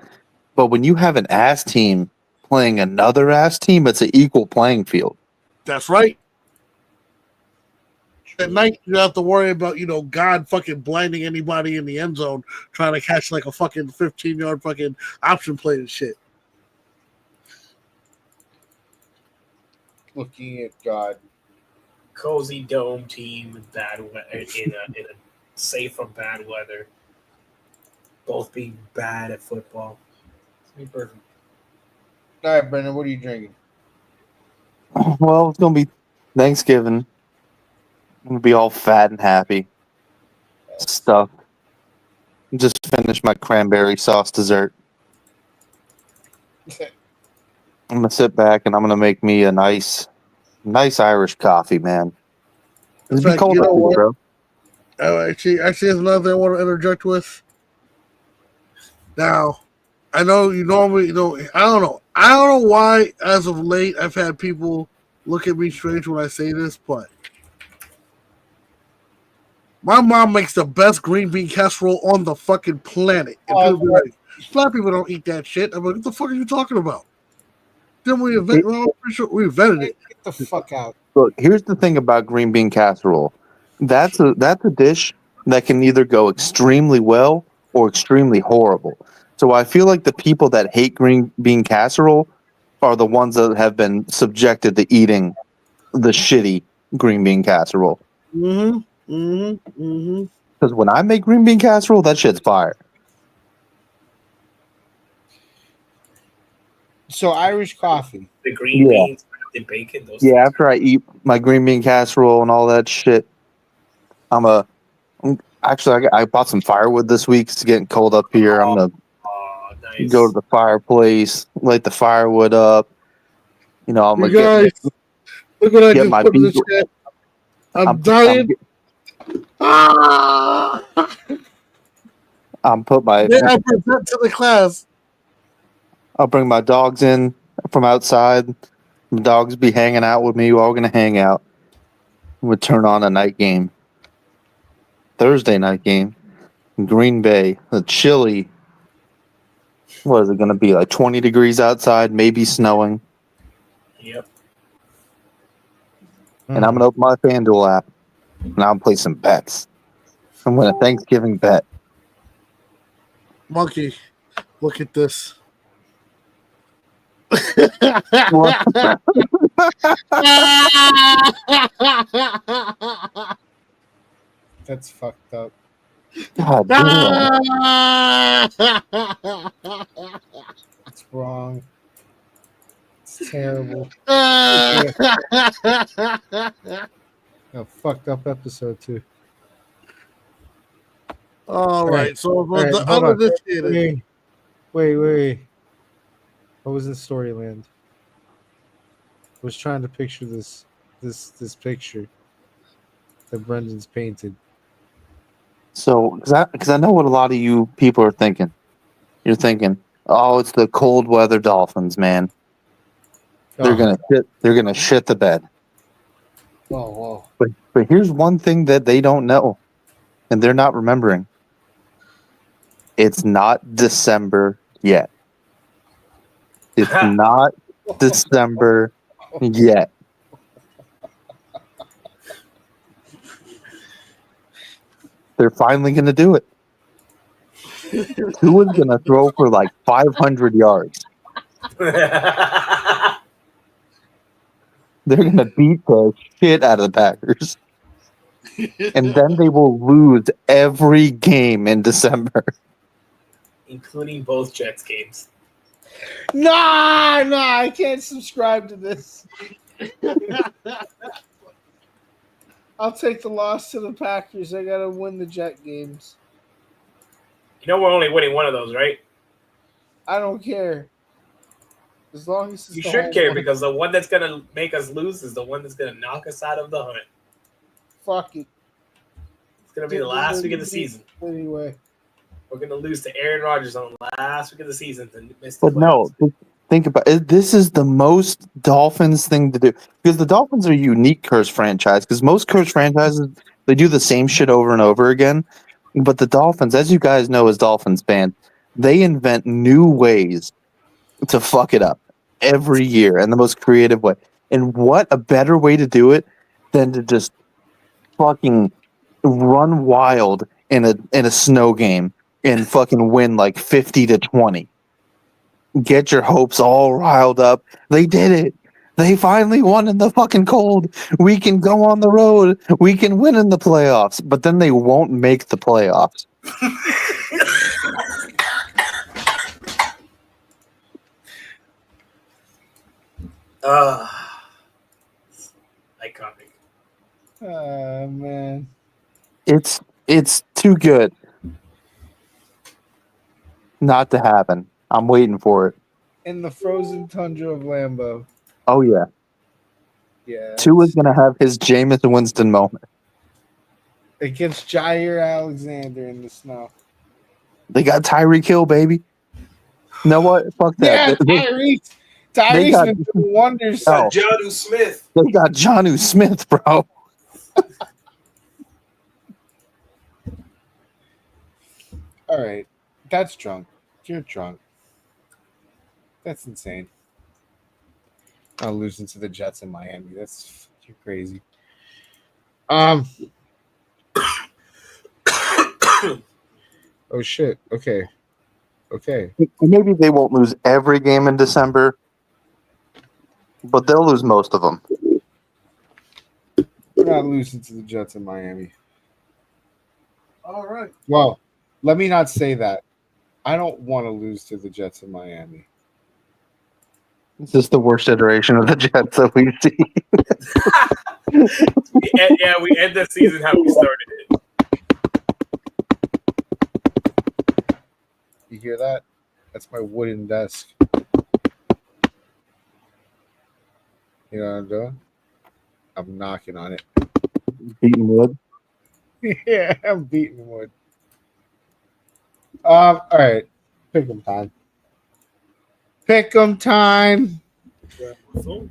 But when you have an ass team playing another ass team, it's an equal playing field. That's right. At night, you don't have to worry about, God fucking blinding anybody in the end zone trying to catch like a fucking 15-yard fucking option play and shit. Looking at God. Cozy dome team with bad weather in a safe from bad weather. Both being bad at football. It's gonna be perfect. All right, Brendan, what are you drinking? Well, it's gonna be Thanksgiving. I'm gonna be all fat and happy. Stuff. Just finished my cranberry sauce dessert. I'm gonna sit back and I'm gonna make me a nice Irish coffee, man. It'd be cold up here, bro. Actually, there's another thing I want to interject with. Now, I know you normally, I don't know why, as of late, I've had people look at me strange when I say this, but my mom makes the best green bean casserole on the fucking planet. And people be like, black people don't eat that shit. I'm like, what the fuck are you talking about? Then we invented it. Get the fuck out. Look, here's the thing about green bean casserole. That's a dish that can either go extremely well or extremely horrible. So I feel like the people that hate green bean casserole are the ones that have been subjected to eating the shitty green bean casserole. Because when I make green bean casserole, that shit's fire. So Irish coffee. The green beans, the bacon, those things. After I eat my green bean casserole and all that shit, I bought some firewood this week. It's getting cold up here. I'm gonna go to the fireplace, light the firewood up. I'm gonna look what I just put in the chat. I'm dying. I'm put my. I present to the class. I'll bring my dogs in from outside. The dogs be hanging out with me. We're all gonna hang out. We'll turn on a night game. Thursday night game in Green Bay. A chilly What is it going to be? Like 20 degrees outside, maybe snowing. Yep. And I'm going to open my FanDuel app. And I'll play some bets. I'm going to Thanksgiving bet. Monkey, look at this. That's fucked up. God damn. It's wrong. It's terrible. A fucked up episode too. All right. So All right, the hold on. uninitiated. Wait. What was in Storyland? I was trying to picture this picture that Brendan's painted. So, because I know what a lot of you people are thinking. You're thinking, oh, it's the cold weather Dolphins, man. They're gonna shit the bed. Whoa. But here's one thing that they don't know, and they're not remembering. It's not December yet. It's not December yet. They're finally going to do it. Tua's going to throw for like 500 yards. They're going to beat the shit out of the Packers. And then they will lose every game in December. Including both Jets games. No, I can't subscribe to this. I'll take the loss to the Packers. I gotta win the Jet games. You know we're only winning one of those, right? I don't care. As long as it's you the should home care one. because the one that's gonna make us lose is the one that's gonna knock us out of the hunt. Fuck it. It's gonna be the last week of the season. Anyway. We're going to lose to Aaron Rodgers on the last week of the season to miss the But no, think about it. This is the most Dolphins thing to do because the Dolphins are a unique curse franchise because most curse franchises, they do the same shit over and over again. But the Dolphins, as you guys know as Dolphins fans, they invent new ways to fuck it up every year in the most creative way. And what a better way to do it than to just fucking run wild in a snow game and fucking win like 50-20. Get your hopes all riled up. They did it. They finally won in the fucking cold. We can go on the road. We can win in the playoffs. But then they won't make the playoffs. Iconic. Man. It's too good not to happen. I'm waiting for it. In the frozen tundra of Lambeau. Oh yeah. Yeah. Tua's gonna have his Jameis Winston moment. Against Jair Alexander in the snow. They got Tyreek Hill, baby. You know what? Fuck that. Yeah, Tyreek's been doing wonders. Oh. Jonnu Smith. They got Jonnu Smith, bro. All right. That's drunk. You're drunk. That's insane. I'll losing to the Jets in Miami. You're crazy. Oh shit. Okay. Maybe they won't lose every game in December, but they'll lose most of them. We're not losing to the Jets in Miami. All right. Well, let me not say that. I don't want to lose to the Jets in Miami. This is the worst iteration of the Jets that we see. We end the season how we started it. You hear that? That's my wooden desk. You know what I'm doing? I'm knocking on it. Beating wood? Yeah, I'm beating wood. All right. Pick 'em time. Pick 'em time. All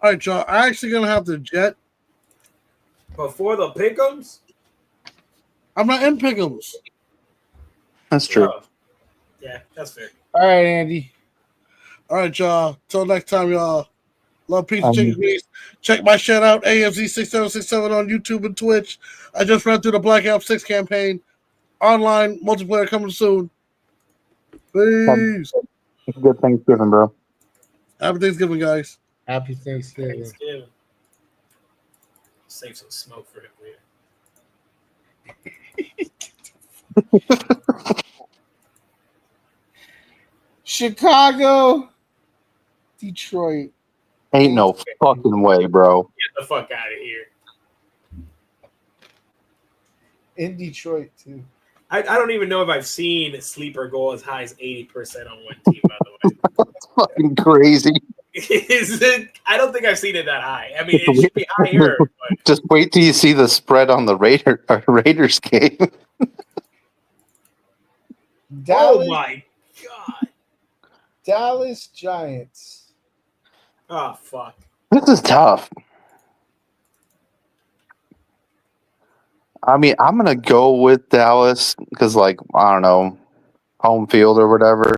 right, y'all. I'm actually gonna have the Jet. Before the pick'ems? I'm not in pick'ems. That's true. Yeah, that's fair. All right, Andy. All right, y'all. Till next time, y'all. Love, peace, and chicken grease. Check my shit out, AFZ6767 on YouTube and Twitch. I just ran through the Black Ops 6 campaign. Online multiplayer coming soon. Peace. Good Thanksgiving, bro. Happy Thanksgiving, guys. Happy Thanksgiving. Save some smoke for him later. Chicago, Detroit. Ain't no fucking way, bro. Get the fuck out of here. In Detroit, too. I don't even know if I've seen Sleeper go as high as 80% on one team, by the way. That's fucking crazy. Is it? I don't think I've seen it that high. I mean, it should be higher. But... Just wait till you see the spread on the Raiders game. Dallas, oh my god! Dallas Giants. Oh fuck! This is tough. I mean, I'm gonna go with Dallas because, like, I don't know, home field or whatever.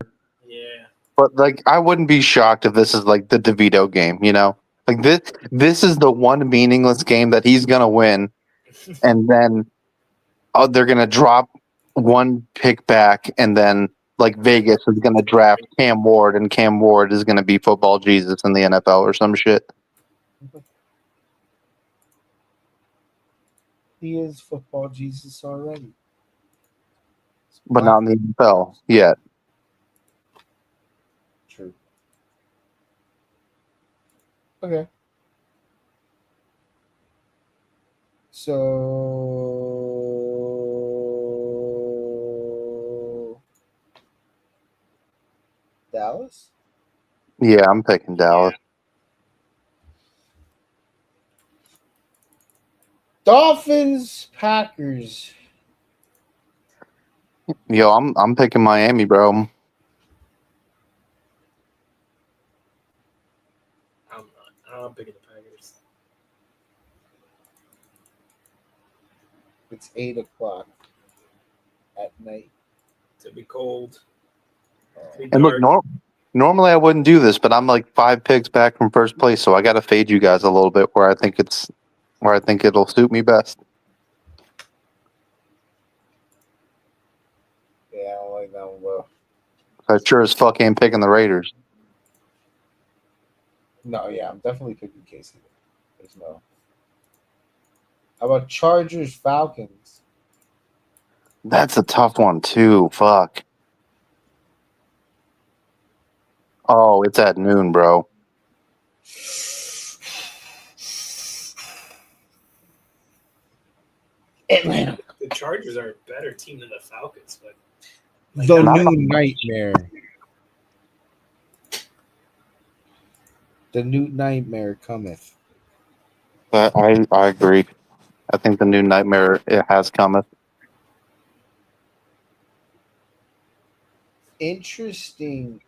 Yeah. But like, I wouldn't be shocked if this is like the DeVito game. You know, like this is the one meaningless game that he's gonna win, and then they're gonna drop one pick back, and then like Vegas is gonna draft Cam Ward, and Cam Ward is gonna be football Jesus in the NFL or some shit. He is football Jesus already. But not in the NFL yet. True. Okay. So Dallas? Yeah, I'm picking Dallas. Dolphins, Packers. Yo, I'm picking Miami, bro. I'm picking the Packers. It's 8:00 at night. To be cold. And look, normally I wouldn't do this, but I'm like 5 picks back from first place, so I got to fade you guys a little bit where I think it'll suit me best. Yeah, I don't like that one, bro. I sure as fuck ain't picking the Raiders. No, yeah, I'm definitely picking KC. There's no. How about Chargers, Falcons? That's a tough one too. Fuck. Oh, it's at noon, bro. Atlanta. The Chargers are a better team than the Falcons, but The new nightmare. The new nightmare cometh. I agree. I think the new nightmare it has cometh. Interesting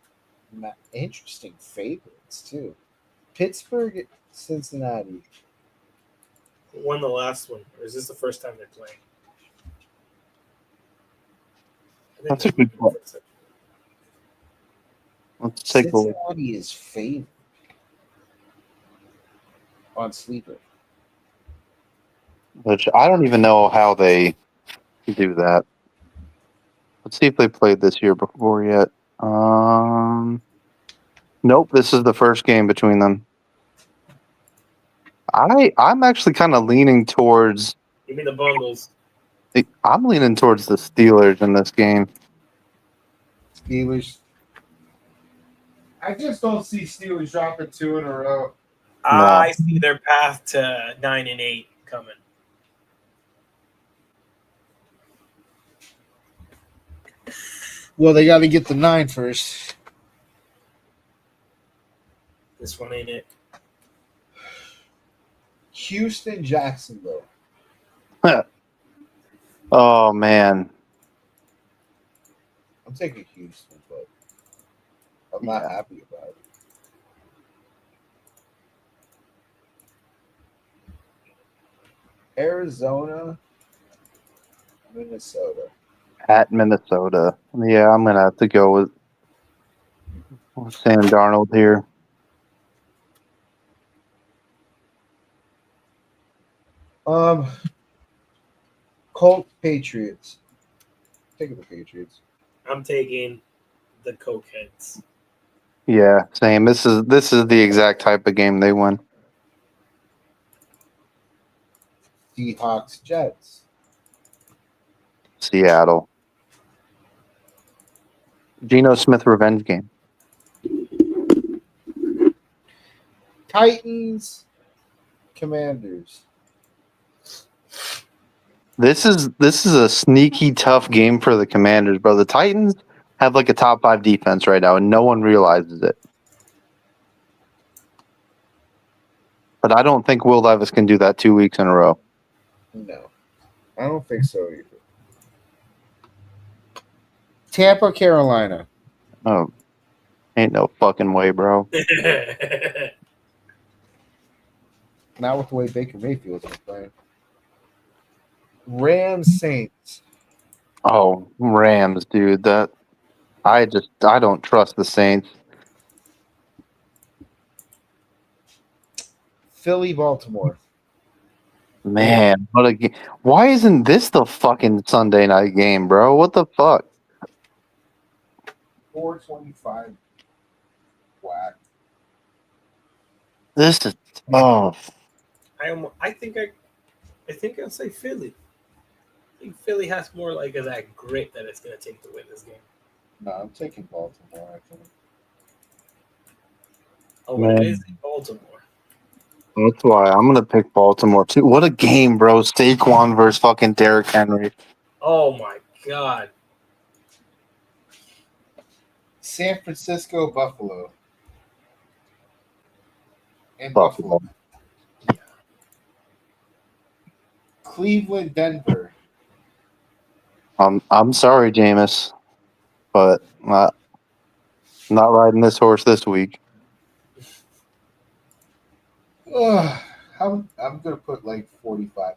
favorites too. Pittsburgh, Cincinnati. who won the last one? Or is this the first time they're playing? That's a good point. Let's take a look. Cincinnati is favored on Sleeper. Which I don't even know how they do that. Let's see if they played this year before yet. Nope, this is the first game between them. I'm actually kind of leaning towards. Give me the Bungles. I'm leaning towards the Steelers in this game. Steelers. I just don't see Steelers dropping 2 in a row. I see their path to 9-8 coming. Well, they got to get the 9 first. This one ain't it. Houston, Jacksonville. Oh man, I'm taking Houston, but I'm not happy about it. Arizona, Minnesota. at Minnesota. Yeah, I'm gonna have to go with. Sam Darnold here. Colt Patriots. Taking the Patriots. I'm taking the Cokeheads. Yeah, same. This is the exact type of game they win. Seahawks Jets. Seattle. Geno Smith revenge game. Titans Commanders. This is a sneaky tough game for the Commanders, bro. The Titans have like a top 5 defense right now, and no one realizes it. But I don't think Will Levis can do that 2 weeks in a row. No, I don't think so either. Tampa, Carolina. Oh, ain't no fucking way, bro. Not with the way Baker Mayfield's been playing. Rams, Saints. Oh, Rams, dude. I don't trust the Saints. Philly, Baltimore. Man, what a game. Why isn't this the fucking Sunday night game, bro? What the fuck? 425. Whack. This is tough. I think I'll say Philly. I think Philly has more like of that grit that it's going to take to win this game. No, I'm taking Baltimore, I think. Oh, but it is in Baltimore. That's why I'm going to pick Baltimore, too. What a game, bro. Saquon versus fucking Derrick Henry. Oh, my God. San Francisco, Buffalo. And Buffalo. Cleveland, Denver. I'm sorry, Jameis, but not riding this horse this week. I'm gonna put like 45.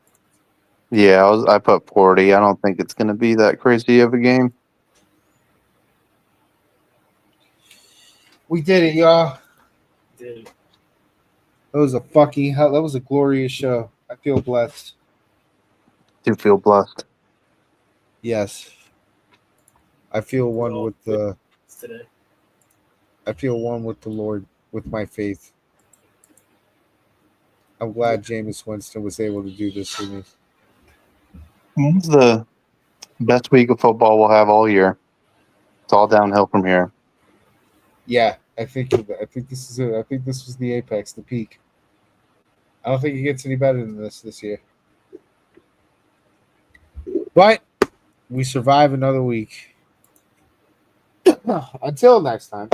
Yeah, I put 40. I don't think it's going to be that crazy of a game. We did it, y'all. Dude. That was a glorious show. I feel blessed. Do feel blessed. Yes. I feel one with the today. I feel one with the Lord, with my faith. I'm glad Jameis Winston was able to do this for me. It's the best week of football we'll have all year. It's all downhill from here. Yeah, I think this is it. I think this was the apex, the peak. I don't think it gets any better than this year. But we survive another week. Until next time.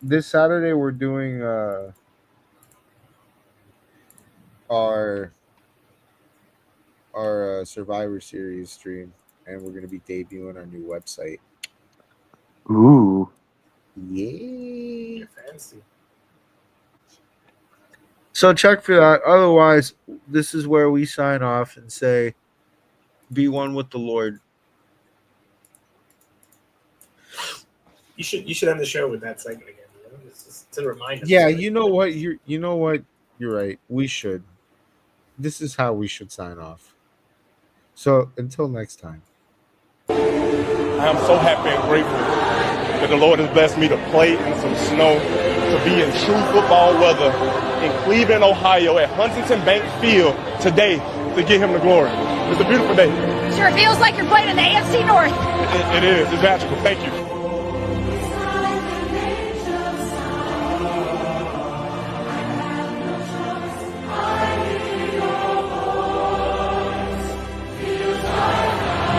This Saturday we're doing our Survivor Series stream, and we're going to be debuting our new website. Ooh. Yeah. Fancy. So check for that. Otherwise, this is where we sign off and say, be one with the Lord. You should end the show with that segment again. You know? It's just to remind us. Yeah, you know what? You're right. We should. This is how we should sign off. So until next time. I am so happy and grateful that the Lord has blessed me to play in some snow, to be in true football weather in Cleveland, Ohio at Huntington Bank Field today to give him the glory. It's a beautiful day. Sure feels like you're playing in the AFC North. It is. It's magical. Thank you.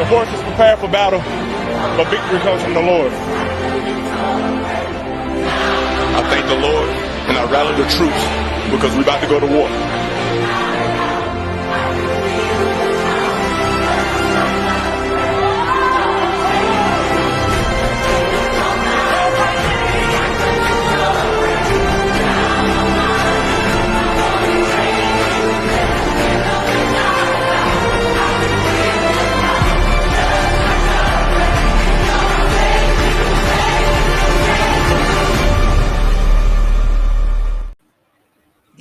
The horse is prepared for battle, but victory comes from the Lord. I thank the Lord and I rally the troops because we're about to go to war.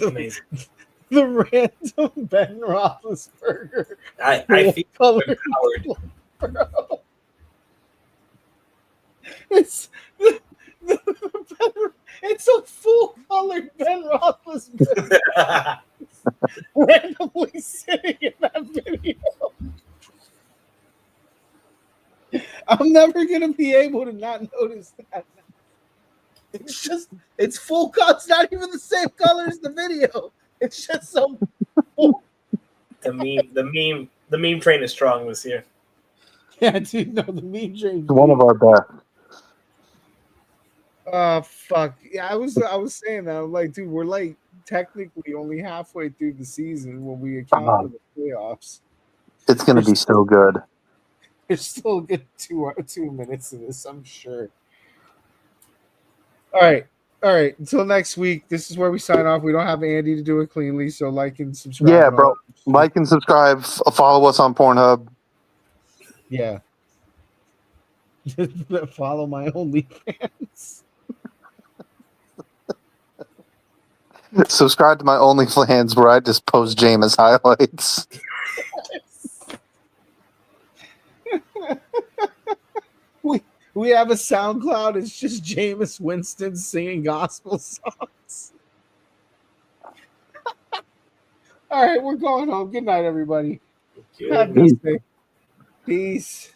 Amazing. The random Ben Roethlisberger. I feel empowered. Bro. It's it's a full colored Ben Roethlisberger randomly sitting in that video. I'm never gonna be able to not notice that. It's full color. It's not even the same color as the video. It's just so. The meme train is strong this year. Yeah, dude. No, the meme train. One of our best. Oh fuck! Yeah, I was saying that. I'm like, dude, we're like technically only halfway through the season when we account for the playoffs. It's going to be so good. There's still a good 2 minutes of this, I'm sure. All right. Until next week, this is where we sign off. We don't have Andy to do it cleanly, so like and subscribe. Yeah, bro. Like and subscribe. Follow us on Pornhub. Yeah. Follow my OnlyFans. Subscribe to my OnlyFans where I just post Jameis highlights. We have a SoundCloud. It's just Jameis Winston singing gospel songs. All right, we're going home. Good night, everybody. Have a nice day. Peace.